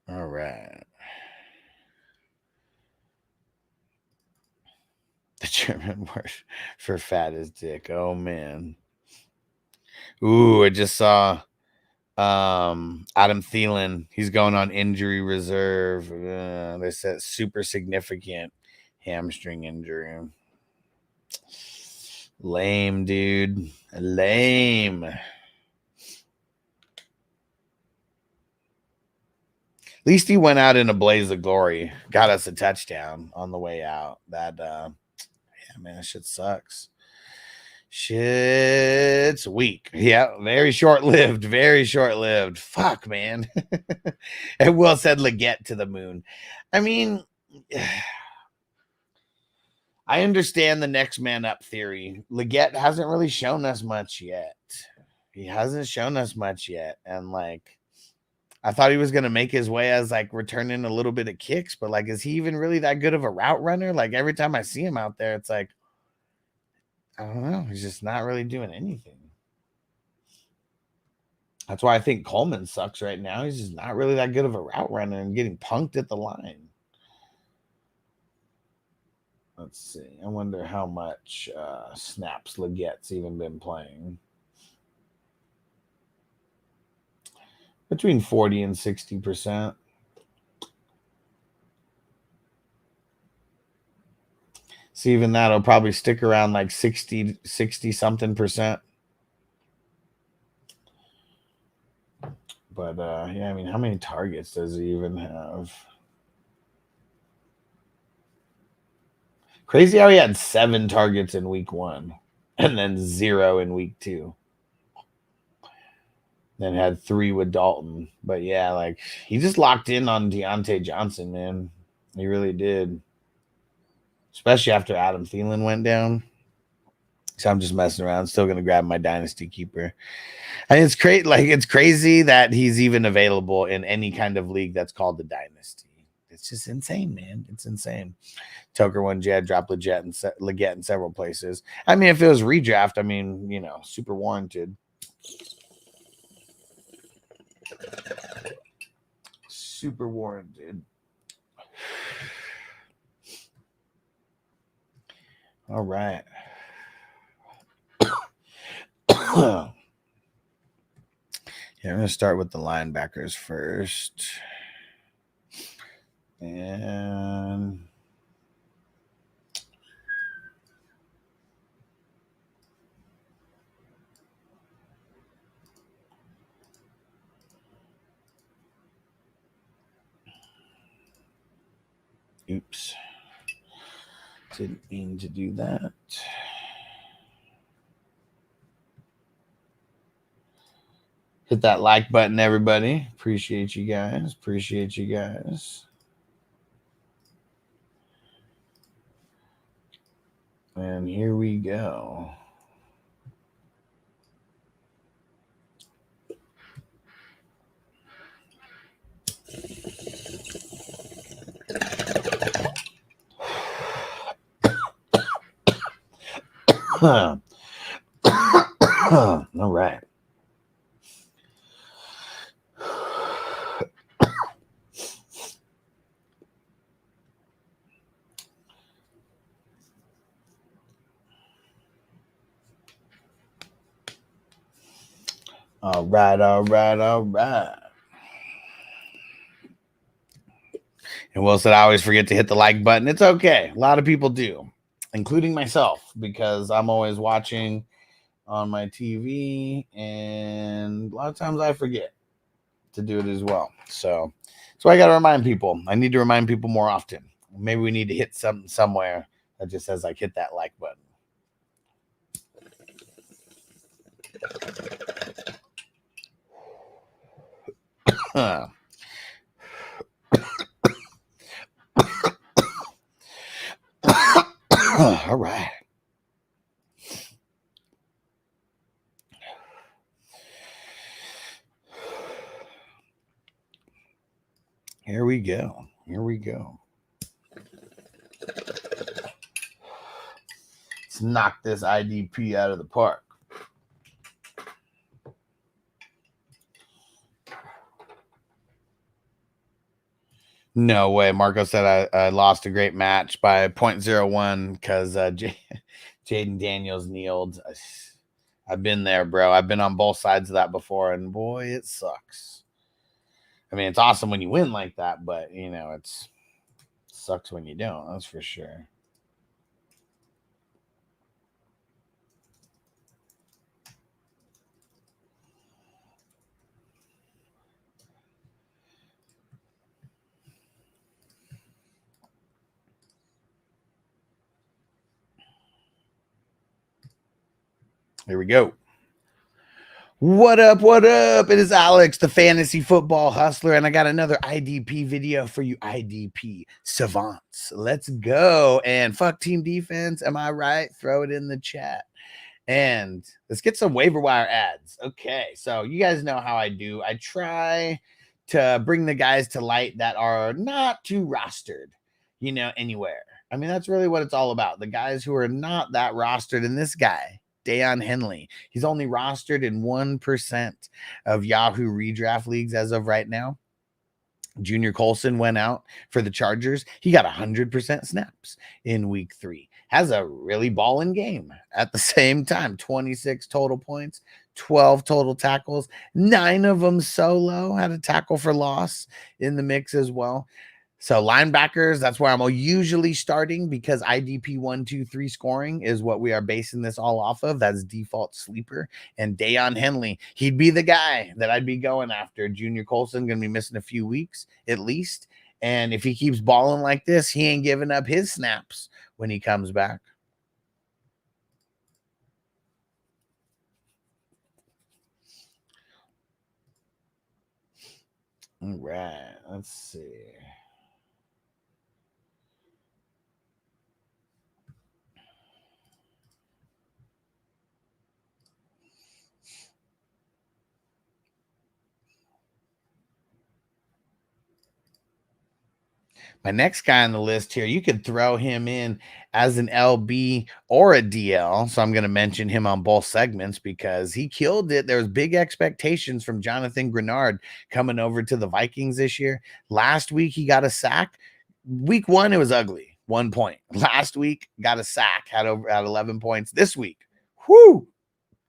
S2: All right. The German word for fat is dick. Oh man. Ooh, I just saw Adam Thielen. He's going on injury reserve. They said super significant hamstring injury. Lame, dude. Lame. At least he went out in a blaze of glory. Got us a touchdown on the way out. That yeah, man, that shit sucks. Shit's weak. Yeah, very short-lived. Very short-lived. Fuck, man. And Will said Leggett to the moon. I mean, I understand the next man up theory. Leggett hasn't really shown us much yet. He hasn't shown us much yet. And like, I thought he was going to make his way as like returning a little bit of kicks, but like, is he even really that good of a route runner? Like every time I see him out there, it's like, I don't know. He's just not really doing anything. That's why I think Coleman sucks right now. He's just not really that good of a route runner and getting punked at the line. Let's see. I wonder how much snaps Leggette's even been playing. Between 40 and 60%. So even that'll probably stick around like 60 something percent. But yeah, I mean, how many targets does he even have? Crazy how he had 7 targets in week 1 and then 0 in week 2. Then had 3 with Dalton. But yeah, like he just locked in on Deontay Johnson, man. He really did. Especially after Adam Thielen went down. So I'm just messing around. Still gonna grab my dynasty keeper. And it's great, like it's crazy that he's even available in any kind of league that's called the dynasty. It's just insane, man. It's insane. Toker won Jed, dropped Leggett in several places. I mean, if it was redraft, I mean, you know, super warranted. Super warranted. All right. Yeah, I'm going to start with the linebackers first. And oops. Didn't mean to do that. Hit that like button, everybody. Appreciate you guys. Appreciate you guys. And here we go. All right. All right, all right, all right. And Will said, I always forget to hit the like button. It's okay. A lot of people do, including myself, because I'm always watching on my TV, and a lot of times I forget to do it as well. So I got to remind people. I need to remind people more often. Maybe we need to hit something somewhere that just says, like, hit that like button. All right. Here we go. Here we go. Let's knock this IDP out of the park. No way. Marco said I lost a great match by 0.01 because Jaden Daniels kneeled. I've been there, bro. I've been on both sides of that before, and boy, it sucks. I mean, it's awesome when you win like that, but, you know, it sucks when you don't. That's for sure. Here we go. What up? What up? It is Alex, the fantasy football hustler, and I got another IDP video for you IDP savants. Let's go. And fuck team defense. Am I right? Throw it in the chat. And let's get some waiver wire ads. Okay, so you guys know how I do. I try to bring the guys to light that are not too rostered, you know, anywhere. I mean, that's really what it's all about. The guys who are not that rostered, and this guy, Deion Henley, he's only rostered in 1% of Yahoo redraft leagues as of right now. Junior Colson went out for the Chargers. He got 100% snaps in week 3. Has a really balling game at the same time. 26 total points, 12 total tackles, 9 of them solo. Had a tackle for loss in the mix as well. So linebackers, that's where I'm usually starting because IDP 1, 2, 3 scoring is what we are basing this all off of. That's default sleeper. And Deion Henley, he'd be the guy that I'd be going after. Junior Colson going to be missing a few weeks at least. And if he keeps balling like this, he ain't giving up his snaps when he comes back. All right, let's see. My next guy on the list here, you could throw him in as an LB or a DL. So I'm going to mention him on both segments because he killed it. There was big expectations from Jonathan Grenard coming over to the Vikings this year. Last week, he got a sack. Week 1, it was ugly. 1 point. Last week, got a sack, had 11 points. This week,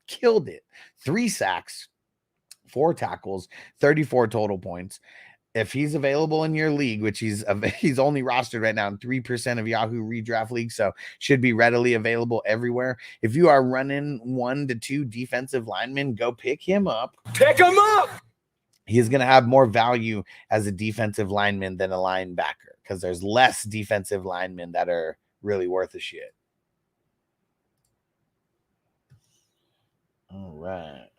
S2: killed it. 3 sacks, 4 tackles, 34 total points. If he's available in your league, which he's only rostered right now in 3% of Yahoo redraft leagues, so should be readily available everywhere. If you are running 1 to 2 defensive linemen, go pick him up.
S6: Pick him up.
S2: He is going to have more value as a defensive lineman than a linebacker because there's less defensive linemen that are really worth a shit. All right.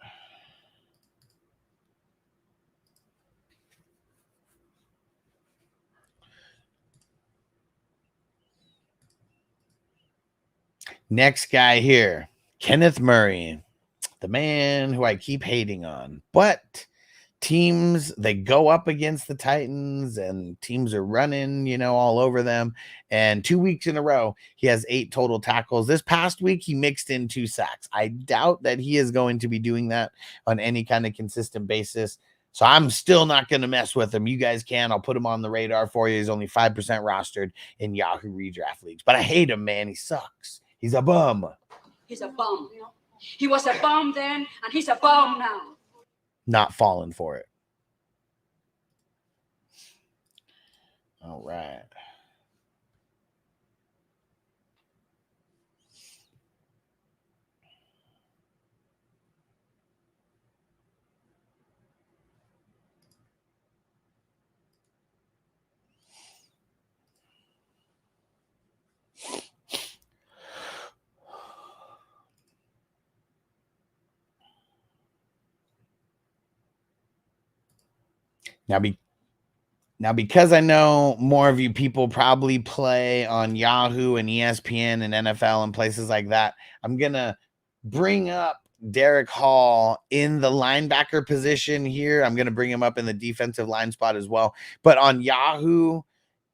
S2: Next guy here, Kenneth Murray, the man who I keep hating on. But teams, they go up against the Titans and teams are running, all over them. And 2 weeks in a row, he has 8 total tackles. This past week, he mixed in 2 sacks. I doubt that he is going to be doing that on any kind of consistent basis. So I'm still not going to mess with him. You guys can. I'll put him on the radar for you. He's only 5% rostered in Yahoo redraft leagues. But I hate him, man. He sucks. He's a bum.
S9: He's a bum. He was a bum then, and he's a bum now.
S2: Not falling for it. All right. Now, because I know more of you people probably play on Yahoo and ESPN and NFL and places like that, I'm going to bring up Derek Hall in the linebacker position here. I'm going to bring him up in the defensive line spot as well. But on Yahoo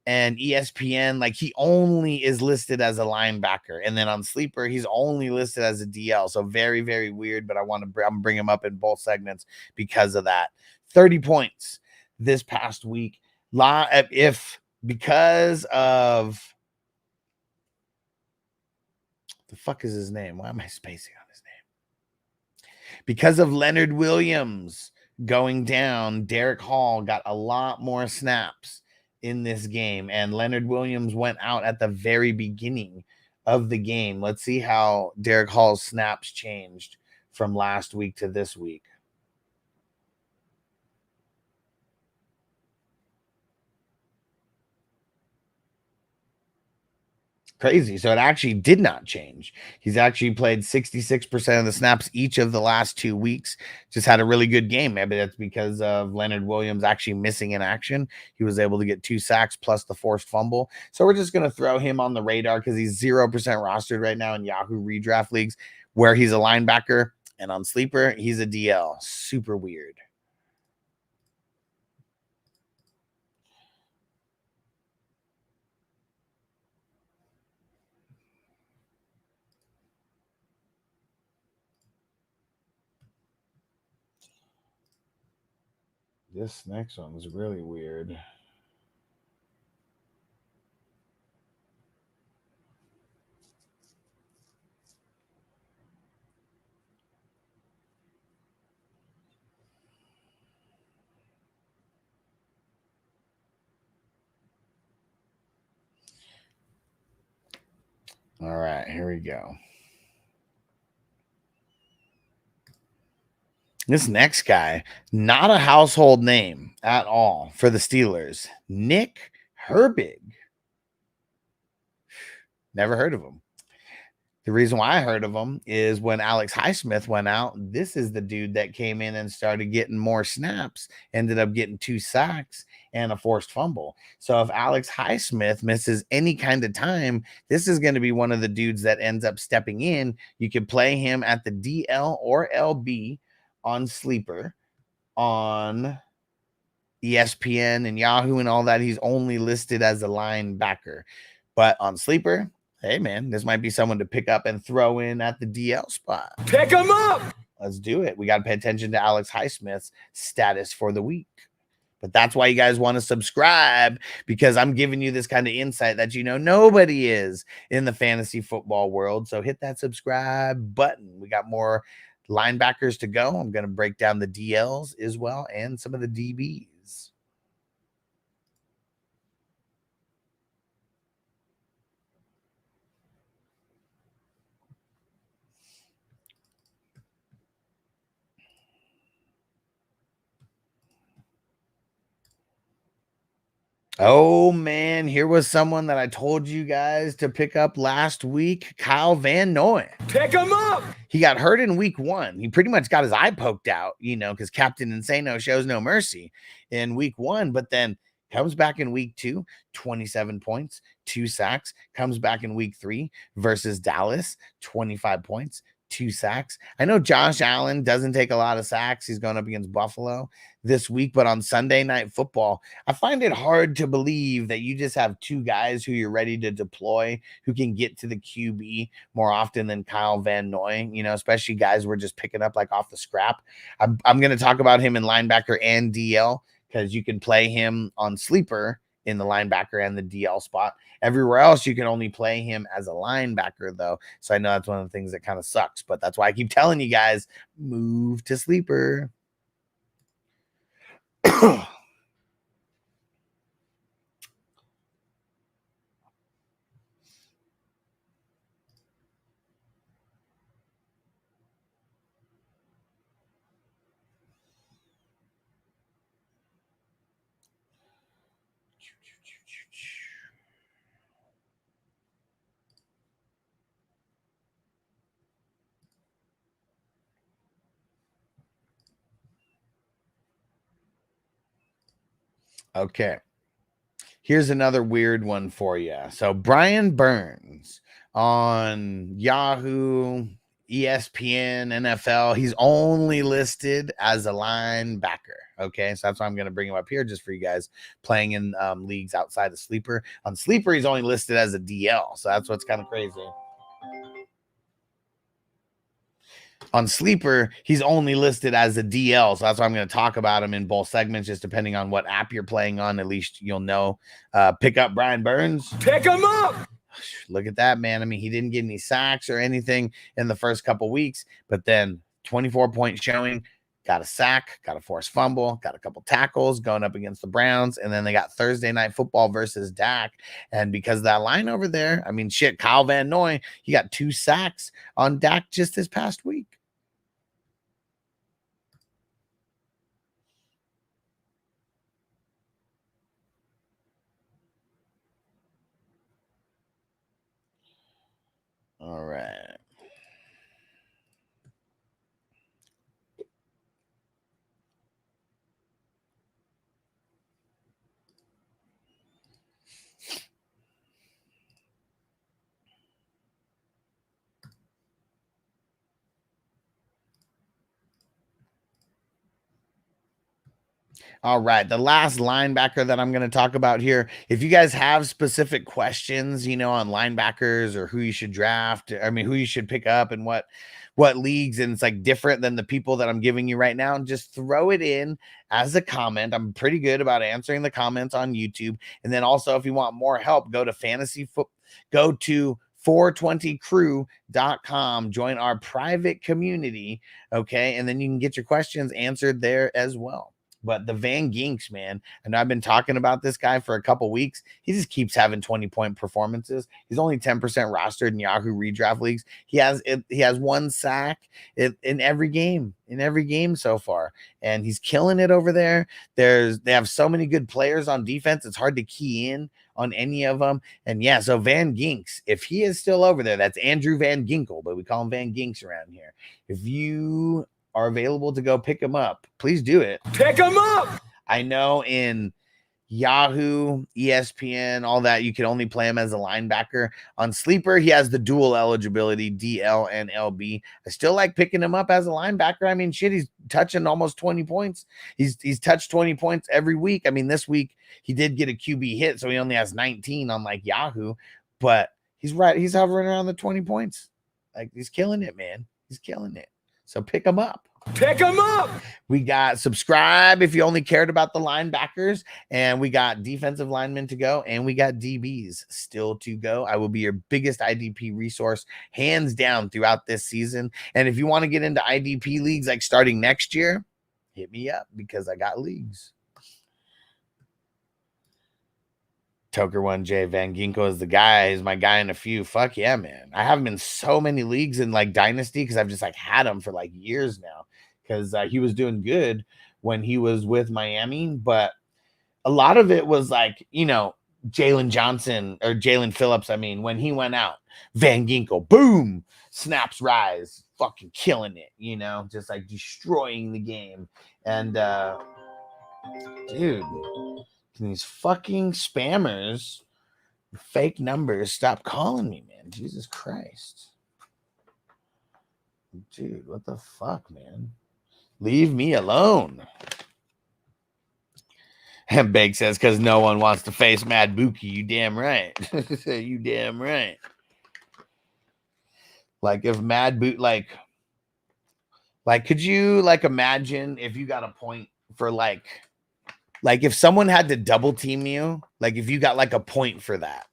S2: and ESPN, like, he only is listed as a linebacker. And then on Sleeper, he's only listed as a DL. So very, very weird, but I'm bring him up in both segments because of that. 30 points this past week. Because of the fuck is his name? Why am I spacing on his name? Because of Leonard Williams going down, Derek Hall got a lot more snaps in this game, and Leonard Williams went out at the very beginning of the game. Let's see how Derek Hall's snaps changed from last week to this week. Crazy. So it actually did not change. He's actually played 66% of the snaps each of the last 2 weeks. Just had a really good game. Maybe that's because of Leonard Williams actually missing in action. He was able to get 2 sacks plus the forced fumble. So we're just going to throw him on the radar because he's 0% rostered right now in Yahoo redraft leagues where he's a linebacker, and on Sleeper, he's a DL. Super weird. This next one was really weird. All right, here we go. This next guy, not a household name at all for the Steelers. Nick Herbig. Never heard of him. The reason why I heard of him is when Alex Highsmith went out. This is the dude that came in and started getting more snaps, ended up getting 2 sacks and a forced fumble. So if Alex Highsmith misses any kind of time, this is going to be one of the dudes that ends up stepping in. You could play him at the DL or LB on Sleeper, on ESPN and Yahoo and all that. He's only listed as a linebacker, but on Sleeper, hey man, this might be someone to pick up and throw in at the DL spot.
S6: Pick him up.
S2: Let's do it. We got to pay attention to Alex Highsmith's status for the week. But that's why you guys want to subscribe, because I'm giving you this kind of insight that nobody is in the fantasy football world. So hit that subscribe button. We got more linebackers to go. I'm going to break down the DLs as well and some of the DBs. Oh, man, here was someone that I told you guys to pick up last week, Kyle Van Noy.
S6: Pick him up.
S2: He got hurt in week 1. He pretty much got his eye poked out, because Captain Insano shows no mercy in week 1, but then comes back in week 2, 27 points, 2 sacks, comes back in week 3 versus Dallas, 25 points, 2 sacks. I know Josh Allen doesn't take a lot of sacks. He's going up against Buffalo this week, but on Sunday Night Football, I find it hard to believe that you just have 2 guys who you're ready to deploy who can get to the QB more often than Kyle Van Noy, especially guys we're just picking up like off the scrap. I'm going to talk about him in linebacker and DL because you can play him on Sleeper in the linebacker and the DL spot. Everywhere else, you can only play him as a linebacker, though. So I know that's one of the things that kind of sucks, but that's why I keep telling you guys, move to Sleeper. Okay. Here's another weird one for you. So Brian Burns on Yahoo, ESPN, NFL, he's only listed as a linebacker. Okay, so that's why I'm going to bring him up here just for you guys playing in leagues outside of Sleeper. On Sleeper, he's only listed as a DL, so that's what's kind of crazy. On Sleeper, he's only listed as a DL, so that's why I'm going to talk about him in both segments, just depending on what app you're playing on. At least you'll know. Pick up Brian Burns.
S6: Pick him up.
S2: Look at that, man. I mean, he didn't get any sacks or anything in the first couple weeks, but then 24-point showing, got a sack, got a forced fumble, got a couple tackles going up against the Browns, and then they got Thursday Night Football versus Dak. And because of that line over there, I mean, shit, Kyle Van Noy, he got 2 sacks on Dak just this past week. All right. All right, the last linebacker that I'm going to talk about here. If you guys have specific questions, on linebackers or who you should draft, who you should pick up and what leagues, and it's like different than the people that I'm giving you right now, and just throw it in as a comment. I'm pretty good about answering the comments on YouTube. And then also, if you want more help, go to 420crew.com, join our private community, okay? And then you can get your questions answered there as well. But the Van Ginks, man, and I've been talking about this guy for a couple weeks. He just keeps having 20-point performances. He's only 10% rostered in Yahoo redraft leagues. He has 1 sack in every game so far, and he's killing it over there. They have so many good players on defense. It's hard to key in on any of them. And yeah, so Van Ginks, if he is still over there, that's Andrew Van Ginkel, but we call him Van Ginks around here. If you are available to go pick him up, please do it.
S3: Pick him up.
S2: I know in Yahoo, ESPN, all that, you can only play him as a linebacker. On Sleeper, he has the dual eligibility, DL and LB. I still like picking him up as a linebacker. I mean, shit, he's touching almost 20 points. He's touched 20 points every week. I mean, this week he did get a QB hit, so he only has 19 on like Yahoo, but he's hovering around the 20 points. Like, he's killing it, man. He's killing it. So pick them up.
S3: Pick him up.
S2: We got subscribe if you only cared about the linebackers, and we got defensive linemen to go, and we got DBs still to go. I will be your biggest IDP resource, hands down, throughout this season. And if you want to get into IDP leagues like starting next year, hit me up because I got leagues. Toker 1J Van Ginkel is the guy. He's my guy in a few. Fuck yeah, man. I have him in so many leagues in like Dynasty because I've just like had him for like years now because he was doing good when he was with Miami. But a lot of it was like, Jalen Johnson or Jalen Phillips. I mean, when he went out, Van Ginkel, boom, snaps rise, fucking killing it, just like destroying the game. And dude, these fucking spammers, fake numbers, stop calling me, man. Jesus Christ. Dude, what the fuck, man? Leave me alone. And Bake says, because no one wants to face Mad Buki. You damn right. You damn right. Like, if Mad Boot, like, could you, like, imagine if you got a point for, like if someone had to double team you, like if you got like a point for that,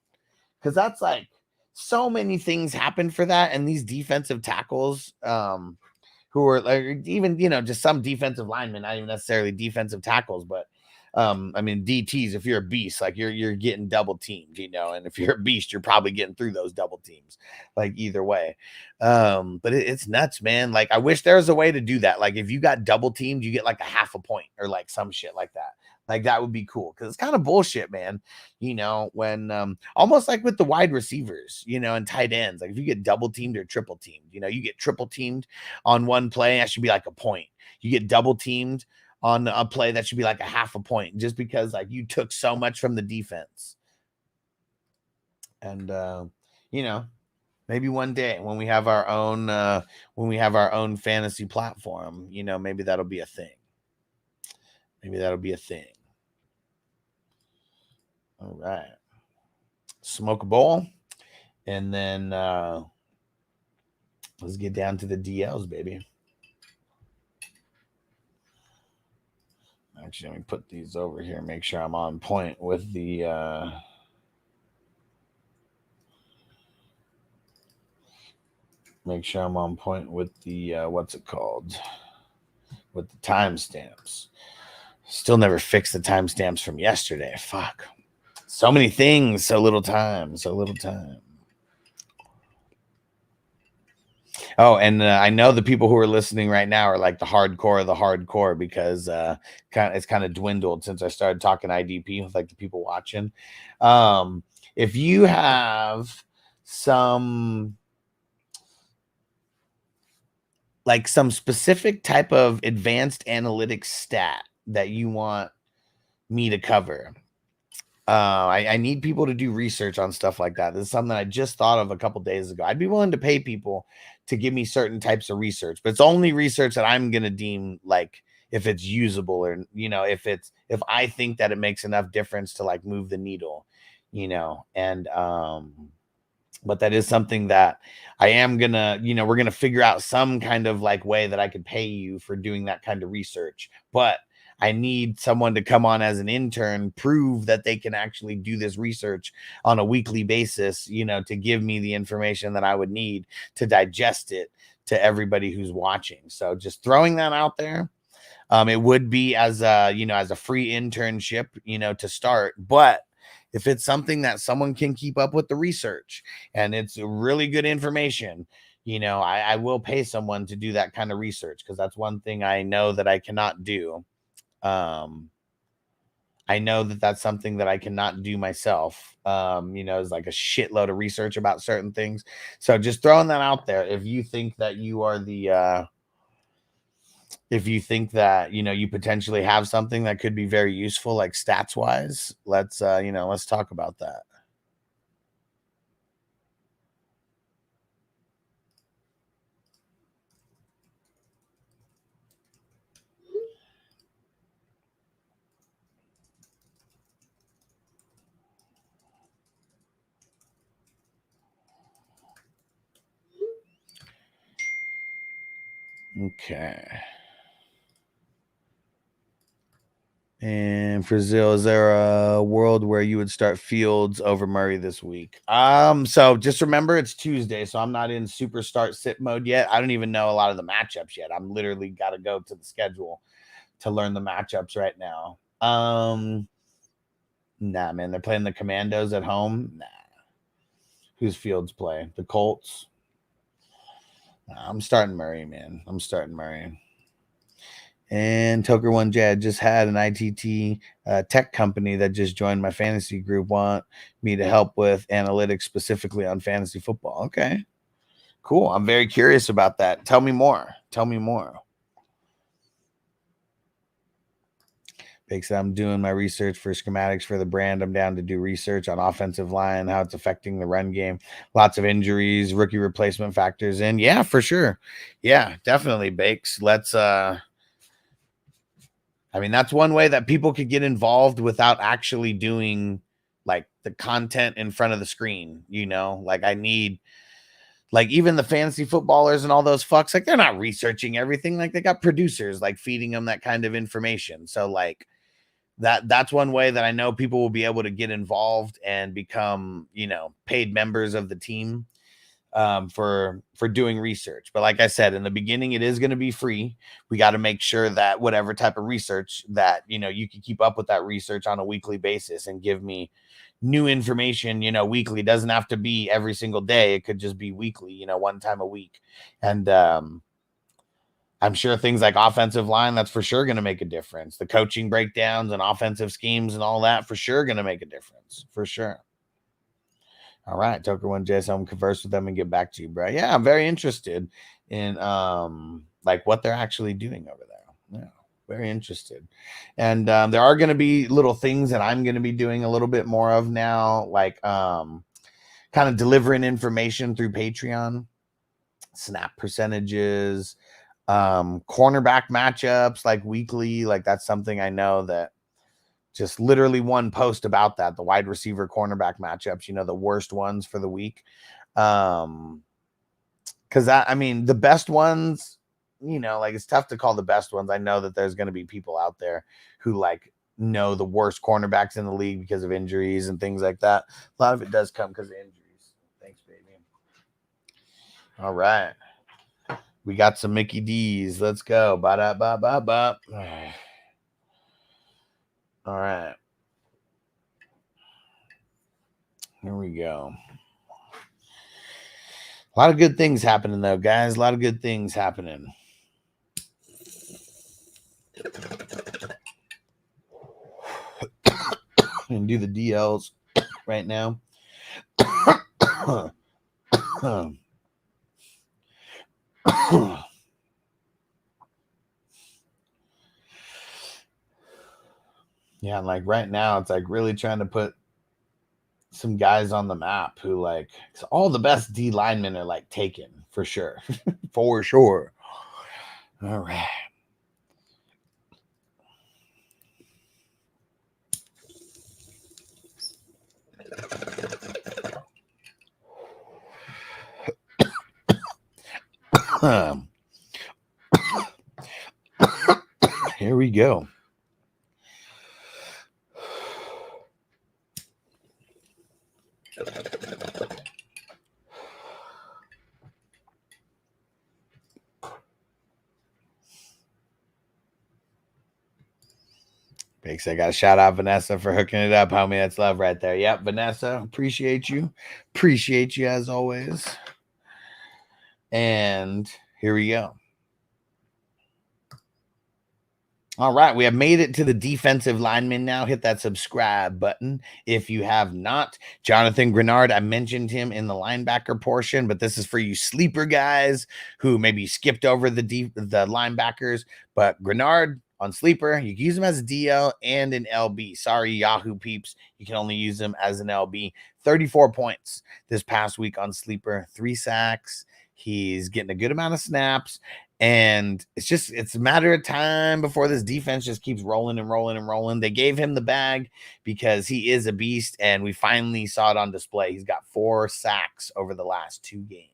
S2: because that's like so many things happen for that. And these defensive tackles, who are like, even, just some defensive linemen, not even necessarily defensive tackles, but DTs, if you're a beast, like you're getting double teamed, and if you're a beast, you're probably getting through those double teams, like either way. But it's nuts, man. Like, I wish there was a way to do that. Like, if you got double teamed, you get like a half a point or like some shit like that. Like, that would be cool because it's kind of bullshit, man. When almost like with the wide receivers, and tight ends, like if you get double teamed or triple teamed, you get triple teamed on one play, that should be like a point. You get double teamed on a play, that should be like a half a point, just because like you took so much from the defense. And maybe one day when we have our own fantasy platform, maybe that'll be a thing. All right. Smoke a bowl. And then let's get down to the DLs, baby. Actually, let me put these over here, make sure I'm on point with the what's it called? With the timestamps. Still never fixed the timestamps from yesterday. Fuck. So many things, so little time. Oh, and I know the people who are listening right now are like the hardcore because it's kind of dwindled since I started talking IDP with like the people watching. If you have some specific type of advanced analytics stat that you want me to cover, I need people to do research on stuff like that. This is something I just thought of a couple days ago. I'd be willing to pay people to give me certain types of research, but it's only research that I'm going to deem like if it's usable or, if I think that it makes enough difference to like move the needle, and, but that is something that I am gonna, we're gonna figure out some kind of like way that I could pay you for doing that kind of research. But I need someone to come on as an intern, prove that they can actually do this research on a weekly basis, to give me the information that I would need to digest it to everybody who's watching. So just throwing that out there. It would be as a, as a free internship, to start, but if it's something that someone can keep up with the research and it's really good information, I will pay someone to do that kind of research, because that's one thing I know that I cannot do. I know that that's something that I cannot do myself. It's like a shitload of research about certain things. So just throwing that out there. If you think that you are if you think that, you potentially have something that could be very useful, like stats wise, let's talk about that. Okay. And Brazil, is there a world where you would start Fields over Murray this week? So just remember it's Tuesday, so I'm not in super start sit mode yet. I don't even know a lot of the matchups yet. I'm literally got to go to the schedule to learn the matchups right now. Nah, man, they're playing the Commandos at home. Nah. Who's Fields play? The Colts. Nah, I'm starting Murray, man. I'm starting Murray. And Toker 1J, I just had an ITT tech company that just joined my fantasy group, want me to help with analytics specifically on fantasy football. Okay, cool. I'm very curious about that. Tell me more. Tell me more. Big said, I'm doing my research for schematics for the brand. I'm down to do research on offensive line, how it's affecting the run game. Lots of injuries, rookie replacement factors in. Yeah, for sure. Yeah, definitely, Bakes. Let's that's one way that people could get involved without actually doing like the content in front of the screen, like I need, like even the fantasy footballers and all those fucks, like they're not researching everything. Like they got producers like feeding them that kind of information. So like that's one way that I know people will be able to get involved and become, paid members of the team for doing research. But like I said, in the beginning, it is going to be free. We got to make sure that whatever type of research that, you can keep up with that research on a weekly basis and give me new information, weekly. It doesn't have to be every single day. It could just be weekly, one time a week. And I'm sure things like offensive line, that's for sure going to make a difference. The coaching breakdowns and offensive schemes and all that for sure going to make a difference, for sure. All right, Toker 1J, so I'm converse with them and get back to you, bro. Yeah, I'm very interested in like what they're actually doing over there. Yeah, very interested. And there are going to be little things that I'm going to be doing a little bit more of now, like kind of delivering information through Patreon, snap percentages, cornerback matchups, like weekly. Like that's something I know that just literally one post about that, the wide receiver cornerback matchups, the worst ones for the week. Because the best ones, like it's tough to call the best ones. I know that there's going to be people out there who like know the worst cornerbacks in the league because of injuries and things like that. A lot of it does come because of injuries. Thanks, baby. All right. We got some Mickey D's. Let's go. Ba-da-ba-ba-ba. All right. Here we go. A lot of good things happening, though, guys. A lot of good things happening. And do the DLs right now. Yeah, like right now, it's like really trying to put some guys on the map who like all the best D linemen are like taken for sure. For sure. All right. Here we go. Biggs, I got to shout out Vanessa for hooking it up, homie. That's love right there. Yep, Vanessa, appreciate you. Appreciate you as always. And here we go. All right, we have made it to the defensive lineman now. Hit that subscribe button if you have not. Jonathan Grenard, I mentioned him in the linebacker portion, but this is for you sleeper guys who maybe skipped over the linebackers. But Grenard on sleeper, you can use him as a DL and an LB. Sorry, Yahoo peeps, you can only use him as an LB. 34 points this past week on sleeper, 3 sacks. He's getting a good amount of snaps. And it's a matter of time before this defense just keeps rolling and rolling and rolling. They gave him the bag because he is a beast, and we finally saw it on display. He's got 4 sacks over the last 2 games.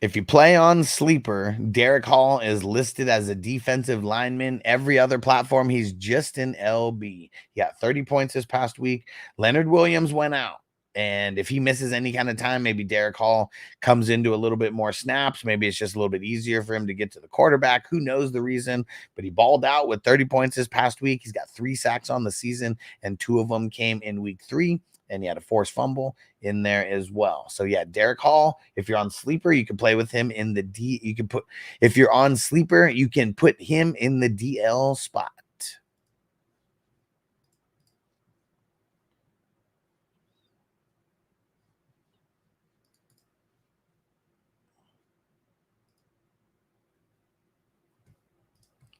S2: If you play on sleeper, Derek Hall is listed as a defensive lineman. Every other platform, he's just an LB. He got 30 points this past week. Leonard Williams went out. And if he misses any kind of time, maybe Derek Hall comes into a little bit more snaps. Maybe it's just a little bit easier for him to get to the quarterback. Who knows the reason? But he balled out with 30 points this past week. He's got 3 sacks on the season, and 2 of them came in week 3. And he had a forced fumble in there as well. So yeah, Derek Hall, if you're on sleeper, you can play with him in the D. You can if you're on sleeper, you can put him in the DL spot.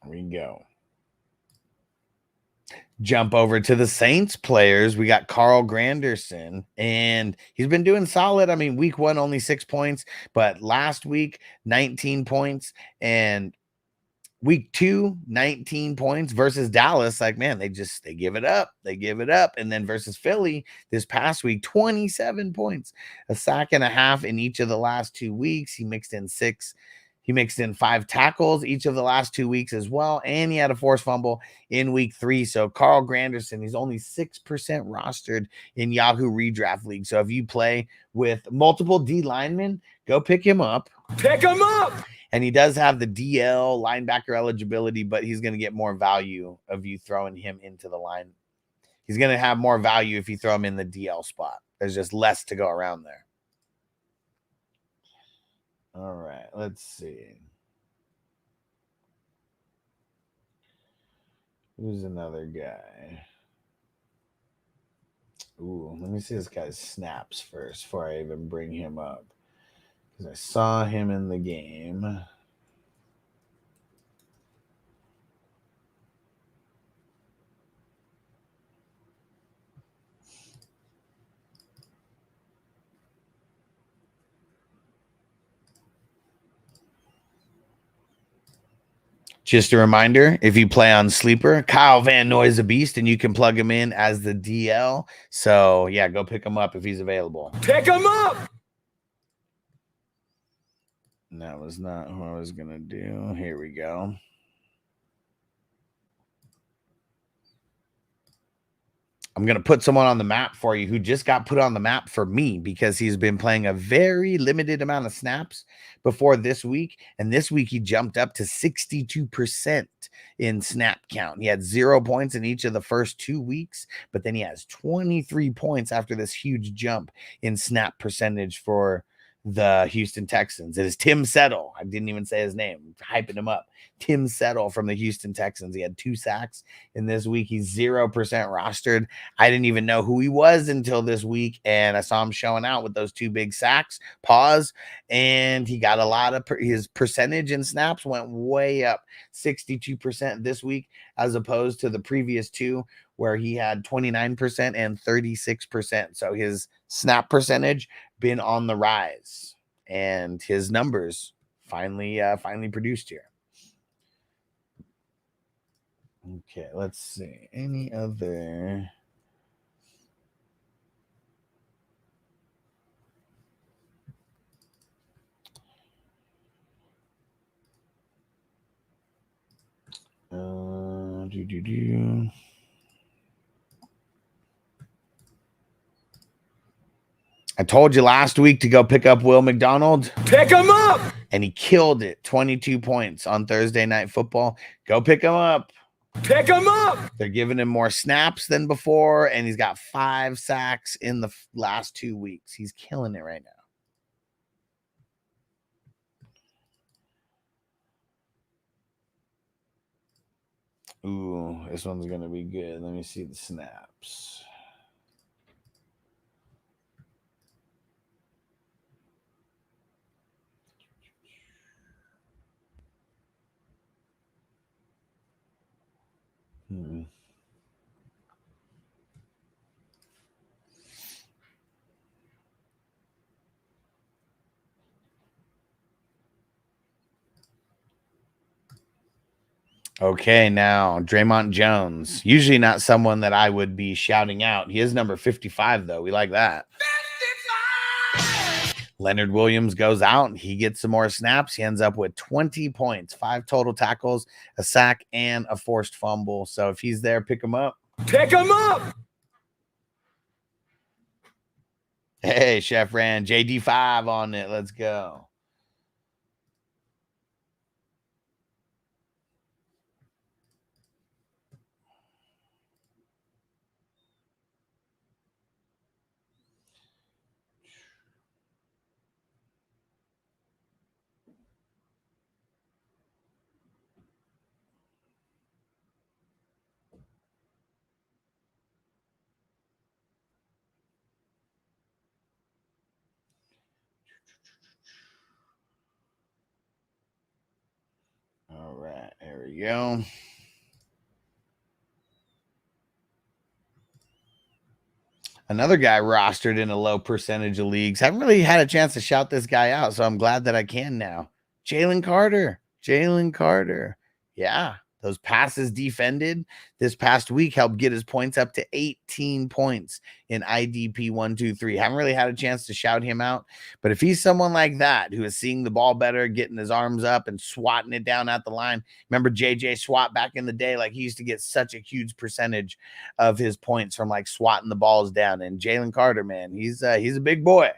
S2: There we go. Jump over to the Saints players. We got Carl Granderson, and he's been doing solid. I mean, week 1, only 6 points, but last week, 19 points, and week 2, 19 points versus Dallas. Like, man, they give it up. They give it up. And then versus Philly this past week, 27 points, a sack and a half in each of the last 2 weeks. He mixed in 6. He mixed in 5 tackles each of the last 2 weeks as well. And he had a forced fumble in week 3. So Carl Granderson, he's only 6% rostered in Yahoo Redraft League. So if you play with multiple D linemen, go pick him up.
S3: Pick him up!
S2: And he does have the DL linebacker eligibility, but he's going to get more value of you throwing him into the line. He's going to have more value if you throw him in the DL spot. There's just less to go around there. All right, let's see. Who's another guy? Ooh, let me see this guy's snaps first before I even bring him up. Because I saw him in the game. Just a reminder, if you play on sleeper, Kyle Van Noy is a beast, and you can plug him in as the DL. So, yeah, go pick him up if he's available.
S3: Pick him up!
S2: And that was not what I was going to do. Here we go. I'm going to put someone on the map for you who just got put on the map for me because he's been playing a very limited amount of snaps before this week. And this week he jumped up to 62% in snap count. He had 0 points in each of the first 2 weeks, but then he has 23 points after this huge jump in snap percentage for the Houston Texans. It is Tim Settle. I didn't even say his name. I'm hyping him up. Tim Settle from the Houston Texans. He had 2 sacks in this week. He's 0% rostered. I didn't even know who he was until this week, and I saw him showing out with those 2 big sacks. Pause, and he got a lot of his percentage in snaps went way up, 62% this week, as opposed to the previous 2 where he had 29% and 36%. So his snap percentage been on the rise, and his numbers finally produced here. Okay, let's see. Any other? I told you last week to go pick up Will McDonald.
S8: Pick him up!
S2: And he killed it. 22 points on Thursday Night Football. Go pick him up.
S8: Pick him up!
S2: They're giving him more snaps than before, and he's got 5 sacks in the last 2 weeks. He's killing it right now. Ooh, this one's going to be good. Let me see the snaps. Okay, now Draymond Jones. Usually not someone that I would be shouting out. He is number 55, though. We like that. 55! Leonard Williams goes out. He gets some more snaps. He ends up with 20 points, 5 total tackles, a sack, and a forced fumble. So if he's there, pick him up.
S8: Pick him up!
S2: Hey, Chef Ran, JD5 on it. Let's go. All right, there we go. Another guy rostered in a low percentage of leagues. Haven't really had a chance to shout this guy out, so I'm glad that I can now. Jalen Carter. Jalen Carter. Yeah, those passes defended this past week helped get his points up to 18 points in IDP 1-2-3. Haven't really had a chance to shout him out, but if he's someone like that who is seeing the ball better, getting his arms up and swatting it down at the line. Remember JJ Swat back in the day? Like, he used to get such a huge percentage of his points from like swatting the balls down. And Jalen Carter, man, he's a big boy.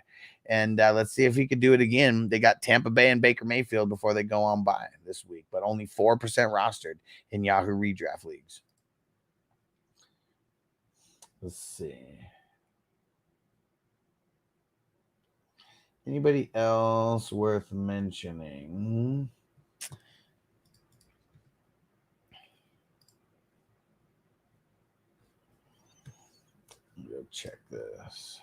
S2: And let's see if he could do it again. They got Tampa Bay and Baker Mayfield before they go on by this week, but only 4% rostered in Yahoo redraft leagues. Let's see. Anybody else worth mentioning? Go check this.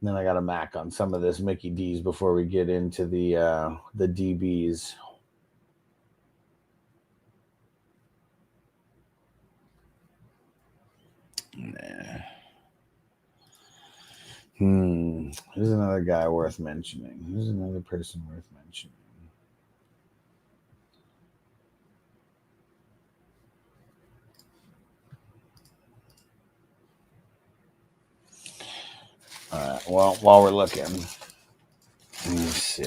S2: And then I got a Mac on some of this Mickey D's before we get into the DBs. Nah. Who's another guy worth mentioning? Who's another person worth mentioning? All right. Well, while we're looking, let me see.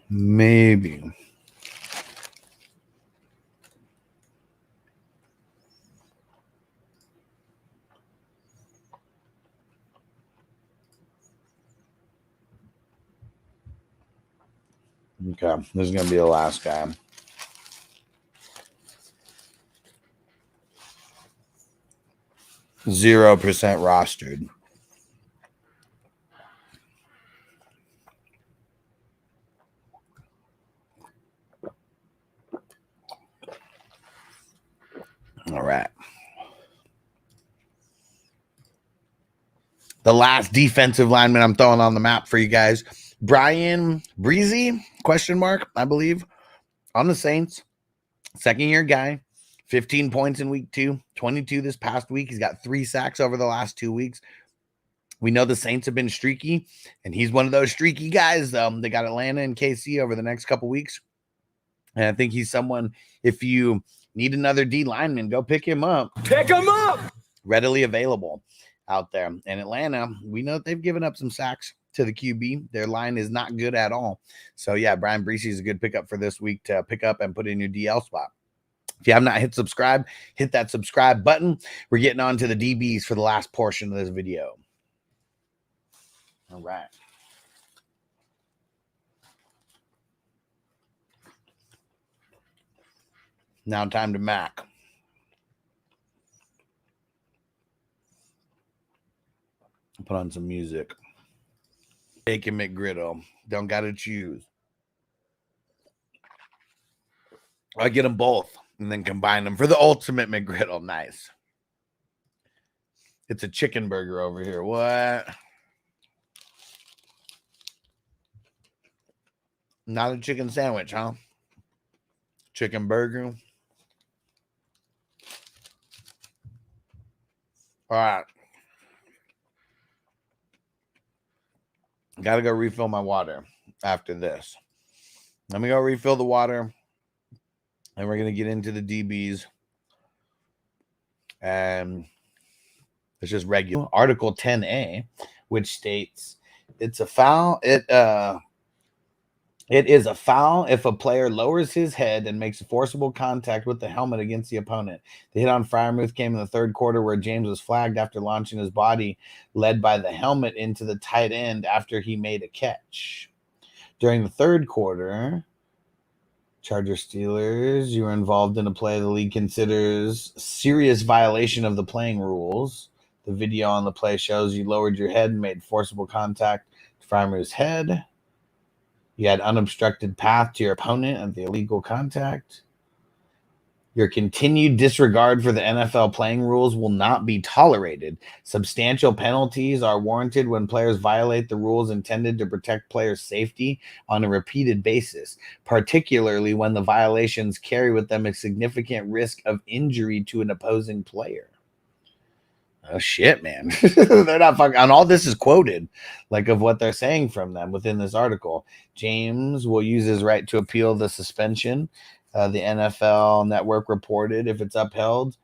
S2: Maybe. Okay, this is going to be the last guy. Zero percent rostered. All right. The last defensive lineman I'm throwing on the map for you guys. Brian Breezy, question mark, I believe, on the Saints, second-year guy, 15 points in week 2, 22 this past week. He's got 3 sacks over the last 2 weeks. We know the Saints have been streaky, and he's one of those streaky guys. They got Atlanta and KC over the next couple weeks. And I think he's someone, if you need another D lineman, go pick him up.
S8: Pick him up!
S2: Readily available out there. And Atlanta, we know they've given up some sacks to the QB. Their line is not good at all. So, yeah, Brian Breesy is a good pickup for this week to pick up and put in your DL spot. If you have not hit subscribe, hit that subscribe button. We're getting on to the DBs for the last portion of this video. All right. Now time to Mac. Put on some music. Bacon McGriddle. Don't got to choose. I get them both and then combine them for the ultimate McGriddle. Nice. It's a chicken burger over here. What? Not a chicken sandwich, huh? Chicken burger. All right. Got to go refill my water after this. Let me go refill the water. And we're going to get into the DBs. And it's just regular. Article 10A, which states it's a foul. It is a foul if a player lowers his head and makes forcible contact with the helmet against the opponent. The hit on Freiermuth came in the third quarter where James was flagged after launching his body, led by the helmet into the tight end after he made a catch. During the third quarter, Chargers Steelers, you were involved in a play the league considers serious violation of the playing rules. The video on the play shows you lowered your head and made forcible contact to Freiermuth's head. You had unobstructed path to your opponent at the illegal contact. Your continued disregard for the NFL playing rules will not be tolerated. Substantial penalties are warranted when players violate the rules intended to protect players' safety on a repeated basis, particularly when the violations carry with them a significant risk of injury to an opposing player. Oh, shit, man. They're not fucking. And all this is quoted, like, of what they're saying from them within this article. James will use his right to appeal the suspension. The NFL Network reported if it's upheld,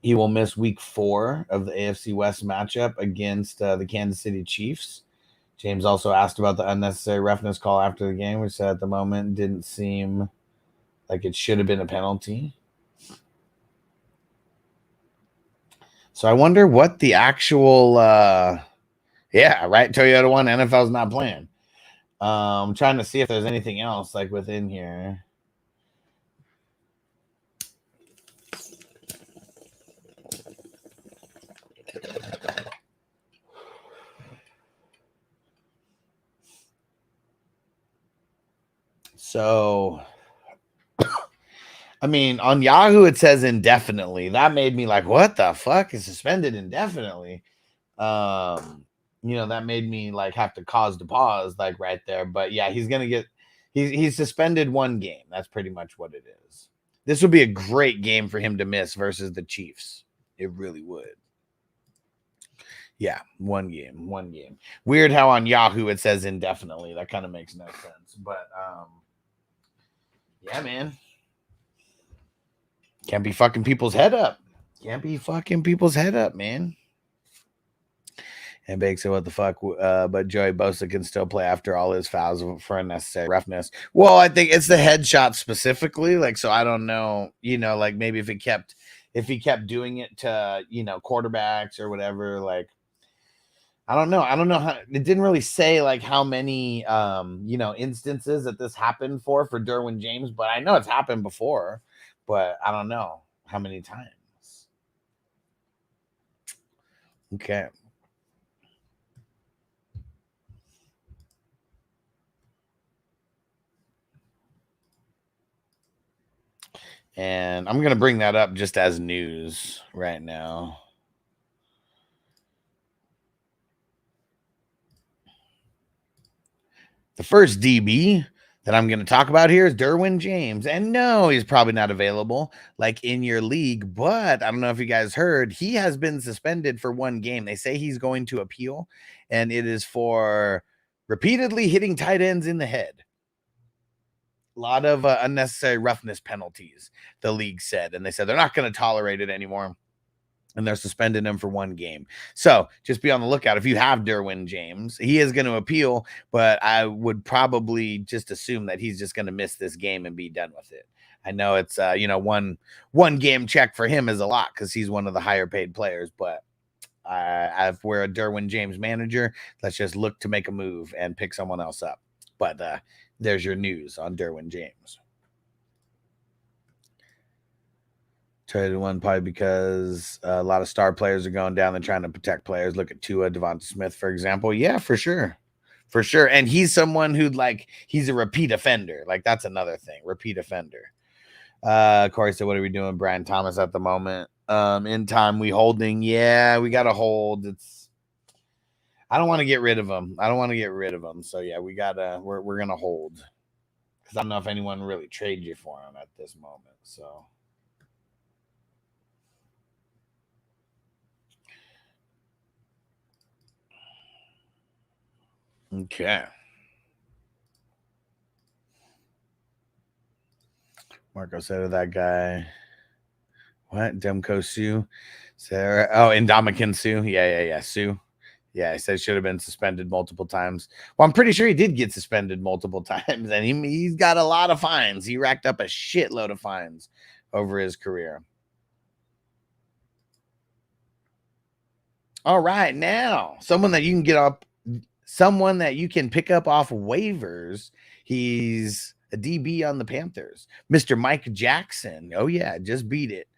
S2: he will miss week 4 of the AFC West matchup against the Kansas City Chiefs. James also asked about the unnecessary roughness call after the game, which said at the moment didn't seem like it should have been a penalty. So I wonder what the actual, right, Toyota 1, NFL's not playing. I'm trying to see if there's anything else like within here. So, I mean, on Yahoo, it says indefinitely. That made me like, what the fuck is suspended indefinitely? That made me like have to pause like right there. But yeah, he's going to get, he's suspended 1 game. That's pretty much what it is. This would be a great game for him to miss versus the Chiefs. It really would. Yeah, 1 game. Weird how on Yahoo it says indefinitely. That kind of makes no sense. But yeah, man. Can't be fucking people's head up. Man. And Bake said, what the fuck? But Joey Bosa can still play after all his fouls for unnecessary roughness. Well, I think it's the headshot specifically. Like, so I don't know, like maybe if he kept doing it to, quarterbacks or whatever, like, I don't know how it didn't really say like how many, instances that this happened for Derwin James, but I know it's happened before, but I don't know how many times. Okay. And I'm going to bring that up just as news right now. The first DB that I'm going to talk about here is Derwin James. And no, he's probably not available like in your league, but I don't know if you guys heard, he has been suspended for 1 game. They say he's going to appeal, and it is for repeatedly hitting tight ends in the head. A lot of unnecessary roughness penalties, the league said, and they said they're not going to tolerate it anymore. And they're suspending him for 1 game. So just be on the lookout. If you have Derwin James, he is going to appeal, but I would probably just assume that he's just going to miss this game and be done with it. I know it's, one game check for him is a lot because he's one of the higher paid players, but if we're a Derwin James manager, let's just look to make a move and pick someone else up. But there's your news on Derwin James. Traded one probably because a lot of star players are going down and trying to protect players. Look at Tua, Devonta Smith, for example. Yeah, for sure. For sure. And he's someone who'd he's a repeat offender. Like, that's another thing. Repeat offender. Corey said, what are we doing? Brian Thomas at the moment. In time, we holding. Yeah, we got to hold. I don't want to get rid of him. So yeah, we're going to hold. Because I don't know if anyone really trade you for him at this moment. So. Okay. Marco said to that guy, what? Demko Sue? Sarah? Oh, Indomitian Sue? Yeah. Sue. Yeah, he said should have been suspended multiple times. Well, I'm pretty sure he did get suspended multiple times, and he's got a lot of fines. He racked up a shitload of fines over his career. All right, now, someone that you can pick up off waivers. He's a DB on the Panthers, Mr. Mike Jackson. Oh yeah, just beat it.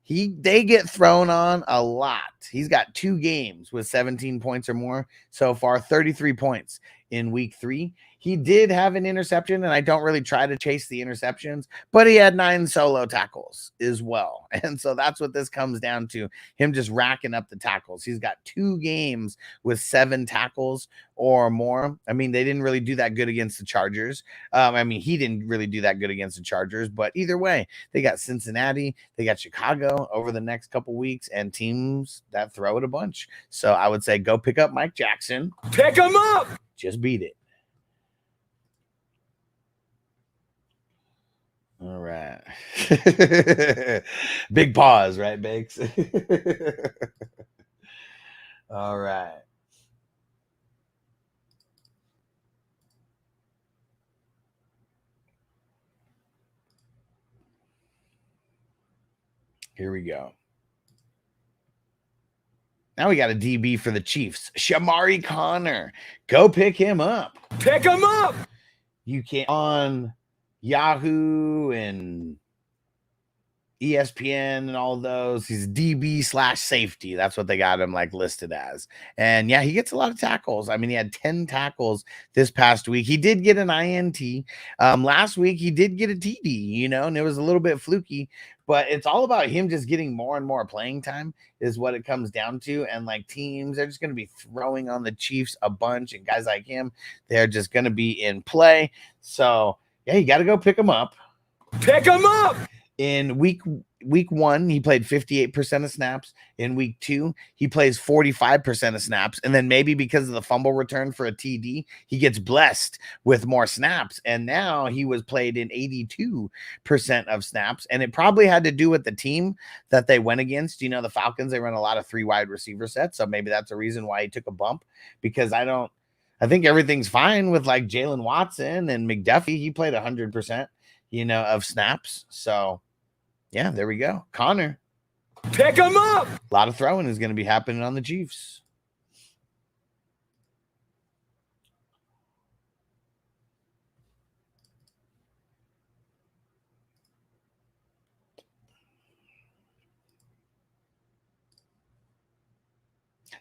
S2: They get thrown on a lot. He's got 2 games with 17 points or more so far, 33 points in week 3. He did have an interception, and I don't really try to chase the interceptions, but he had 9 solo tackles as well. And so that's what this comes down to, him just racking up the tackles. He's got 2 games with 7 tackles or more. I mean, they didn't really do that good against the Chargers. He didn't really do that good against the Chargers, but either way, they got Cincinnati, they got Chicago over the next couple weeks, and teams that throw it a bunch. So I would say go pick up Mike Jackson.
S8: Pick him up!
S2: Just beat it. All right. Big pause, right, Bakes? All right. Here we go. Now we got a DB for the Chiefs, Shamari Connor. Go pick him up.
S8: Pick him up!
S2: You can on Yahoo and ESPN and all those. He's DB/safety. That's what they got him listed as. And yeah, he gets a lot of tackles. I mean, he had 10 tackles this past week. He did get an INT. Last week he did get a TD, and it was a little bit fluky, but it's all about him just getting more and more playing time is what it comes down to. And teams, they're just going to be throwing on the Chiefs a bunch, and guys like him, they're just going to be in play. So yeah, you got to go pick him up.
S8: Pick him up!
S2: In week 1, he played 58% of snaps. In week 2, he plays 45% of snaps. And then maybe because of the fumble return for a TD, he gets blessed with more snaps. And now he was played in 82% of snaps. And it probably had to do with the team that they went against. The Falcons, they run a lot of 3 wide receiver sets. So maybe that's a reason why he took a bump, because I think everything's fine with Jalen Watson and McDuffie. He played 100%, of snaps. So yeah, there we go. Connor.
S8: Pick him up!
S2: A lot of throwing is going to be happening on the Chiefs.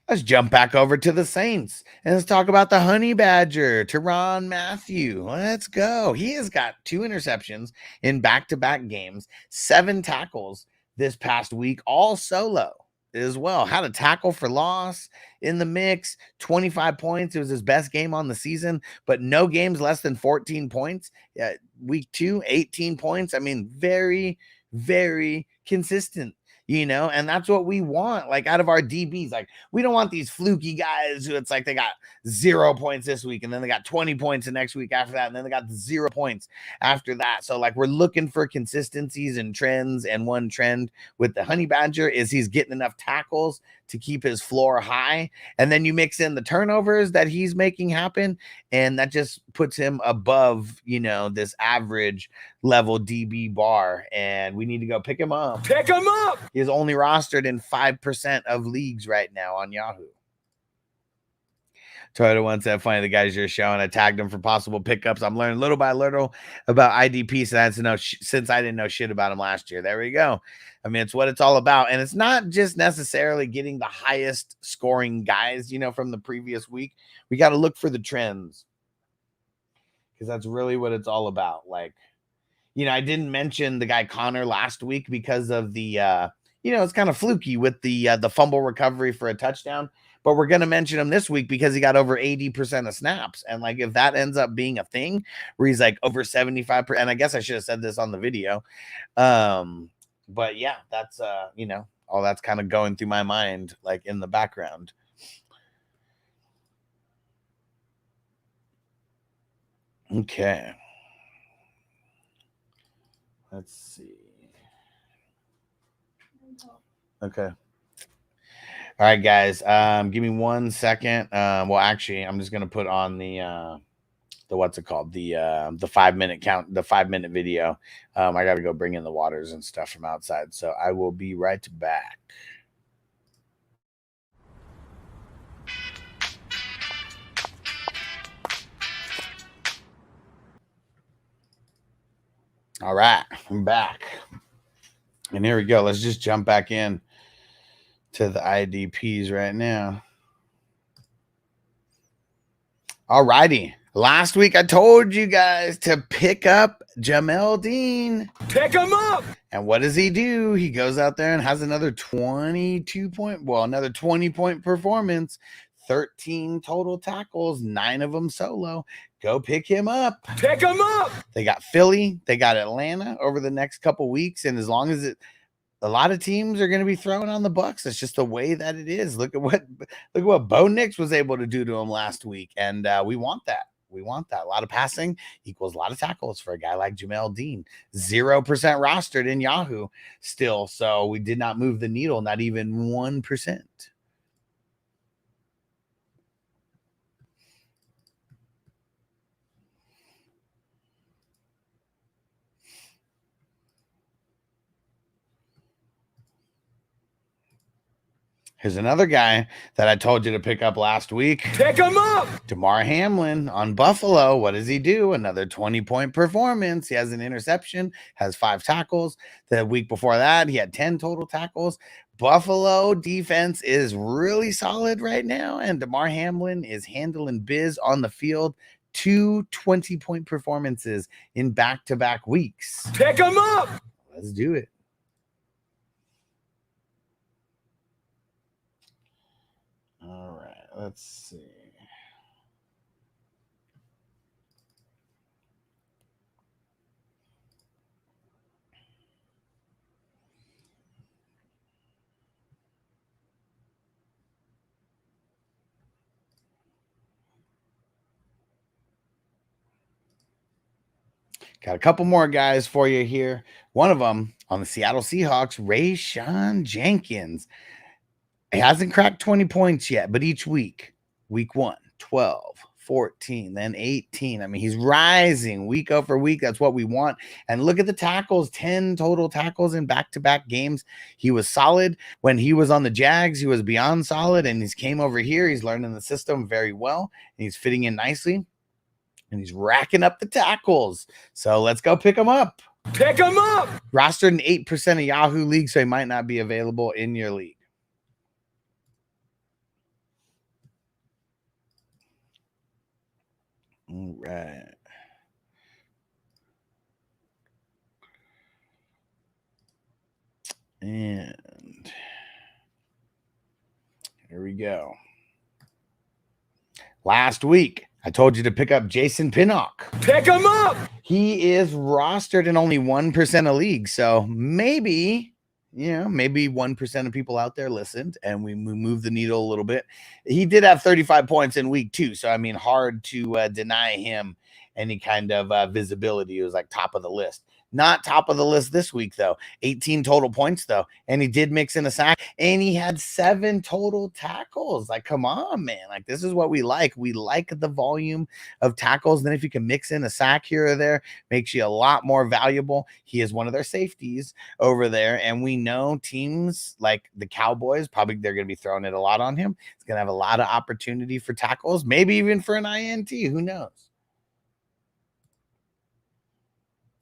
S2: Let's jump back over to the Saints and let's talk about the Honey Badger, Tyrann Mathieu. Let's go. He has got 2 interceptions in back-to-back games, 7 tackles this past week, all solo. as well. Had a tackle for loss in the mix, 25 points. It was his best game on the season, but no games less than 14 points. Week 2, 18 points. I mean, very, very consistent. And that's what we want, like, out of our DBs. Like, we don't want these fluky guys who it's like they got 0 points this week and then they got 20 points the next week after that, and then they got 0 points after that. So, like, we're looking for consistencies and trends, and one trend with the Honey Badger is he's getting enough tackles to keep his floor high, and then you mix in the turnovers that he's making happen, and that just puts him above, this average level DB bar, and we need to go pick him up.
S8: Pick him up!
S2: He is only rostered in 5% of leagues right now on Yahoo. Toyota once said, funny, the guys you're showing, I tagged them for possible pickups. I'm learning little by little about IDP, so that's since I didn't know shit about them last year. There we go. I mean, it's what it's all about. And it's not just necessarily getting the highest scoring guys, from the previous week. We got to look for the trends, because that's really what it's all about. Like, I didn't mention the guy Connor last week because of the, it's kind of fluky with the fumble recovery for a touchdown. But we're going to mention him this week because he got over 80% of snaps. And, like, if that ends up being a thing where he's like over 75%, and I guess I should have said this on the video. But yeah, that's, all that's kind of going through my mind, like, in the background. Okay. Let's see. Okay. All right, guys. Give me 1 second. Well, actually, I'm just gonna put on the what's it called? The 5-minute count, the 5-minute video. I gotta go bring in the waters and stuff from outside. So I will be right back. All right, I'm back. And here we go. Let's just jump back in to the IDPs right now. All righty. Last week I told you guys to pick up Jamel Dean.
S8: Pick him up!
S2: And what does he do? He goes out there and has another 20-point performance. 13 total tackles, 9 of them solo. Go pick him up.
S8: Pick him up!
S2: They got Philly. They got Atlanta over the next couple weeks. And as long as a lot of teams are going to be throwing on the Bucks. It's just the way that it is. Look at what Bo Nix was able to do to him last week. And we want that. We want that. A lot of passing equals a lot of tackles for a guy like Jamel Dean. 0% rostered in Yahoo still. So we did not move the needle, not even 1%. Here's another guy that I told you to pick up last week.
S8: Pick him up!
S2: Damar Hamlin on Buffalo. What does he do? Another 20-point performance. He has an interception, has 5 tackles. The week before that, he had 10 total tackles. Buffalo defense is really solid right now, and Damar Hamlin is handling biz on the field. 2 20-point performances in back-to-back weeks.
S8: Pick him up!
S2: Let's do it. All right, let's see. Got a couple more guys for you here. One of them on the Seattle Seahawks, Rayshawn Jenkins. He hasn't cracked 20 points yet, but each week, week 1, 12, 14, then 18. I mean, he's rising week over week. That's what we want. And look at the tackles, 10 total tackles in back-to-back games. He was solid. When he was on the Jags, he was beyond solid, and he's came over here. He's learning the system very well, and he's fitting in nicely, and he's racking up the tackles. So let's go pick him up.
S8: Pick him up!
S2: Rostered in 8% of Yahoo leagues, so he might not be available in your league. All right. And go. Last week, I told you to pick up Jason Pinnock.
S8: Pick him up!
S2: He is rostered in only 1% of leagues. So maybe, maybe 1% of people out there listened and we moved the needle a little bit. He did have 35 points in week 2. So, I mean, hard to deny him any kind of visibility. It was like top of the list. Not top of the list this week, though. 18 total points, though. And he did mix in a sack. And he had 7 total tackles. Like, come on, man. Like, this is what we like. We like the volume of tackles. Then if you can mix in a sack here or there, makes you a lot more valuable. He is one of their safeties over there. And we know teams like the Cowboys, probably they're going to be throwing it a lot on him. It's going to have a lot of opportunity for tackles, maybe even for an INT. Who knows?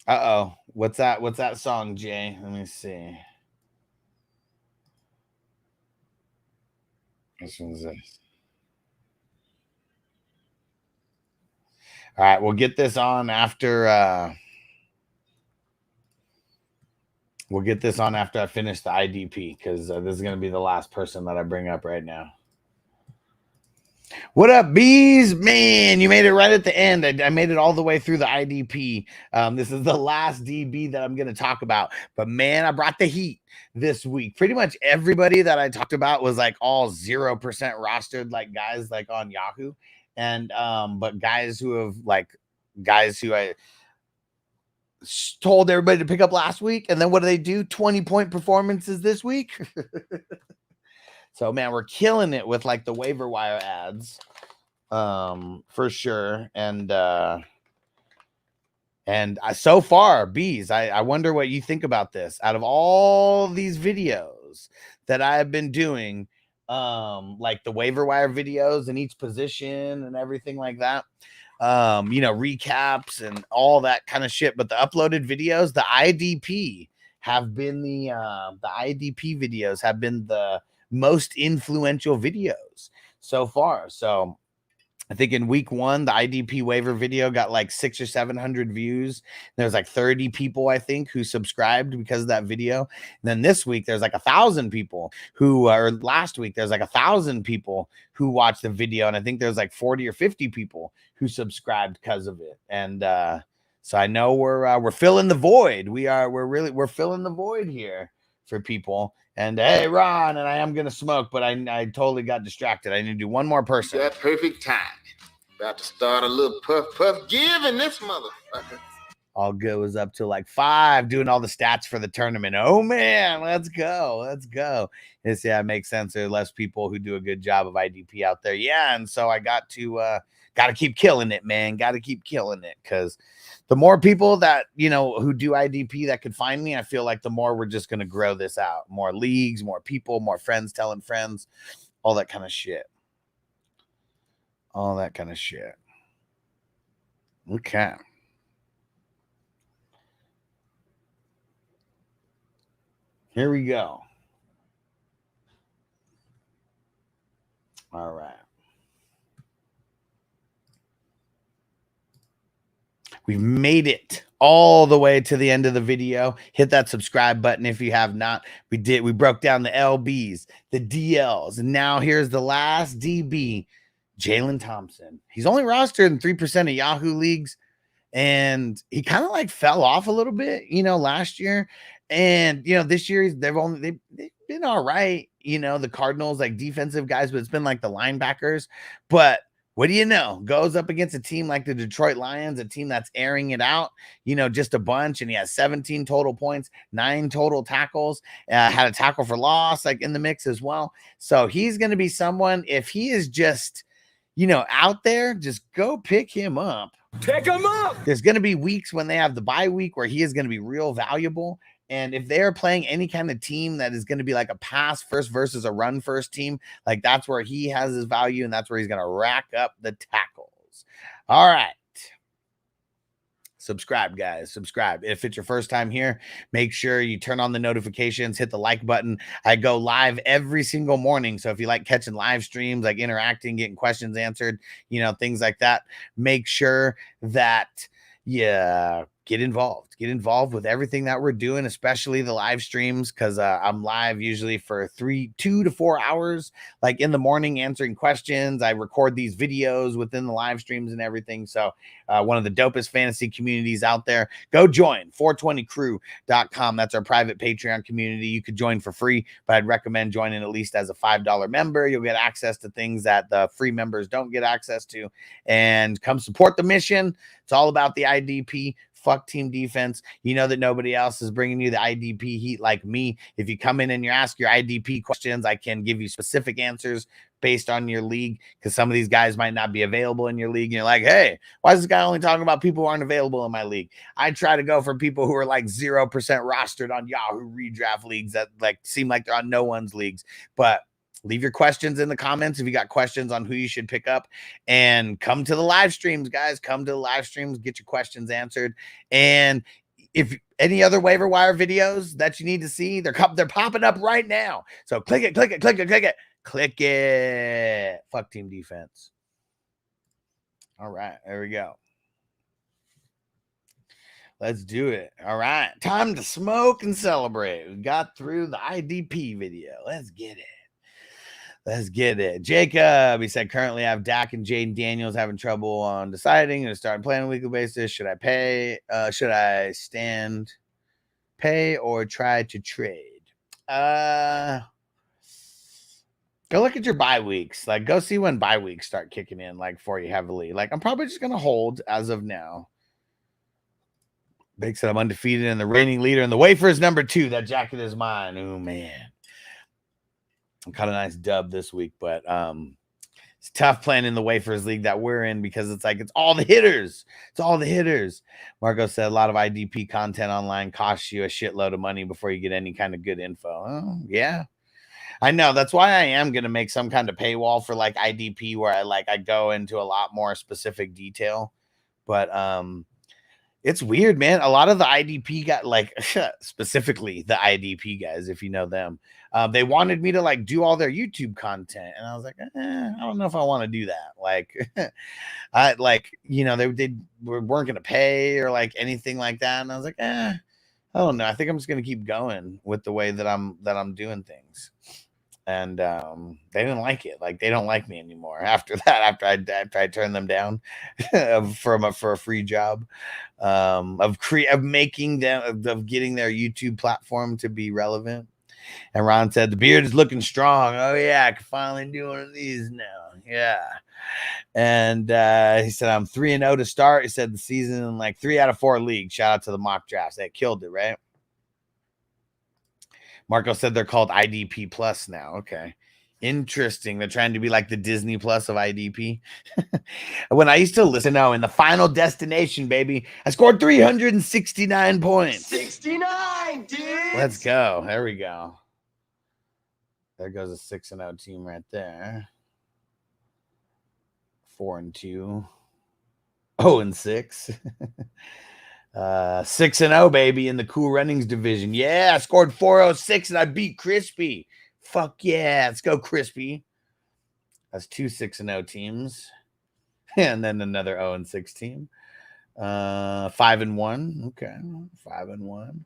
S2: Uh-oh. What's that song, Jay? Let me see. Which one's this? All right, we'll get this on after I finish the IDP, because this is going to be the last person that I bring up right now. What up, bees? Man, you made it right at the end. I made it all the way through the IDP. This is the last DB that I'm going to talk about. But, man, I brought the heat this week. Pretty much everybody that I talked about was, like, all 0% rostered, like, guys, like, on Yahoo. And but guys who I told everybody to pick up last week. And then what do? 20-point performances this week. So, man, we're killing it with, like, the waiver wire ads, for sure. And so far, bees, I wonder what you think about this. Out of all these videos that I have been doing, like the waiver wire videos in each position and everything like that, recaps and all that kind of shit. But the uploaded videos, the IDP videos have been the most influential videos so far. So I think in week 1, the IDP waiver video got like 600 or 700 views. There's like 30 people, I think, who subscribed because of that video. And then this week, there's like 1,000 people last week, there's like 1,000 people who watched the video. And I think there's like 40 or 50 people who subscribed because of it. And so I know we're filling the void. We're filling the void here for people. And hey, Ron, and I am going to smoke, but I totally got distracted. I need to do one more person.
S10: That perfect time. About to start a little puff give in this motherfucker.
S2: All goes up to like 5, doing all the stats for the tournament. Oh, man, let's go. Yeah, it makes sense. There are less people who do a good job of IDP out there. Yeah, and so I got to keep killing it, man. Got to keep killing it, because the more people that, who do IDP that could find me, I feel like the more we're just going to grow this out. More leagues, more people, more friends telling friends, all that kind of shit. Okay. Here we go. All right. We've made it all the way to the end of the video. Hit that subscribe button if you have not. We broke down the LBs, the DLs, and now here's the last DB, Jalen Thompson. He's only rostered in 3% of Yahoo leagues, and he kind of like fell off a little bit, last year. And this year they've been all right. The Cardinals, like defensive guys, but it's been like the linebackers. But what do you know? Goes up against a team like the Detroit Lions, a team that's airing it out, just a bunch. And he has 17 total points, 9 total tackles, had a tackle for loss, like in the mix as well. So he's going to be someone, if he is just, out there, just go pick him up.
S8: Pick him up.
S2: There's going to be weeks when they have the bye week where he is going to be real valuable. And if they're playing any kind of team that is going to be like a pass first versus a run first team, like that's where he has his value, and that's where he's going to rack up the tackles. All right. Subscribe, guys. Subscribe. If it's your first time here, make sure you turn on the notifications, hit the like button. I go live every single morning. So if you like catching live streams, like interacting, getting questions answered, things like that, make sure that get involved. Get involved with everything that we're doing, especially the live streams, because I'm live usually for 2 to 4 hours, like in the morning, answering questions. I record these videos within the live streams and everything. So one of the dopest fantasy communities out there. Go join 420crew.com. That's our private Patreon community. You could join for free, but I'd recommend joining at least as a $5 member. You'll get access to things that the free members don't get access to, and come support the mission. It's all about the IDP. Fuck team defense. You know that nobody else is bringing you the IDP heat like me. If you come in and you ask your IDP questions, I can give you specific answers based on your league, because some of these guys might not be available in your league. And you're like, hey, why is this guy only talking about people who aren't available in my league? I try to go for people who are like 0% rostered on Yahoo redraft leagues that like seem like they're on no one's leagues. But leave your questions in the comments if you got questions on who you should pick up, and come to the live streams, guys. Come to the live streams, get your questions answered. And if any other waiver wire videos that you need to see, they're popping up right now. So click it. Fuck team defense. All right, there we go. Let's do it. All right, time to smoke and celebrate. We got through the IDP video. Let's get it. Jacob, he said, currently I have Dak and Jaden Daniels having trouble on deciding to start playing on a weekly basis. Should I pay? Should I pay or try to trade? Go look at your bye weeks. Like, go see when bye weeks start kicking in, like, for you heavily. Like, I'm probably just going to hold as of now. Big said I'm undefeated and the reigning leader in the Waiver is number 2. That jacket is mine. Oh, man. I caught a nice dub this week, but it's tough playing in the Waifers league that we're in, because it's like it's all the hitters. Marco said a lot of IDP content online costs you a shitload of money before you get any kind of good info. Oh, yeah, I know. That's why I am going to make some kind of paywall for like IDP where I go into a lot more specific detail. But it's weird, man. A lot of the IDP got like specifically the IDP guys, if you know them, they wanted me to like do all their YouTube content, and I was like, I don't know if I want to do that. Like, they weren't going to pay or like anything like that, and I was like, I don't know. I think I'm just going to keep going with the way that I'm doing things. And they didn't like it. Like, they don't like me anymore after that. After I turned them down for a free job of getting their YouTube platform to be relevant. And Ron said the beard is looking strong. Oh yeah, I can finally do one of these now. Yeah. And he said I'm 3-0 to start. He said the season in like 3 out of 4 leagues. Shout out to the mock drafts. That killed it, right? Marco said they're called IDP Plus now. Okay. Interesting. They're trying to be like the Disney Plus of IDP. When I used to listen, in the Final Destination, baby, I scored 369 points.
S1: 69, dude.
S2: Let's go. There we go. There goes a 6-0 team right there. 4-2. 0-6. 6-0, baby, in the Cool Runnings division. Yeah, I scored 406 and I beat Crispy. Fuck yeah, let's go, Crispy. That's 2 6-0 teams. And then another 0-6 team. 5-1. Okay, 5-1.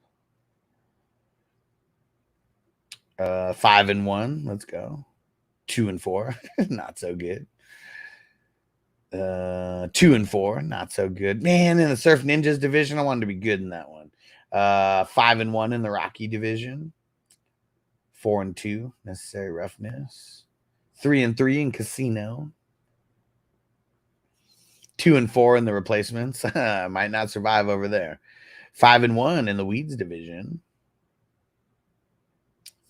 S2: 5-1. Let's go. 2-4. Not so good. 2-4. Not so good. Man, in the Surf Ninjas division, I wanted to be good in that one. 5-1 in the Rocky division. 4-2. Necessary roughness. 3-3 in Casino. 2-4 in the replacements. Might not survive over there. 5-1 in the Weeds division.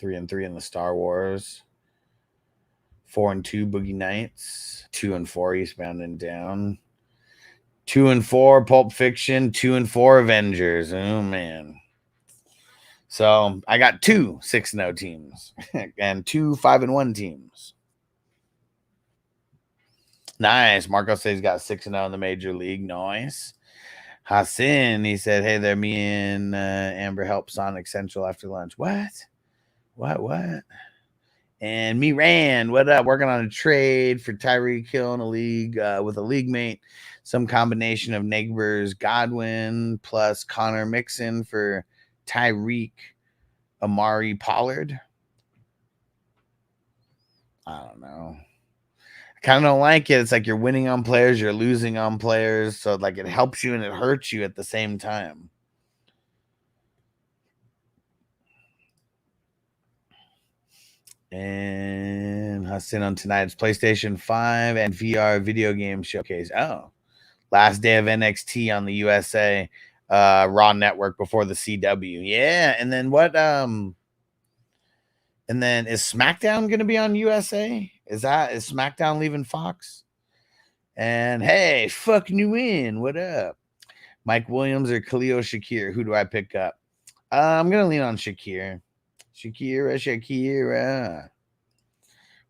S2: 3-3 in the Star Wars. 4-2 Boogie Nights. 2-4 Eastbound and Down. 2-4 Pulp Fiction. 2-4 Avengers. Oh man. So I got 2 6-0 teams and 2 5-1 teams. Nice. Marco says he's got 6-0 in the major league. Nice. Hassan, he said, hey there, me and Amber help Sonic Central after lunch. What? And me ran, what up? Working on a trade for Tyreek Hill in a league with a league mate. some combination of Neighbors Godwin plus Connor Mixon for Tyreek Amari Pollard. I don't know. I kind of don't like it. It's like you're winning on players, you're losing on players. So like it helps you and it hurts you at the same time. And Huston on tonight's PlayStation 5 and VR video game showcase. Oh, last day of NXT on the USA Raw Network before the CW. Yeah, and then what? And then is SmackDown going to be on USA? Is SmackDown leaving Fox? And hey, fuck New In. What up? Mike Williams or Khalil Shakir? Who do I pick up? I'm going to lean on Shakir. Shakira.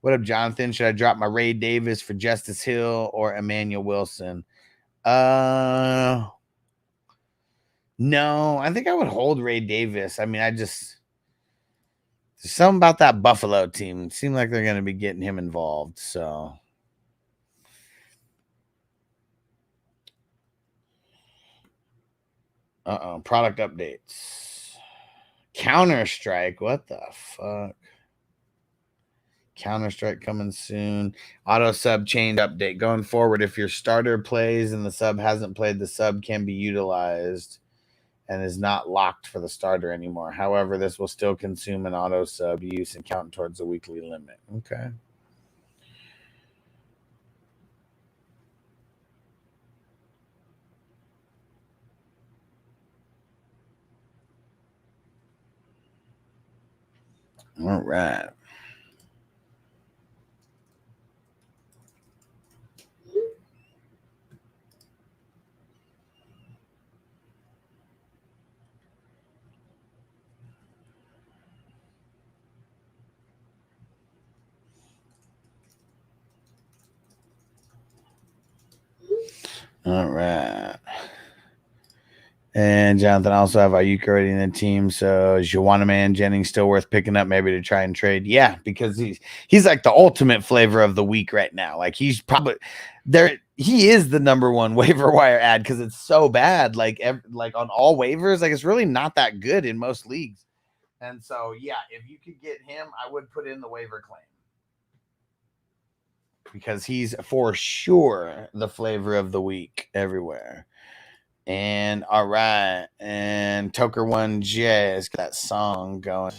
S2: What up, Jonathan? Should I drop my Ray Davis for Justice Hill or Emmanuel Wilson? No, I think I would hold Ray Davis. I mean, there's something about that Buffalo team. It seems like they're going to be getting him involved. So, product updates. Counter-Strike. What the fuck? Counter-Strike coming soon. Auto sub change update. Going forward, if your starter plays and the sub hasn't played, the sub can be utilized and is not locked for the starter anymore. However, this will still consume an auto sub use and count towards the weekly limit. Okay. All right. All right. And Jonathan, I also have Ayuk already in the team. So is Juwan Man Jennings still worth picking up maybe to try and trade? Yeah, because he's like the ultimate flavor of the week right now. Like he's probably there. He is the number one waiver wire ad because it's so bad. Like on all waivers, like it's really not that good in most leagues. And so, yeah, if you could get him, I would put in the waiver claim. Because he's for sure the flavor of the week everywhere. And all right. And Toker 1J has got that song going.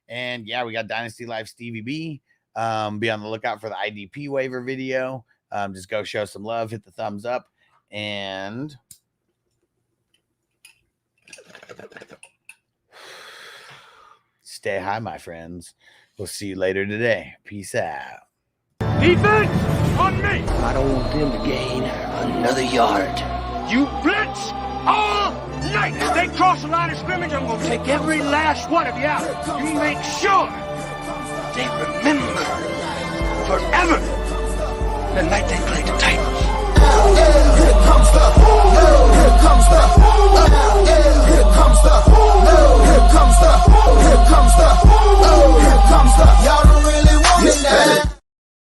S2: And yeah, we got Dynasty Life Stevie B. Be on the lookout for the IDP waiver video. Just go show some love, hit the thumbs up, and stay high, my friends. We'll see you later today. Peace out.
S8: Defense on me.
S11: I don't want them to gain another yard.
S8: You blitz all night. If they cross the line of scrimmage, I'm going to take every last one of you out. You make sure they remember forever the night they played the Titans.
S4: Here comes the